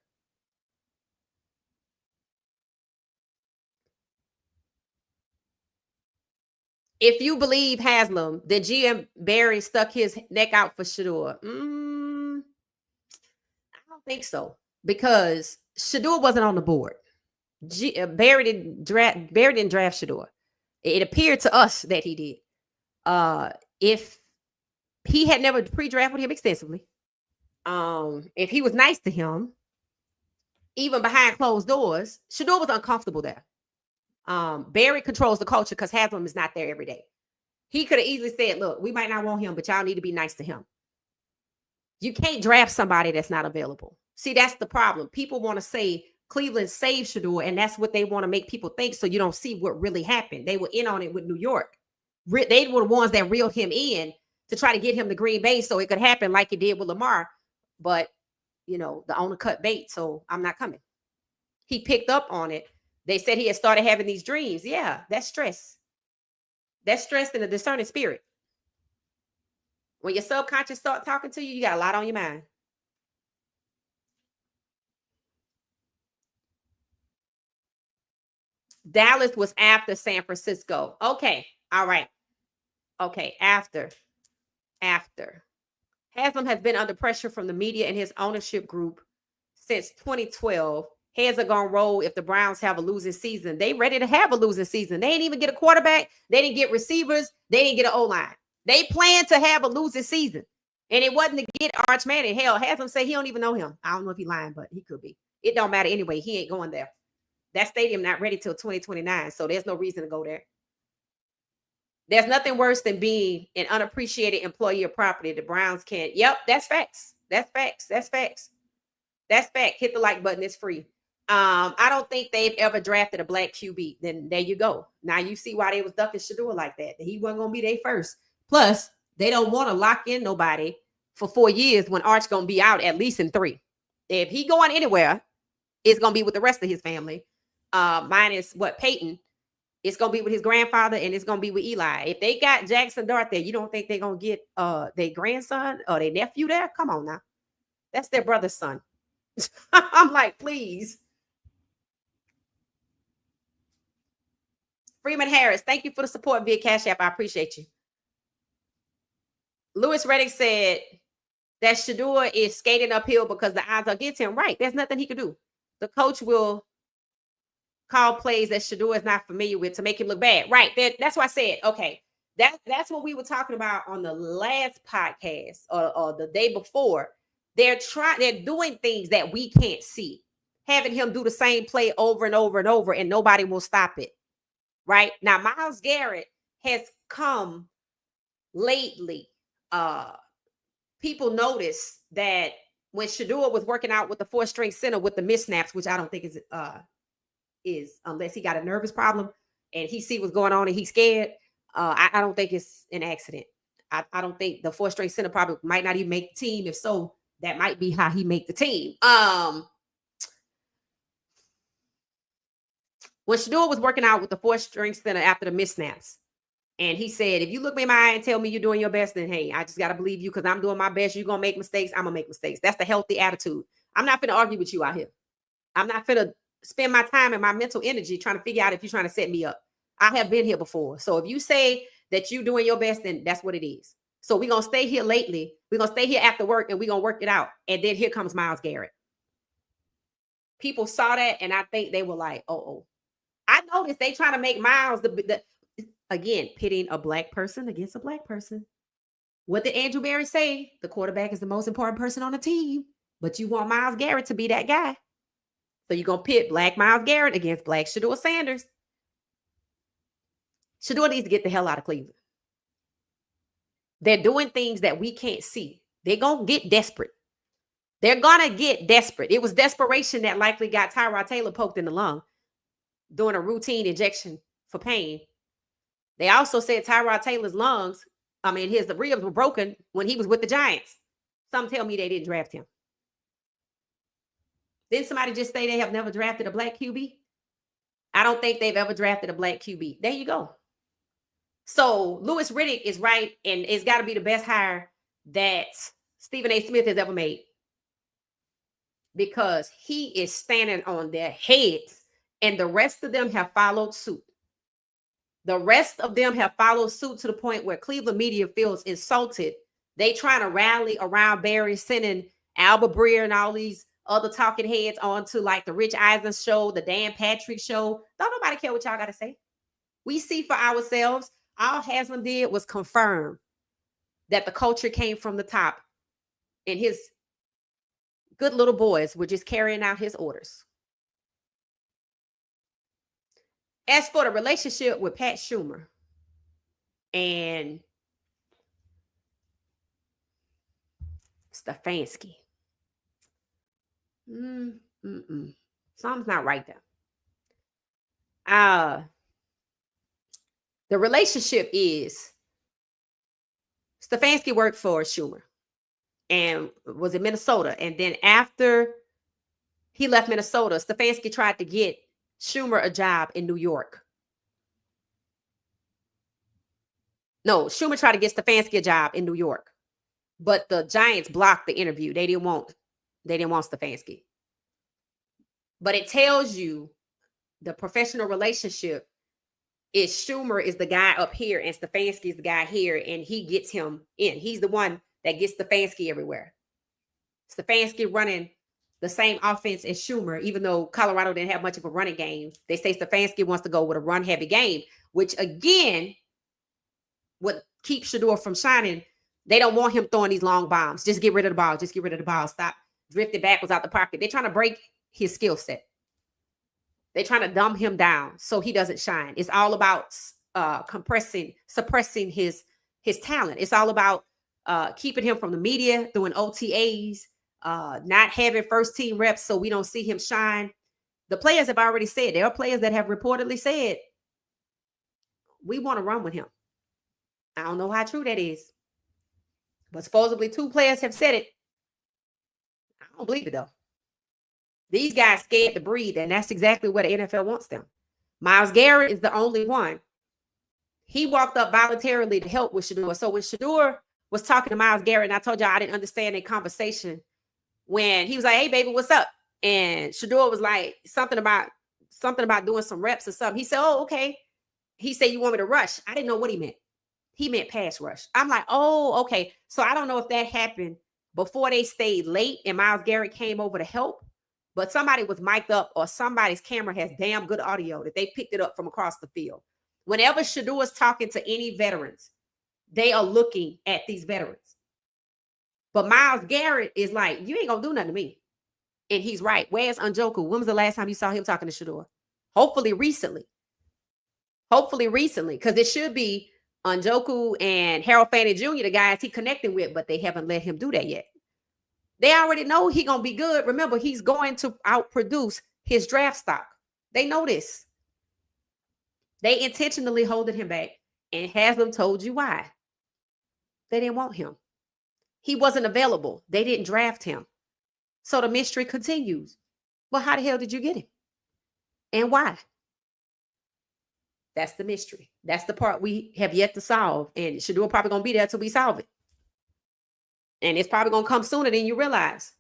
If you believe Haslam, then GM Barry stuck his neck out for Shedeur. I don't think so, because Shedeur wasn't on the board. Barry didn't draft Shedeur. It appeared to us that he did. If he had never pre-drafted him extensively, if he was nice to him, even behind closed doors, Shedeur was uncomfortable there. Barry controls the culture because Haslam is not there every day. He could have easily said, look, we might not want him, but y'all need to be nice to him. You can't draft somebody that's not available. See, that's the problem. People want to say Cleveland saved Shedeur, and that's what they want to make people think, so you don't see what really happened. They were in on it with New York. They were the ones that reeled him in to try to get him to Green Bay so it could happen like it did with Lamar. But, the owner cut bait, so I'm not coming. He picked up on it. They said he had started having these dreams. Yeah, that's stress. That's stress in a discerning spirit. When your subconscious start talking to you, you got a lot on your mind. Dallas was after San Francisco. Okay. All right. Okay. After. Haslam has been under pressure from the media and his ownership group since 2012. Heads are going to roll if the Browns have a losing season. They ready to have a losing season. They didn't even get a quarterback. They didn't get receivers. They didn't get an O-line. They plan to have a losing season. And it wasn't to get Arch Manning. Hell, Haslam say he don't even know him. I don't know if he's lying, but he could be. It don't matter anyway. He ain't going there. That stadium not ready till 2029, so there's no reason to go there. There's nothing worse than being an unappreciated employee of property. The Browns can't. Yep, that's facts. That's facts. That's facts. That's fact. Hit the like button. It's free. I don't think they've ever drafted a black QB. Then there you go. Now you see why they was ducking Shedeur like that. He wasn't going to be their first. Plus, they don't want to lock in nobody for 4 years when Arch going to be out at least in 3. If he going anywhere, it's going to be with the rest of his family. Minus Peyton. It's going to be with his grandfather and it's going to be with Eli. If they got Jackson Dart there, you don't think they're going to get their grandson or their nephew there? Come on now. That's their brother's son. I'm like, please. Freeman Harris, thank you for the support via Cash App. I appreciate you. Lewis Reddick said that Shedeur is skating uphill because the odds are against him. Right. There's nothing he could do. The coach will call plays that Shedeur is not familiar with to make him look bad. Right. That's why I said, okay, that's what we were talking about on the last podcast or the day before. They're doing things that we can't see, having him do the same play over and over and over, and nobody will stop it. Right now, Myles Garrett has come lately. People notice that when Shedeur was working out with the 4-string center with the missnaps, which I don't think is unless he got a nervous problem and he see what's going on and he's scared. I don't think it's an accident. I don't think the 4-string center probably might not even make the team. If so, that might be how he make the team. When Shedeur was working out with the 4-string center after the missnaps, and he said, if you look me in my eye and tell me you're doing your best, then hey, I just got to believe you because I'm doing my best. You're going to make mistakes. I'm going to make mistakes. That's the healthy attitude. I'm not going to argue with you out here. I'm not going to spend my time and my mental energy trying to figure out if you're trying to set me up. I have been here before. So if you say that you're doing your best, then that's what it is. So we're going to stay here lately. We're going to stay here after work and we're going to work it out. And then here comes Myles Garrett. People saw that and I think they were like, oh. I noticed they trying to make Myles again, pitting a black person against a black person. What did Andrew Berry say? The quarterback is the most important person on the team, but you want Myles Garrett to be that guy. So you're going to pit black Myles Garrett against black Shedeur Sanders. Shedeur needs to get the hell out of Cleveland. They're doing things that we can't see. They're going to get desperate. They're going to get desperate. It was desperation that likely got Tyrod Taylor poked in the lung doing a routine injection for pain. They also said Tyrod Taylor's his ribs were broken when he was with the Giants. Some tell me they didn't draft him. Didn't somebody just say they have never drafted a black QB? I don't think they've ever drafted a black QB. There you go. So Louis Riddick is right, and it's got to be the best hire that Stephen A. Smith has ever made, because he is standing on their heads, and the rest of them have followed suit. The rest of them have followed suit to the point where Cleveland media feels insulted. They trying to rally around Barry, sending Albert Breer and all these other talking heads onto like the Rich Eisen show, the Dan Patrick show. Don't nobody care what y'all got to say. We see for ourselves. All Haslam did was confirm that the culture came from the top, and his good little boys were just carrying out his orders. As for the relationship with Pat Schumer and Stefanski, something's not right there. The relationship is Stefanski worked for Schumer and was in Minnesota. And then after he left Minnesota, Stefanski tried to get Schumer a job in New York. No, Schumer tried to get Stefanski a job in New York, but the Giants blocked the interview. They didn't want Stefanski. But it tells you the professional relationship is Schumer is the guy up here and Stefanski is the guy here, and he gets him in. He's the one that gets Stefanski everywhere. Stefanski running the same offense as Schumer, even though Colorado didn't have much of a running game. They say Stefanski wants to go with a run-heavy game, which again would keep Shedeur from shining. They don't want him throwing these long bombs. Just get rid of the ball. Just get rid of the ball. Stop drifting backwards out the pocket. They're trying to break his skill set. They're trying to dumb him down so he doesn't shine. It's all about suppressing his talent. It's all about keeping him from the media, doing OTAs, not having first team reps so we don't see him shine. The players have already said, there are players that have reportedly said, we want to run with him. I don't know how true that is, but supposedly 2 players have said it. I don't believe it though. These guys scared to breathe, and that's exactly what the NFL wants them. Myles Garrett is the only one. He walked up voluntarily to help with Shedeur. So when Shedeur was talking to Myles Garrett, and I told y'all I didn't understand their conversation, when he was like, hey, baby, what's up? And Shedeur was like, something about doing some reps or something. He said, oh, okay. He said, you want me to rush? I didn't know what he meant. He meant pass rush. I'm like, oh, okay. So I don't know if that happened before they stayed late and Myles Garrett came over to help, but somebody was mic'd up or somebody's camera has damn good audio that they picked it up from across the field. Whenever Shedeur is talking to any veterans, they are looking at these veterans. But Myles Garrett is like, you ain't gonna do nothing to me. And he's right. Where's Njoku? When was the last time you saw him talking to Shedeur? Hopefully recently, because it should be Njoku and Harold Fanning Jr., the guys he connecting with, but they haven't let him do that yet. They already know he's going to be good. Remember, he's going to outproduce his draft stock. They know this. They intentionally holding him back, and Haslam told you why. They didn't want him. He wasn't available. They didn't draft him. So the mystery continues. Well, how the hell did you get him? And why? That's the mystery. That's the part we have yet to solve. And Shedeur probably going to be there till we solve it. And it's probably going to come sooner than you realize.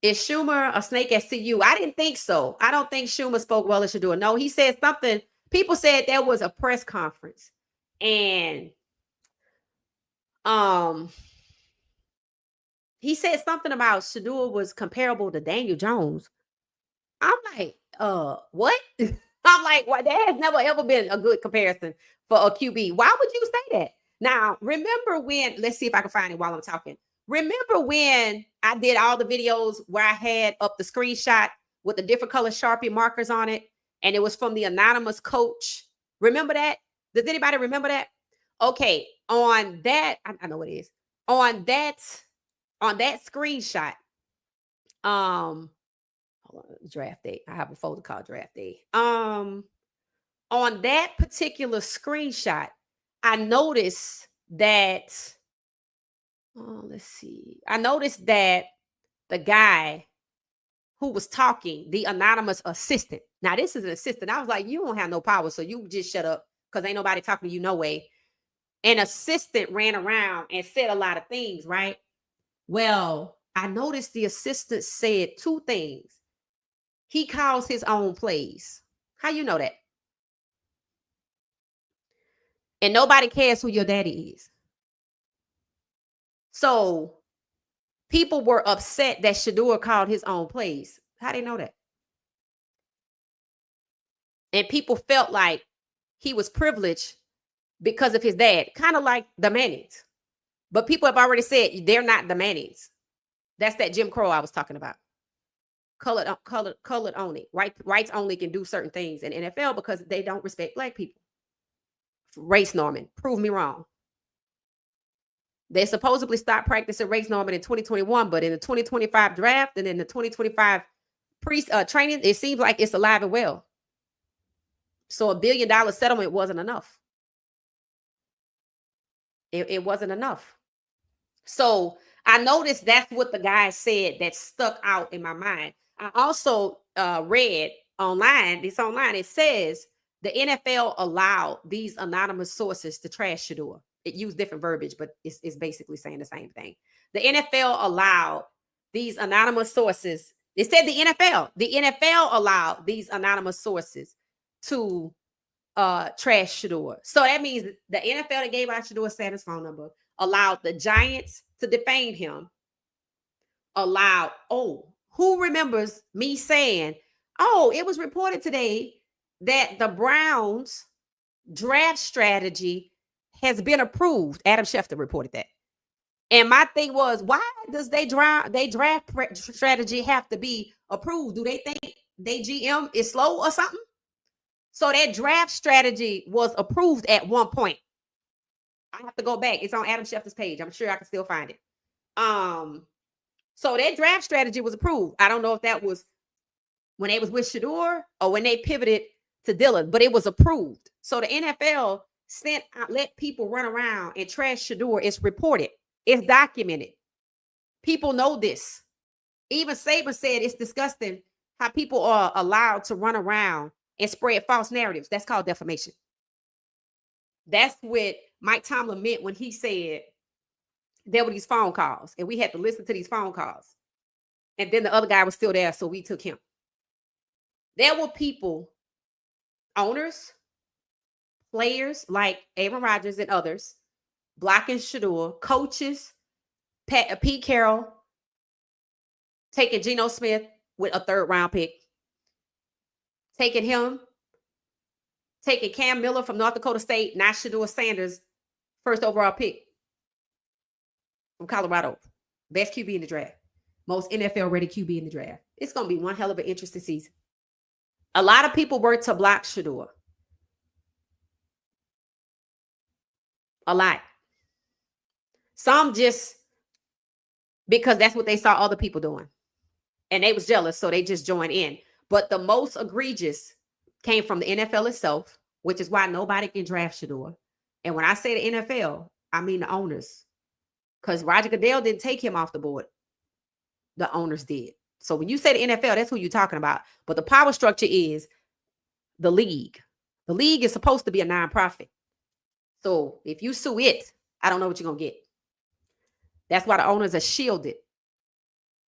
Is Schumer a snake at CU? I didn't think so. I don't think Schumer spoke well as Shedeur. No, he said something. People said there was a press conference. And he said something about Shedeur was comparable to Daniel Jones. I'm like, what? I'm like, well, there has never ever been a good comparison for a QB. Why would you say that? Now, remember when, let's see if I can find it while I'm talking. Remember when I did all the videos where I had up the screenshot with the different color Sharpie markers on it, and it was from the anonymous coach? Remember that? Does anybody remember that? Okay, on that, I know what it is. On that screenshot, hold on, draft day. I have a folder called draft day. On that particular screenshot, I noticed that. Oh, let's see. I noticed that the guy who was talking, the anonymous assistant. Now, this is an assistant. I was like, you don't have no power, so you just shut up because ain't nobody talking to you no way. An assistant ran around and said a lot of things, right? Well, I noticed the assistant said two things. He calls his own plays. How you know that? And nobody cares who your daddy is. So people were upset that Shedeur called his own plays. How they know that? And people felt like he was privileged because of his dad, kind of like the Mannings. But people have already said they're not the Mannings. That's that Jim Crow I was talking about. Colored only. Whites only can do certain things in NFL because they don't respect black people. Race norming. Prove me wrong. They supposedly stopped practicing race norming in 2021, but in the 2025 draft and in the 2025 training, it seems like it's alive and well. So $1 billion settlement wasn't enough. It wasn't enough. So I noticed that's what the guy said that stuck out in my mind. I also read online, it says the NFL allowed these anonymous sources to trash Shedeur. It used different verbiage, but it's basically saying the same thing. The NFL allowed these anonymous sources. It said the NFL allowed these anonymous sources to trash Shedeur. So that means the NFL that gave out Shedeur Sanders' phone number allowed the Giants to defame him. Who remembers me saying, it was reported today that the Browns draft strategy has been approved. Adam Schefter reported that. And my thing was, why does they draft strategy have to be approved? Do they think they GM is slow or something? So that draft strategy was approved at one point. I have to go back. It's on Adam Schefter's page. I'm sure I can still find it. So that draft strategy was approved. I don't know if that was when they was with Shedeur or when they pivoted to Dylan, but it was approved. So the NFL let people run around and trash Shedeur. It's reported. It's documented. People know this. Even Saban said it's disgusting how people are allowed to run around and spread false narratives. That's called defamation. That's what Mike Tomlin meant when he said there were these phone calls and we had to listen to these phone calls. And then the other guy was still there, so we took him. There were people, owners, players like Aaron Rodgers and others, blocking Shedeur, coaches, Pete Carroll, taking Geno Smith with a 3rd round pick, taking Cam Miller from North Dakota State, not Shedeur Sanders, 1st overall pick from Colorado. Best QB in the draft. Most NFL-ready QB in the draft. It's going to be one hell of an interesting season. A lot of people were to block Shedeur. A lot. Some just because that's what they saw other people doing. And they was jealous, so they just joined in. But the most egregious came from the NFL itself, which is why nobody can draft Shedeur. And when I say the NFL, I mean the owners. Because Roger Goodell didn't take him off the board. The owners did. So when you say the NFL, that's who you're talking about. But the power structure is the league. The league is supposed to be a nonprofit. So if you sue it, I don't know what you're going to get. That's why the owners are shielded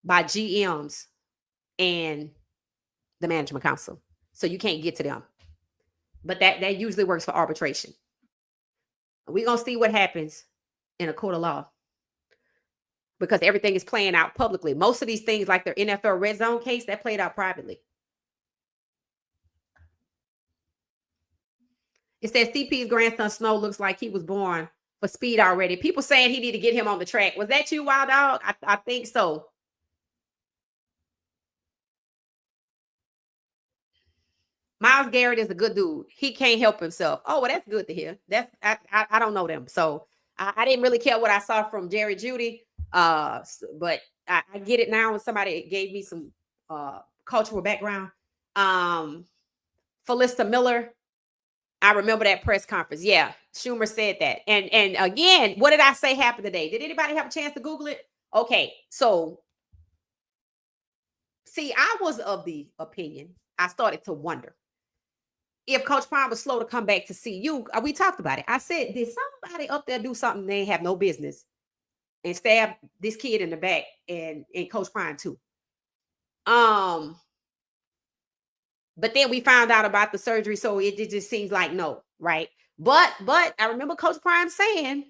by GMs and the management council. So you can't get to them. But that usually works for arbitration. We're going to see what happens in a court of law. Because everything is playing out publicly. Most of these things, like their NFL red zone case, that played out privately. It says CP's grandson Snow looks like he was born for speed already. People saying he need to get him on the track. Was that you, Wild Dog? I think so. Myles Garrett is a good dude. He can't help himself. Oh, well, that's good to hear. That's I don't know them, so I didn't really care what I saw from Jerry Jeudy. But I get it now when somebody gave me some cultural background. Felista Miller, I remember that press conference. Yeah, Schumer said that. And again, what did I say happened today? Did anybody have a chance to Google it? Okay, so see, I was of the opinion. I started to wonder if Coach Prime was slow to come back to see you. We talked about it. I said, did somebody up there do something they have no business and stab this kid in the back and Coach Prime too? But then we found out about the surgery, so it just seems like no, right? But I remember Coach Prime saying,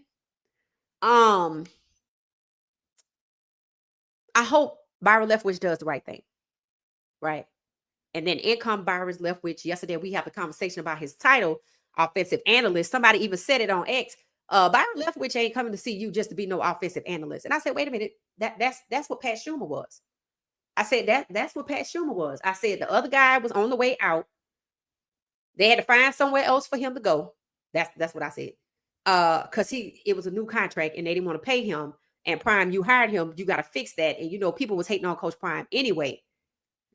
I hope Byron Leftwich does the right thing, right? And then in comes Byron Leftwich. Yesterday we had the conversation about his title, offensive analyst. Somebody even said it on X. Byron Leftwich ain't coming to see you just to be no offensive analyst. And I said, wait a minute, that's what Pat Schumer was. I said that's what Pat Schumer was. I said the other guy was on the way out. They had to find somewhere else for him to go. That's what I said. Because it was a new contract and they didn't want to pay him. And Prime, you hired him, you got to fix that. And people was hating on Coach Prime anyway.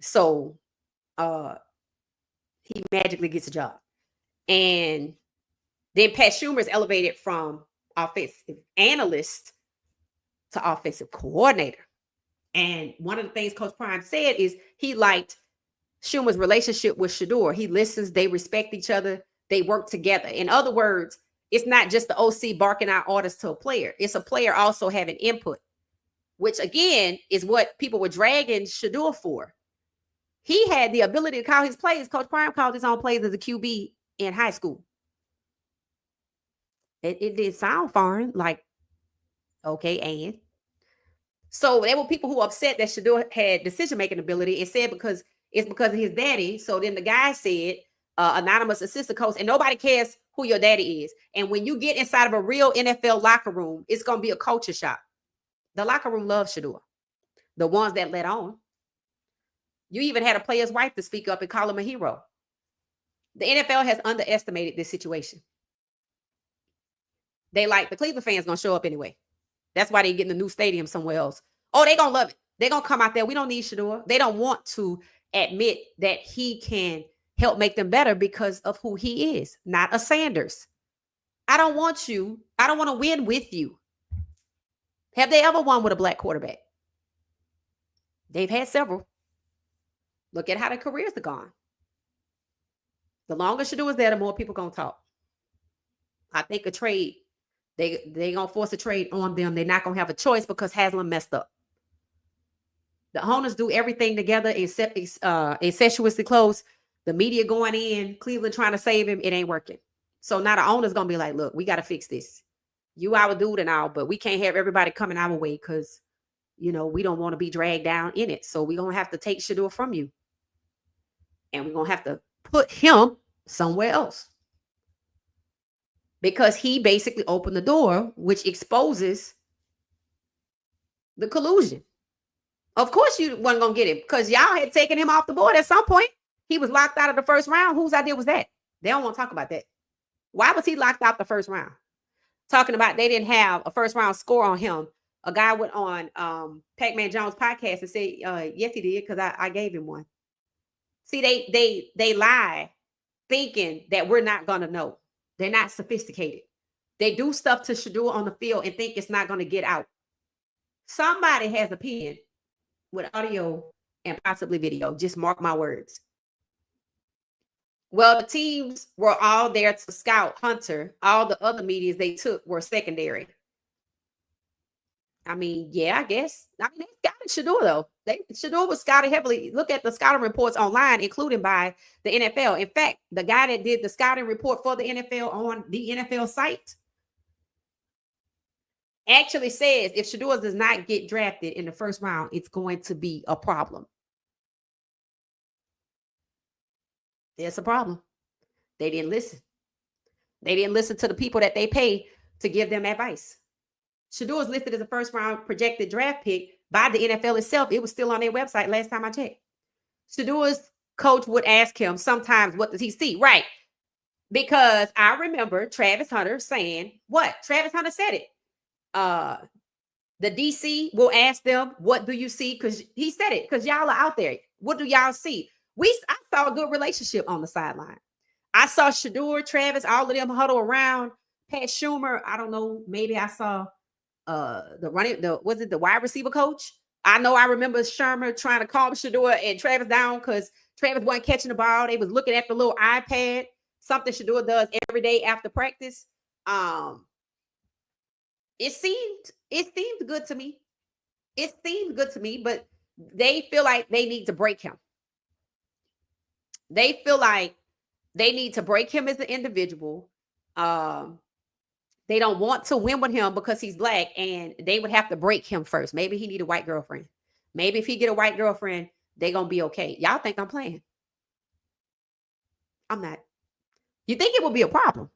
So he magically gets a job. And then Pat Schumer is elevated from offensive analyst to offensive coordinator. And one of the things Coach Prime said is he liked Schumer's relationship with Shedeur. He listens, they respect each other, they work together. In other words, it's not just the OC barking out orders to a player. It's a player also having input, which again is what people were dragging Shedeur for. He had the ability to call his plays. Coach Prime called his own plays as a QB in high school. It did sound foreign, like, okay, and so there were people who were upset that Shedeur had decision-making ability and said because of his daddy. So then the guy said, anonymous assistant coach, and nobody cares who your daddy is. And when you get inside of a real NFL locker room, it's going to be a culture shock. The locker room loves Shedeur. The ones that let on. You even had a player's wife to speak up and call him a hero. The NFL has underestimated this situation. They like the Cleveland fans going to show up anyway. That's why they're getting a new stadium somewhere else. Oh, they're going to love it. They're going to come out there. We don't need Shedeur. They don't want to admit that he can help make them better because of who he is, not a Sanders. I don't want to win with you. Have they ever won with a black quarterback? They've had several. Look at how their careers are gone. The longer Shedeur is there, the more people going to talk. I think a trade, they going to force a trade on them. They're not going to have a choice because Haslam messed up. The owners do everything together incestuously close. The media going in, Cleveland trying to save him. It ain't working. So now the owner's going to be like, look, we got to fix this. You our dude and all, but we can't have everybody coming our way because, we don't want to be dragged down in it. So we're going to have to take Shedeur from you. And we're going to have to put him somewhere else. Because he basically opened the door, which exposes the collusion. Of course you wasn't going to get him because y'all had taken him off the board at some point. He was locked out of the first round. Whose idea was that? They don't want to talk about that. Why was he locked out the first round? Talking about they didn't have a first round score on him. A guy went on Pac-Man Jones podcast and said, yes, he did, because I gave him one. See, they lie thinking that we're not going to know. They're not sophisticated. They do stuff to Shedeur on the field and think it's not going to get out. Somebody has a pen with audio and possibly video. Just mark my words. Well, the teams were all there to scout Hunter. All the other medias they took were secondary. I mean, yeah, I guess. I mean, they scouted Shedeur, though. Shedeur was scouted heavily. Look at the scouting reports online, including by the NFL. In fact, the guy that did the scouting report for the NFL on the NFL site actually says if Shedeur does not get drafted in the first round, it's going to be a problem. There's a problem. They didn't listen. They didn't listen to the people that they pay to give them advice. Shedeur is listed as a first round projected draft pick by the NFL itself. It was still on their website last time I checked. Shedeur's coach would ask him sometimes, what does he see? Right. Because I remember Travis Hunter saying, what? Travis Hunter said it. The DC will ask them, what do you see? Because he said it, because y'all are out there. What do y'all see? I saw a good relationship on the sideline. I saw Shedeur, Travis, all of them huddle around. Pat Schumer, I don't know, maybe I saw the wide receiver coach? I know I remember Shermer trying to calm Shedeur and Travis down because Travis wasn't catching the ball. They was looking at the little iPad, something Shedeur does every day after practice. It seemed good to me. It seemed good to me, but they feel like they need to break him. They feel like they need to break him as an individual. They don't want to win with him because he's black, and they would have to break him first. Maybe he need a white girlfriend. Maybe if he get a white girlfriend, they gonna be okay. Y'all think I'm playing? I'm not. You think it will be a problem?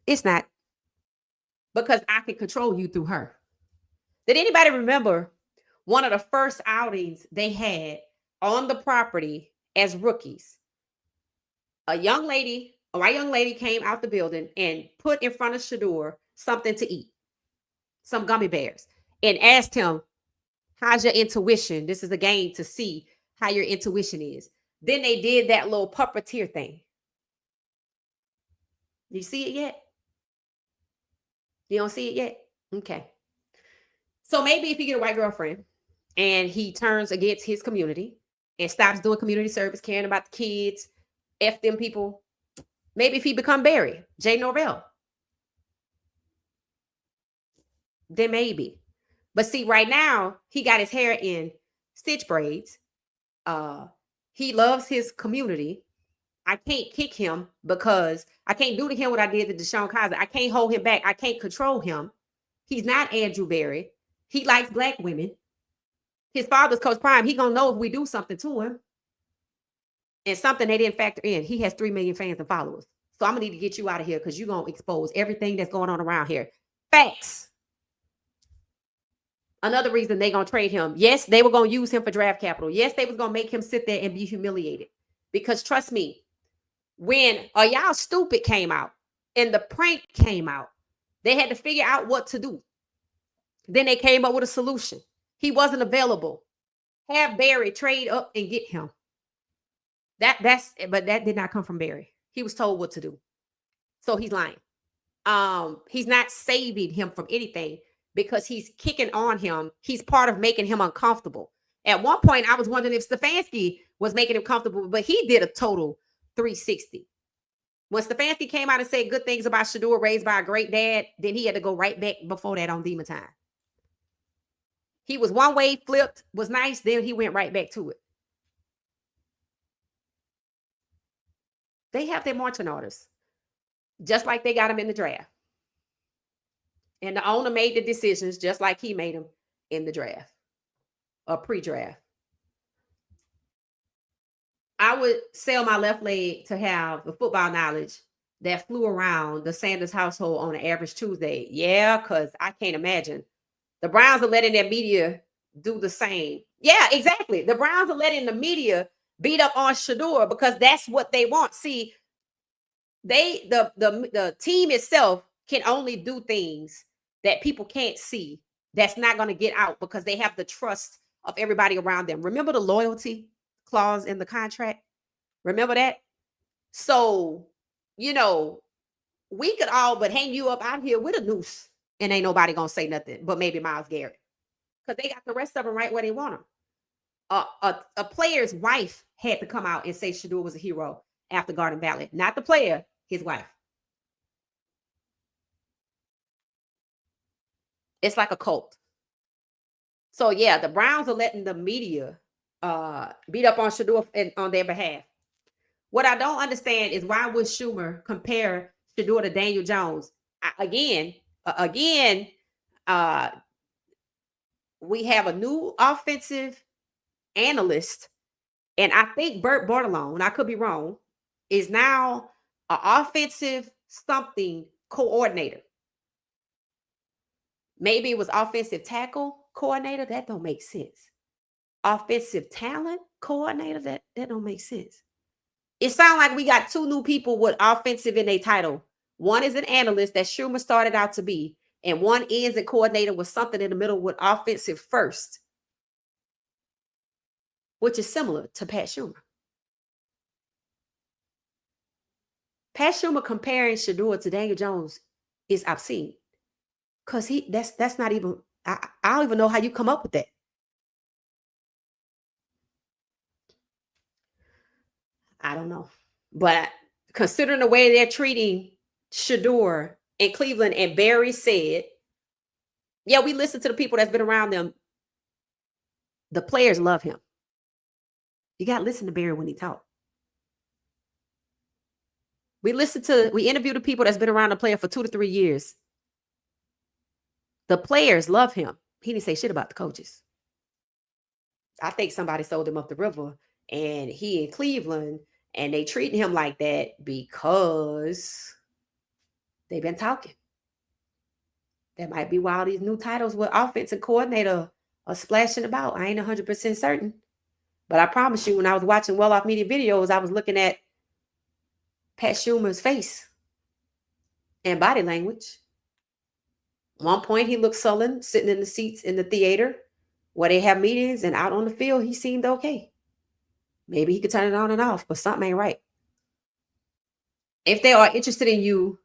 It's not, because I can control you through her. Did anybody remember one of the first outings they had on the property as rookies? A white young lady came out the building and put in front of Shedeur something to eat, some gummy bears, and asked him, how's your intuition? This is a game to see how your intuition is. Then they did that little puppeteer thing. You see it yet? You don't see it yet? Okay. So maybe if you get a white girlfriend and he turns against his community and stops doing community service, caring about the kids, F them people, maybe if he become Barry, Jay Norvell, then maybe. But see, right now, he got his hair in stitch braids. He loves his community. I can't kick him because I can't do to him what I did to Deshaun Kaiser. I can't hold him back. I can't control him. He's not Andrew Berry. He likes black women. His father's Coach Prime. He gonna know if we do something to him. And something they didn't factor in. He has 3 million fans and followers. So I'm gonna need to get you out of here because you're gonna expose everything that's going on around here. Facts. Another reason they gonna trade him. Yes, they were gonna use him for draft capital. Yes, they was gonna make him sit there and be humiliated. Because trust me, when Y'all Stupid came out and the prank came out, they had to figure out what to do. Then they came up with a solution. He wasn't available. Have Barry trade up and get him. But that did not come from Barry. He was told what to do. So he's lying. He's not saving him from anything because he's kicking on him. He's part of making him uncomfortable. At one point, I was wondering if Stefanski was making him comfortable, but he did a total 360. When Stefanski came out and said good things about Shedeur, raised by a great dad, then he had to go right back before that on Demon Time. He was one way, flipped, was nice, then he went right back to it. They have their marching orders, just like they got him in the draft. And the owner made the decisions just like he made them in the draft or pre-draft. I would sell my left leg to have the football knowledge that flew around the Sanders household on an average Tuesday. Yeah, because I can't imagine. The Browns are letting their media do the same. Yeah, exactly. The Browns are letting the media beat up on Shedeur because that's what they want. See, the team itself can only do things that people can't see. That's not going to get out because they have the trust of everybody around them. Remember the loyalty clause in the contract? Remember that? So, we could all but hang you up out here with a noose and ain't nobody going to say nothing but maybe Myles Garrett because they got the rest of them right where they want them. A player's wife had to come out and say Shedeur was a hero after Garden Valley. Not the player, his wife. It's like a cult. So, yeah, the Browns are letting the media beat up on Shedeur on their behalf. What I don't understand is why would Schumer compare Shedeur to Daniel Jones? Again, we have a new offensive analyst, and I think Bert Bordelon, I could be wrong, is now an offensive something coordinator. Maybe it was offensive tackle coordinator. That don't make sense. offensive talent coordinator. That don't make sense. It sounds like we got two new people with offensive in their title. One is an analyst that Schumer started out to be, and one is a coordinator with something in the middle with offensive first, which is similar to Pat Schumer. Pat Schumer comparing Shedeur to Daniel Jones is obscene. Because that's not even, I don't even know how you come up with that. I don't know. But considering the way they're treating Shedeur in Cleveland, and Barry said, yeah, we listen to the people that's been around them. The players love him. You got to listen to Barry when he talks. We interview the people that's been around the player for 2 to 3 years. The players love him. He didn't say shit about the coaches. I think somebody sold him up the river, and he in Cleveland, and they treating him like that because they've been talking. That might be why all these new titles with offensive coordinator are splashing about. I ain't 100% certain. But I promise you, when I was watching Well-Off Media videos, I was looking at Pat Schumer's face and body language. One point, he looked sullen, sitting in the seats in the theater where they have meetings, and out on the field, he seemed okay. Maybe he could turn it on and off, but something ain't right. If they are interested in you,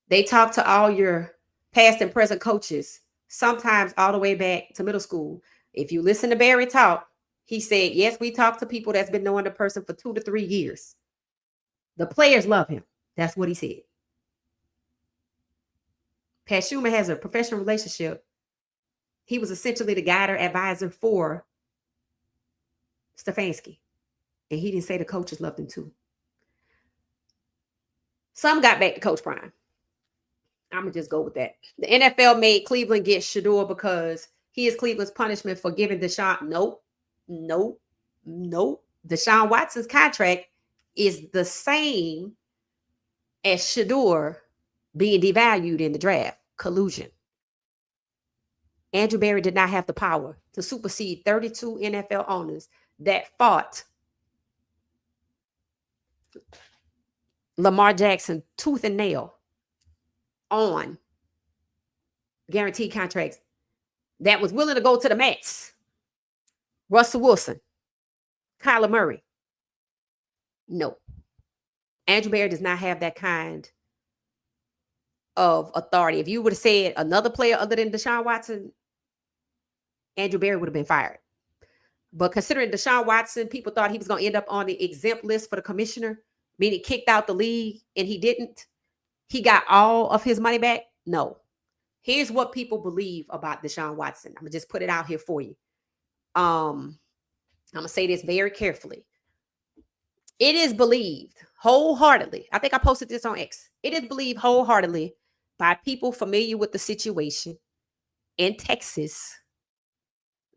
they talk to all your past and present coaches, sometimes all the way back to middle school. If you listen to Barry talk, he said, yes, we talk to people that's been knowing the person for 2 to 3 years. The players love him. That's what he said. Pat Schumer has a professional relationship. He was essentially the guide or advisor for Stefanski. And he didn't say the coaches loved him too. Some got back to Coach Prime. I'm going to just go with that. The NFL made Cleveland get Shedeur because he is Cleveland's punishment for giving Deshaun. Nope. Deshaun Watson's contract is the same as Shedeur being devalued in the draft. Collusion. Andrew Berry did not have the power to supersede 32 NFL owners that fought Lamar Jackson tooth and nail on guaranteed contracts that was willing to go to the Mets. Russell Wilson, Kyler Murray. No. Andrew Berry does not have that kind of authority. If you would have said another player other than Deshaun Watson, Andrew Berry would have been fired. But considering Deshaun Watson, people thought he was going to end up on the exempt list for the commissioner, meaning kicked out the league, and he didn't. He got all of his money back? No. Here's what people believe about Deshaun Watson. I'm going to just put it out here for you. I'm going to say this very carefully. It is believed wholeheartedly. I think I posted this on X. It is believed wholeheartedly by people familiar with the situation in Texas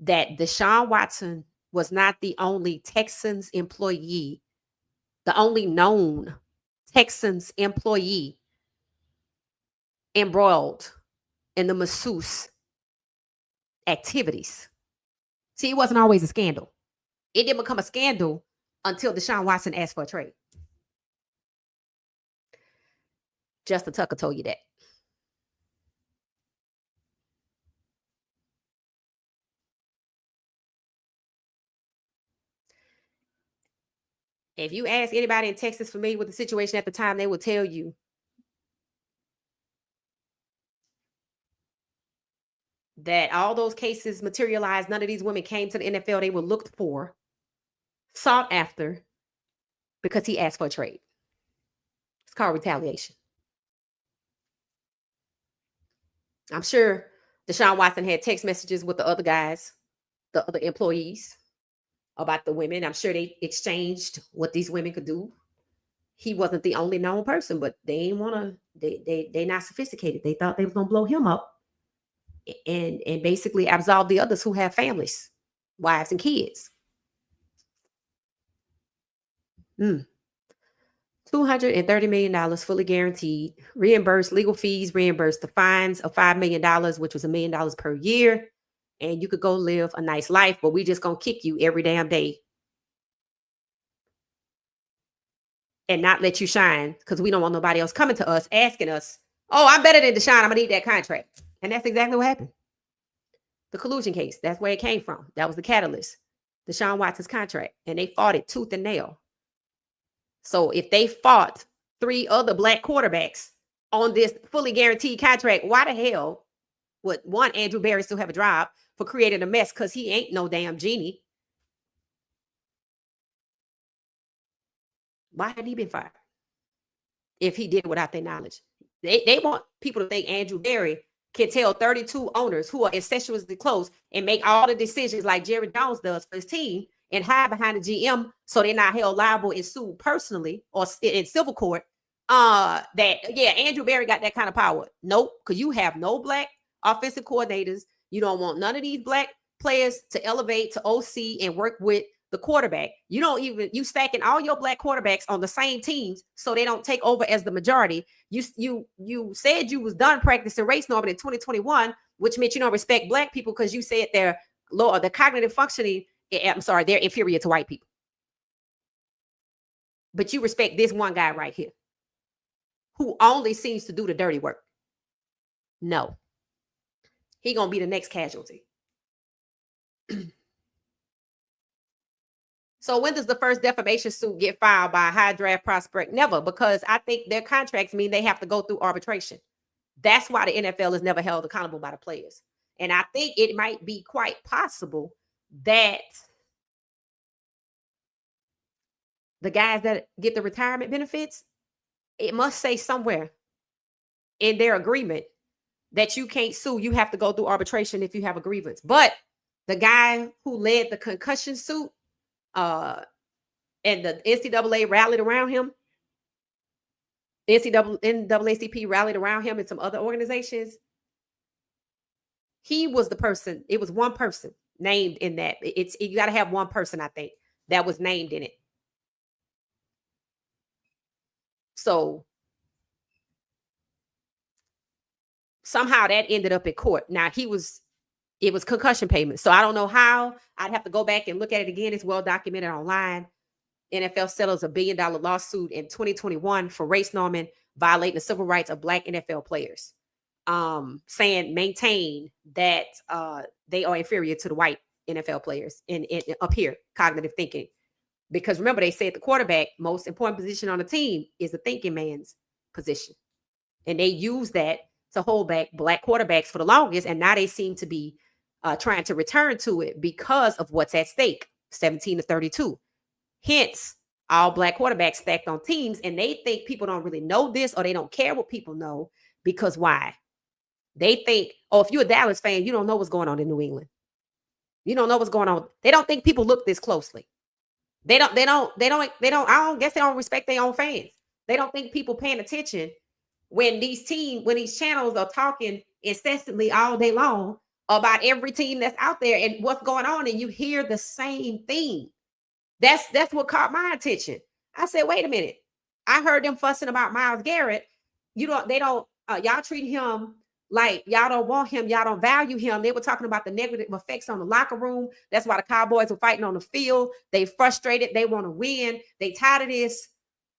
that Deshaun Watson was not the only Texans employee, the only known Texans employee embroiled in the masseuse activities. See, it wasn't always a scandal. It didn't become a scandal until Deshaun Watson asked for a trade. Justin Tucker told you that. If you ask anybody in Texas familiar with the situation at the time, they will tell you that all those cases materialized. None of these women came to the NFL. They were looked for, sought after, because he asked for a trade. It's called retaliation. I'm sure Deshaun Watson had text messages with the other guys, the other employees, about the women. I'm sure they exchanged what these women could do. He wasn't the only known person, but they ain't want to, they not sophisticated. They thought they was going to blow him up and basically absolve the others who have families, wives and kids. $230 million fully guaranteed, reimbursed legal fees, reimbursed the fines of $5 million, which was $1 million per year. and you could go live a nice life, but we just gonna kick you every damn day and not let you shine because we don't want nobody else coming to us asking us, oh, I'm better than Deshaun, I'm gonna need that contract. And that's exactly what happened. The collusion case, that's where it came from. That was the catalyst. Deshaun Watson's contract, and they fought it tooth and nail. So if they fought 3 other black quarterbacks on this fully guaranteed contract, why the hell would one Andrew Berry still have a job for creating a mess? Because he ain't no damn genie. Why hadn't he been fired if he did it without their knowledge? They want people to think Andrew Berry can tell 32 owners who are incestuously close and make all the decisions like Jerry Jones does for his team and hide behind the GM so they're not held liable and sued personally or in civil court. Andrew Berry got that kind of power. Nope, because you have no black offensive coordinators. You don't want none of these black players to elevate to OC and work with the quarterback. You stacking all your black quarterbacks on the same teams so they don't take over as the majority. You said you was done practicing race norm in 2021, which meant you don't respect black people because you said they're low, the cognitive functioning. They're inferior to white people. But you respect this one guy right here who only seems to do the dirty work. No. He gonna be the next casualty. So when does the first defamation suit get filed by a high draft prospect? Never, because I think their contracts mean they have to go through arbitration. That's why the NFL is never held accountable by the players. And I think it might be quite possible that the guys that get the retirement benefits, it must say somewhere in their agreement that you can't sue. You have to go through arbitration if you have a grievance. But the guy who led the concussion suit, and the NCAA rallied around him. NAACP rallied around him and some other organizations. He was the person. It was one person named in that. You got to have one person, I think, that was named in it. So somehow that ended up at court. Now it was concussion payment. So I don't know how. I'd have to go back and look at it again. It's well documented online. NFL settles a $1 billion lawsuit in 2021 for race norming, violating the civil rights of black NFL players, maintain that they are inferior to the white NFL players in up here, cognitive thinking. Because remember, they said the quarterback, most important position on the team, is the thinking man's position. And they use that to hold back black quarterbacks for the longest. And now they seem to be trying to return to it because of what's at stake, 17-32. Hence, all black quarterbacks stacked on teams. And they think people don't really know this, or they don't care what people know. Because why? They think, oh, if you're a Dallas fan, you don't know what's going on in New England. You don't know what's going on. They don't think people look this closely. I don't guess they don't respect their own fans. They don't think people paying attention when these channels are talking incessantly all day long about every team that's out there and what's going on, and you hear the same thing. That's what caught my attention. I said, wait a minute. I heard them fussing about Myles Garrett. Y'all treat him like y'all don't want him. Y'all don't value him. They were talking about the negative effects on the locker room. That's why the Cowboys were fighting on the field. They frustrated. They want to win. They tired of this.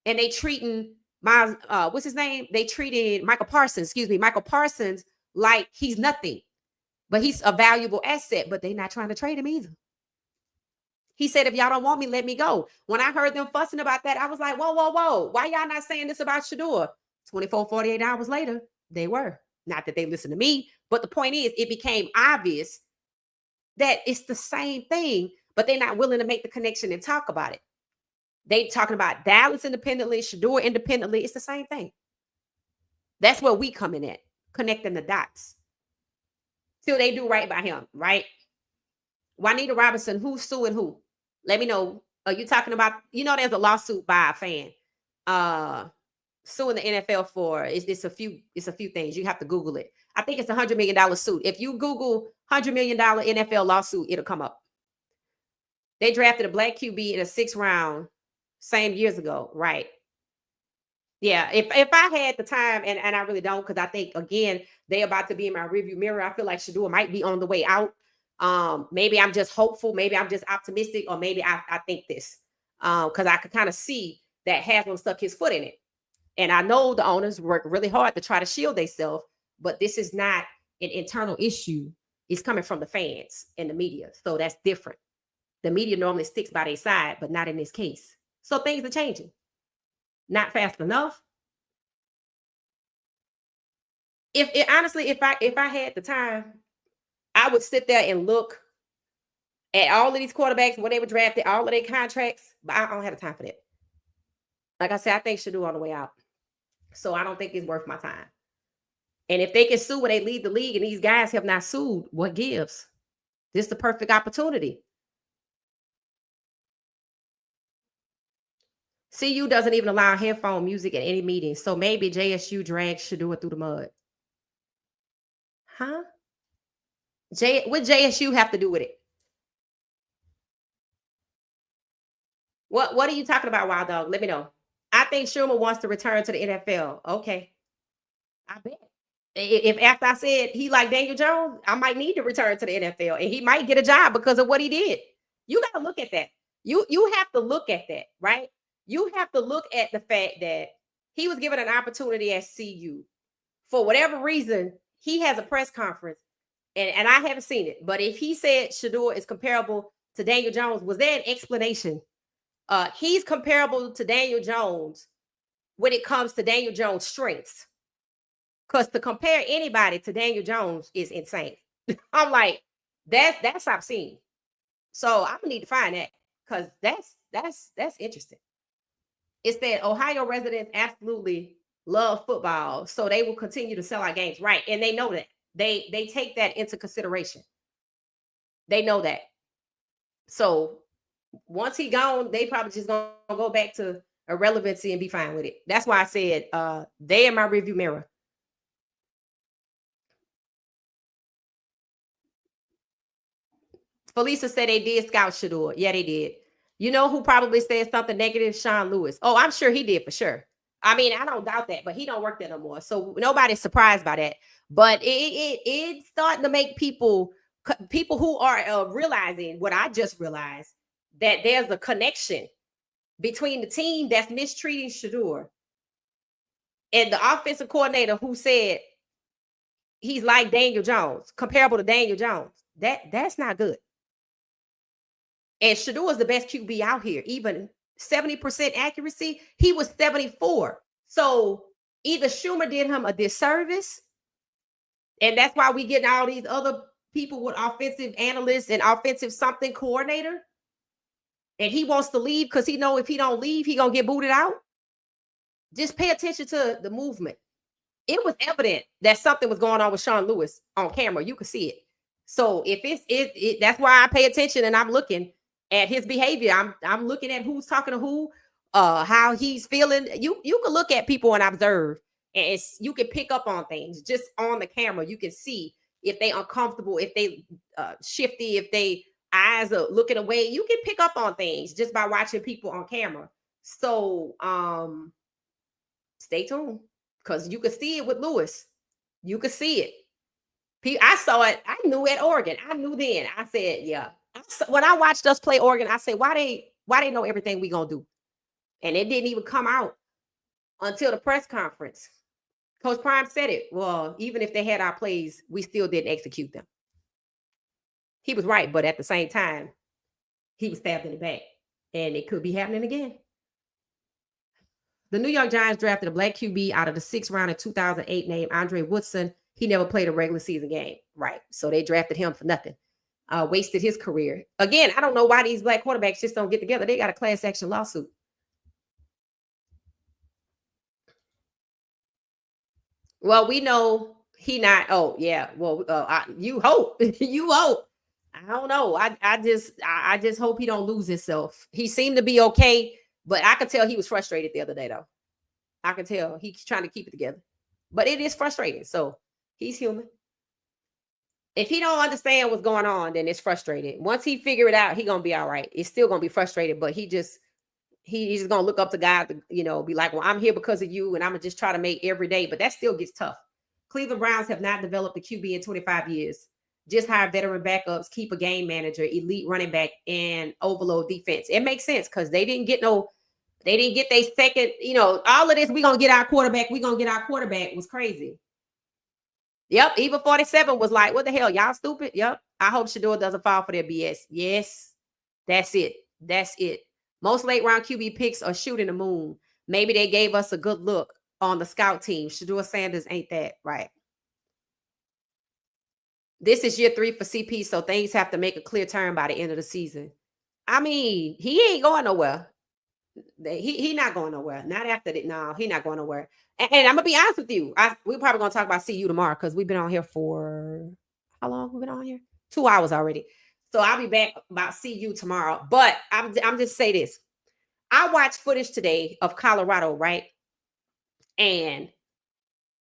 And they treating what's his name? They treated Michael Parsons like he's nothing, but he's a valuable asset, but they're not trying to trade him either. He said, if y'all don't want me, let me go. When I heard them fussing about that, I was like, whoa. Why y'all not saying this about Shedeur? 24, 48 hours later, they were. Not that they listened to me, but the point is, it became obvious that it's the same thing, but they're not willing to make the connection and talk about it. They talking about Dallas independently, Shedeur independently. It's the same thing. That's where we come in at, connecting the dots. Till they do right by him, right? Juanita Robinson, who's suing who? Let me know. Are you talking about, there's a lawsuit by a fan suing the NFL for it's a few things. You have to Google it. I think it's $100 million suit. If you Google $100 million NFL lawsuit, it'll come up. They drafted a black QB in a 6th round same years ago, right? Yeah, if I had the time, and I really don't, because I think, again, they about to be in my review mirror. I feel like Shedeur might be on the way out. Maybe I'm just hopeful, maybe I'm just optimistic, or maybe I think this. Because I could kind of see that Haslam stuck his foot in it. And I know the owners work really hard to try to shield themselves, but this is not an internal issue. It's coming from the fans and the media. So that's different. The media normally sticks by their side, but not in this case. So things are changing. Not fast enough. Honestly, if I had the time, I would sit there and look at all of these quarterbacks when they were drafted, all of their contracts, but I don't have the time for that. Like I said, I think Shedeur on the way out. So I don't think it's worth my time. And if they can sue when they leave the league and these guys have not sued, what gives? This is the perfect opportunity. CU doesn't even allow headphone music at any meeting. So maybe JSU drags Shedeur through the mud. Huh? What JSU have to do with it? What are you talking about, Wild Dog? Let me know. I think Schumer wants to return to the NFL. Okay. I bet. If after I said he like Daniel Jones, I might need to return to the NFL, and he might get a job because of what he did. You got to look at that. You have to look at that, right? You have to look at the fact that he was given an opportunity at CU. For whatever reason, he has a press conference, and I haven't seen it. But if he said Shedeur is comparable to Daniel Jones, was there an explanation? He's comparable to Daniel Jones when it comes to Daniel Jones' strengths. Because to compare anybody to Daniel Jones is insane. I'm like, that's obscene. So I'm gonna need to find that, because that's interesting. It's that Ohio residents absolutely love football, so they will continue to sell our games, right? And they know that. They take that into consideration. They know that. So once he gone, they probably just gonna go back to irrelevancy and be fine with it. That's why I said they in my review mirror. Felisa said they did scout Shedeur. Yeah, they did. You know who probably said something negative? Sean Lewis. Oh, I'm sure he did for sure. I mean, I don't doubt that, but he don't work there no more. So nobody's surprised by that. But it's starting to make people who are realizing what I just realized, that there's a connection between the team that's mistreating Shedeur and the offensive coordinator who said he's like Daniel Jones, comparable to Daniel Jones. That's not good. And Shedeur is the best QB out here. Even 70% accuracy, he was 74. So either Schumer did him a disservice, and that's why we getting all these other people with offensive analysts and offensive something coordinator, and he wants to leave because he know if he don't leave, he gonna get booted out. Just pay attention to the movement. It was evident that something was going on with Sean Lewis on camera. You could see it. So if it's that's why I pay attention, and I'm looking at his behavior. I'm looking at who's talking to who, how he's feeling. You can look at people and observe, and you can pick up on things just on the camera. You can see if they uncomfortable, if they shifty, if they eyes are looking away. You can pick up on things just by watching people on camera. So stay tuned, because you can see it with Lewis. You can see it. I saw it. I knew at Oregon. I knew then. I said, yeah. When I watched us play Oregon, I said, why they know everything we gonna do? And it didn't even come out until the press conference. Coach Prime said it. Well, even if they had our plays, we still didn't execute them. He was right, but at the same time, he was stabbed in the back, and it could be happening again. The New York Giants drafted a black QB out of the 6th round in 2008 named Andre Woodson. He never played a regular season game. Right. So they drafted him for nothing. Wasted his career. Again, I don't know why these black quarterbacks just don't get together. They got a class action lawsuit. Well, we know he not. Oh, yeah. Well, you hope. You hope. I don't know. I just hope he don't lose himself. He seemed to be okay, but I could tell he was frustrated the other day, though. I can tell he's trying to keep it together. But it is frustrating. So he's human. If he don't understand what's going on, then it's frustrating. Once he figure it out, he gonna be all right. It's still gonna be frustrated, but he's just gonna look up to God to, be like, well, I'm here because of you, and I'm gonna just try to make every day. But that still gets tough. Cleveland Browns have not developed a QB in 25 years. just hire veteran backups, keep a game manager, elite running back, and overload defense. It makes sense because they didn't get their second, all of this. We're going to get our quarterback. Was crazy. Yep. Even 47 was like, what the hell? Y'all stupid. Yep. I hope Shedeur doesn't fall for their BS. Yes. That's it. Most late round QB picks are shooting the moon. Maybe they gave us a good look on the scout team. Shedeur Sanders ain't that right. This is year 3 for CP, so things have to make a clear turn by the end of the season. I mean, he ain't going nowhere. He not going nowhere. Not after that. No, he not going nowhere. And I'm gonna be honest with you. We're probably gonna talk about CU tomorrow because we've been on here for how long? We've been on here 2 hours already. So I'll be back about CU tomorrow. But I'm just say this. I watched footage today of Colorado, right? And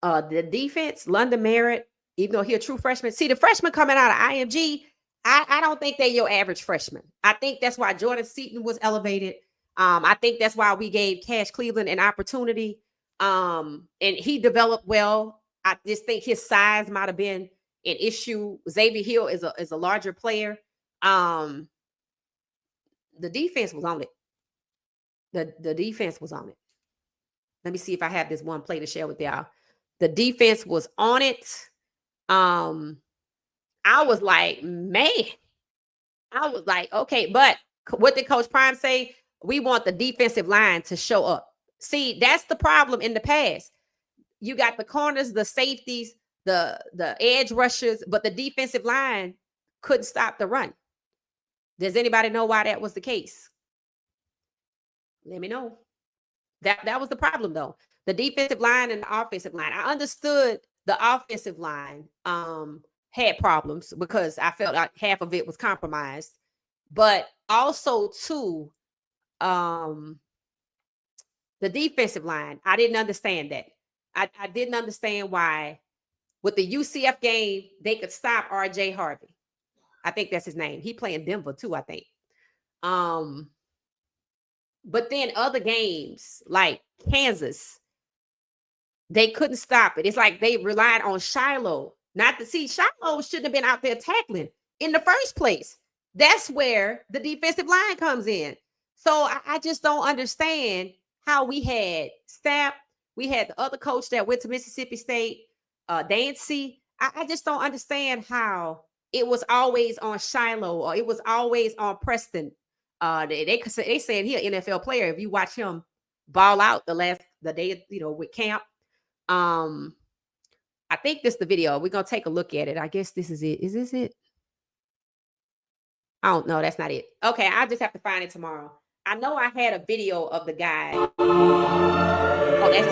the defense, London Merritt, even though he's a true freshman. See, the freshman coming out of IMG, I don't think they're your average freshman. I think that's why Jordan Seaton was elevated. I think that's why we gave Cash Cleveland an opportunity. And he developed well. I just think his size might have been an issue. Xavier Hill is a larger player. The defense was on it. The defense was on it. Let me see if I have this one play to share with y'all. The defense was on it. I was like, man. I was like, okay, but what did Coach Prime say? We want the defensive line to show up. See, that's the problem in the past. You got the corners, the safeties, the edge rushers, but the defensive line couldn't stop the run. Does anybody know why that was the case? Let me know. That was the problem, though. The defensive line and the offensive line. I understood the offensive line had problems because I felt like half of it was compromised. But also, too, the defensive line, I didn't understand that. I didn't understand why with the UCF game, they could stop RJ Harvey. I think that's his name. He playing Denver, too, I think. But then other games like Kansas, they couldn't stop it. It's like they relied on Shiloh. Not to see Shiloh shouldn't have been out there tackling in the first place. That's where the defensive line comes in. So I just don't understand how we had Stapp. We had the other coach that went to Mississippi State, Dancy. I just don't understand how it was always on Shiloh or it was always on Preston. They saying he an NFL player. If you watch him ball out the day, with camp. I think this is the video. We're gonna take a look at it. I guess this is it. Is this it? I don't know. That's not it. Okay, I just have to find it tomorrow. I know I had a video of the guy. Oh, that's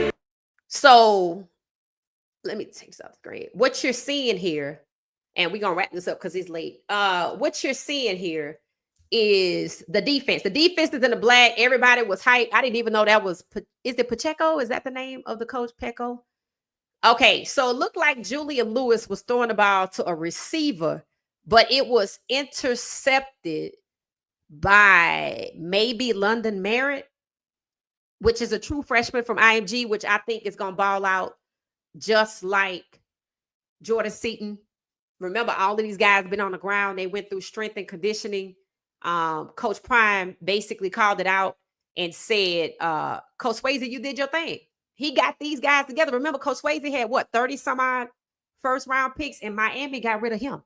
it. So let me take this off the screen. What you're seeing here, and we're gonna wrap this up because it's late. What you're seeing here is the defense. The defense is in the black. Everybody was hyped. I didn't even know that was. Is it Pacheco? Is that the name of the coach, Pecco? Okay, so it looked like Julian Lewis was throwing the ball to a receiver, but it was intercepted by maybe London Merritt, which is a true freshman from IMG, which I think is going to ball out just like Jordan Seaton. Remember, all of these guys have been on the ground. They went through strength and conditioning. Coach Prime basically called it out and said, Coach Swayze, you did your thing. He got these guys together. Remember, Coach Swayze had 30 some odd first round picks, and Miami got rid of him.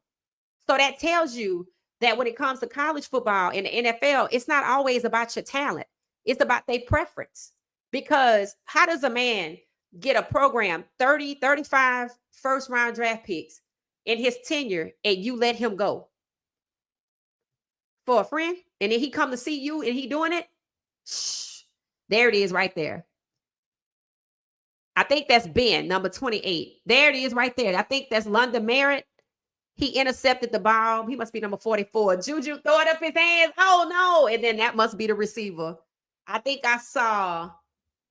So that tells you that when it comes to college football and the NFL, it's not always about your talent. It's about their preference. Because how does a man get a program 30, 35 first round draft picks in his tenure and you let him go for a friend? And then he come to see you and he doing it? Shh, there it is right there. I think that's Ben, number 28. There it is right there. I think that's London Merritt. He intercepted the ball. He must be number 44. Juju throw it up his hands. Oh, no. And then that must be the receiver. I think I saw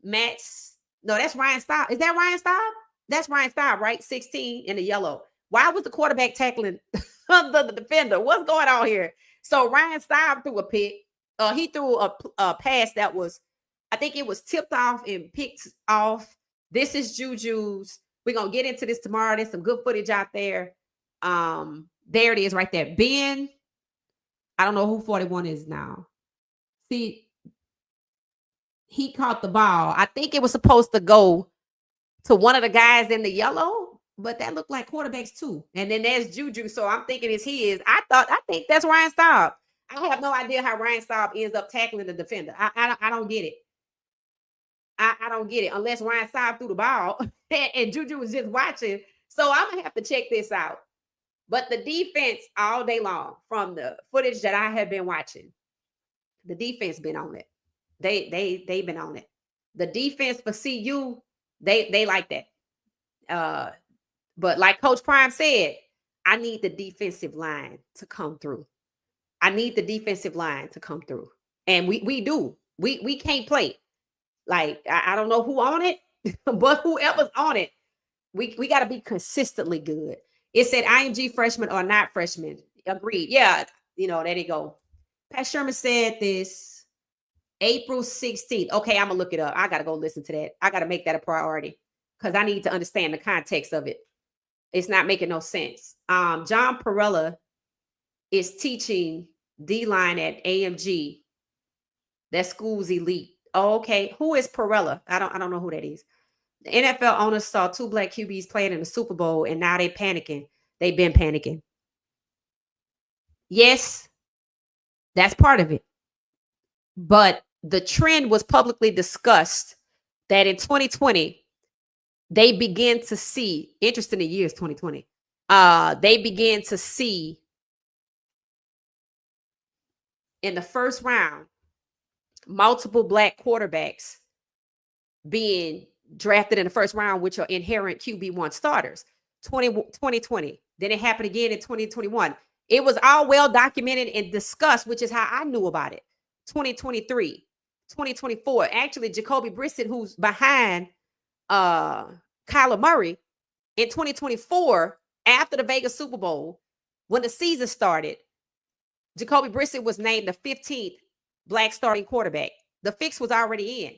Max. No, that's Ryan Staub. Is that Ryan Staub? That's Ryan Staub, right? 16 in the yellow. Why was the quarterback tackling the defender? What's going on here? So Ryan Staub threw a pick. He threw a pass that was, I think it was tipped off and picked off. This is Juju's. We're gonna get into this tomorrow. There's some good footage out there. There it is right there. Ben, I don't know who 41 is now. See, he caught the ball. I think it was supposed to go to one of the guys in the yellow, but that looked like quarterbacks too. And then there's Juju. So I'm thinking it's his. I think that's Ryan Staub. I have no idea how Ryan Staub ends up tackling the defender. I don't get it. I don't get it unless Ryan Staub threw the ball and Juju was just watching. So I'm gonna have to check this out. But the defense all day long, from the footage that I have been watching, the defense been on it. They've been on it. The defense for CU, they like that. But like Coach Prime said, I need the defensive line to come through. I need the defensive line to come through. And we do. We can't play. Like, I don't know who on it, but whoever's on it, we got to be consistently good. It said IMG freshmen or not freshmen. Agreed. Yeah, there you go. Pat Sherman said this April 16th. Okay, I'm going to look it up. I got to go listen to that. I got to make that a priority because I need to understand the context of it. It's not making no sense. John Perella is teaching D-line at AMG. That school's elite. Oh, okay. Who is Perella? I don't know who that is. The NFL owners saw 2 black QBs playing in the Super Bowl, and now they panicking. They've been panicking. Yes, that's part of it. But the trend was publicly discussed that in 2020, they began to see, interesting, the year is 2020, they began to see in the first round, multiple black quarterbacks being drafted in the first round, which are inherent QB1 starters. 2020. Then it happened again in 2021. It was all well documented and discussed, which is how I knew about it. 2023, 2024. Actually, Jacoby Brissett, who's behind Kyler Murray, in 2024, after the Vegas Super Bowl, when the season started, Jacoby Brissett was named the 15th black starting quarterback. The fix was already in.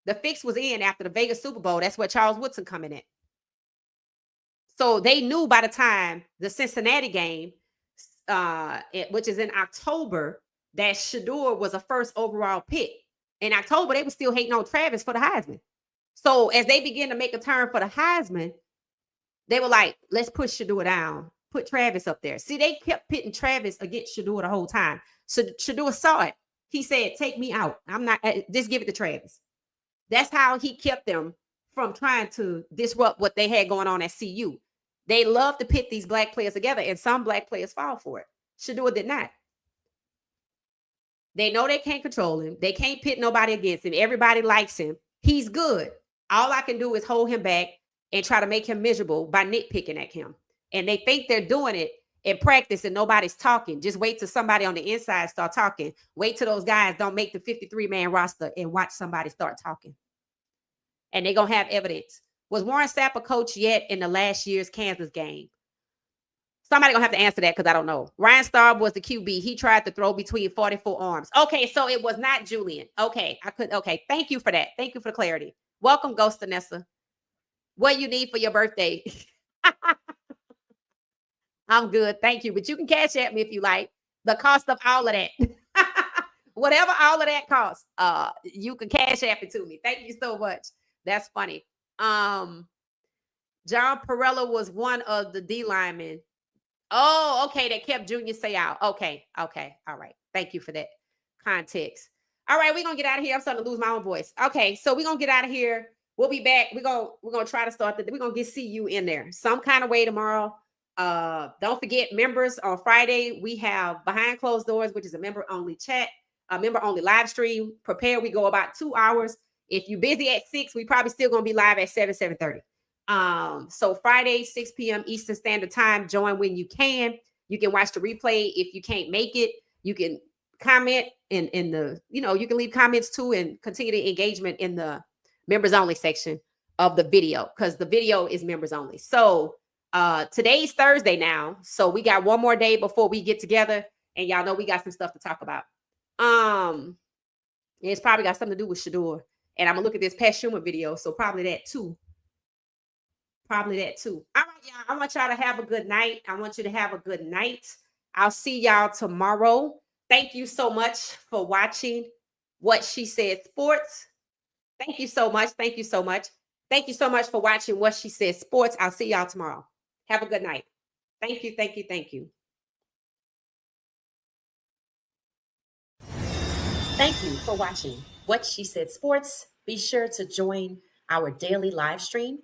The fix was in after the Vegas Super Bowl. That's where Charles Woodson coming in. So they knew by the time the Cincinnati game, which is in October, that Shedeur was a first overall pick. In October, they were still hating on Travis for the Heisman. So as they began to make a turn for the Heisman, they were like, let's push Shedeur down. Put Travis up there. See, they kept pitting Travis against Shedeur the whole time. So Shedeur saw it. He said, take me out. I'm not, just give it to Travis. That's how he kept them from trying to disrupt what they had going on at CU. They love to pit these black players together, and some black players fall for it. Shedeur did not. They know they can't control him. They can't pit nobody against him. Everybody likes him. He's good. All I can do is hold him back and try to make him miserable by nitpicking at him. And they think they're doing it in practice and nobody's talking. Just wait till somebody on the inside start talking. Wait till those guys don't make the 53-man roster and watch somebody start talking. And they're going to have evidence. Was Warren Sapp a coach yet in the last year's Kansas game? Somebody going to have to answer that because I don't know. Ryan Staub was the QB. He tried to throw between 44 arms. Okay, so it was not Julian. Okay, okay, thank you for that. Thank you for the clarity. Welcome, Ghost Anessa. What you need for your birthday? I'm good. Thank you. But you can cash at me if you like. The cost of all of that. Whatever all of that costs, you can cash app it to me. Thank you so much. That's funny. John Perella was one of the D linemen. Oh, okay. That kept Junior Say out. Okay. All right. Thank you for that context. All right, we're gonna get out of here. I'm starting to lose my own voice. Okay, so we're gonna get out of here. We'll be back. We're gonna try to start we're gonna get CU in there some kind of way tomorrow. Don't forget, members, on Friday we have Behind Closed Doors, which is a member only chat, a member only live stream. Prepare, we go about 2 hours. If you're busy at 6, we probably still gonna be live at 7:30. So Friday, 6 p.m. Eastern Standard Time. Join when you can. You can watch the replay. If you can't make it, you can comment in the, you can leave comments too and continue the engagement in the members only section of the video, because the video is members only. So today's Thursday now. So we got one more day before we get together, and y'all know we got some stuff to talk about. It's probably got something to do with Shedeur. And I'm gonna look at this Pat Schumer video, so probably that too. Probably that too. All right, y'all. I want y'all to have a good night. I want you to have a good night. I'll see y'all tomorrow. Thank you so much for watching What She Said Sports. Thank you so much. Thank you so much. Thank you so much for watching What She Said Sports. I'll see y'all tomorrow. Have a good night. Thank you. Thank you. Thank you. Thank you for watching What She Said Sports. Be sure to join our daily live stream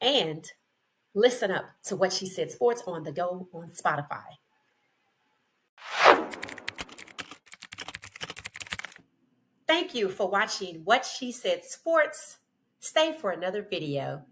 and listen up to What She Said Sports on the go on Spotify. Thank you for watching What She Said Sports. Stay for another video.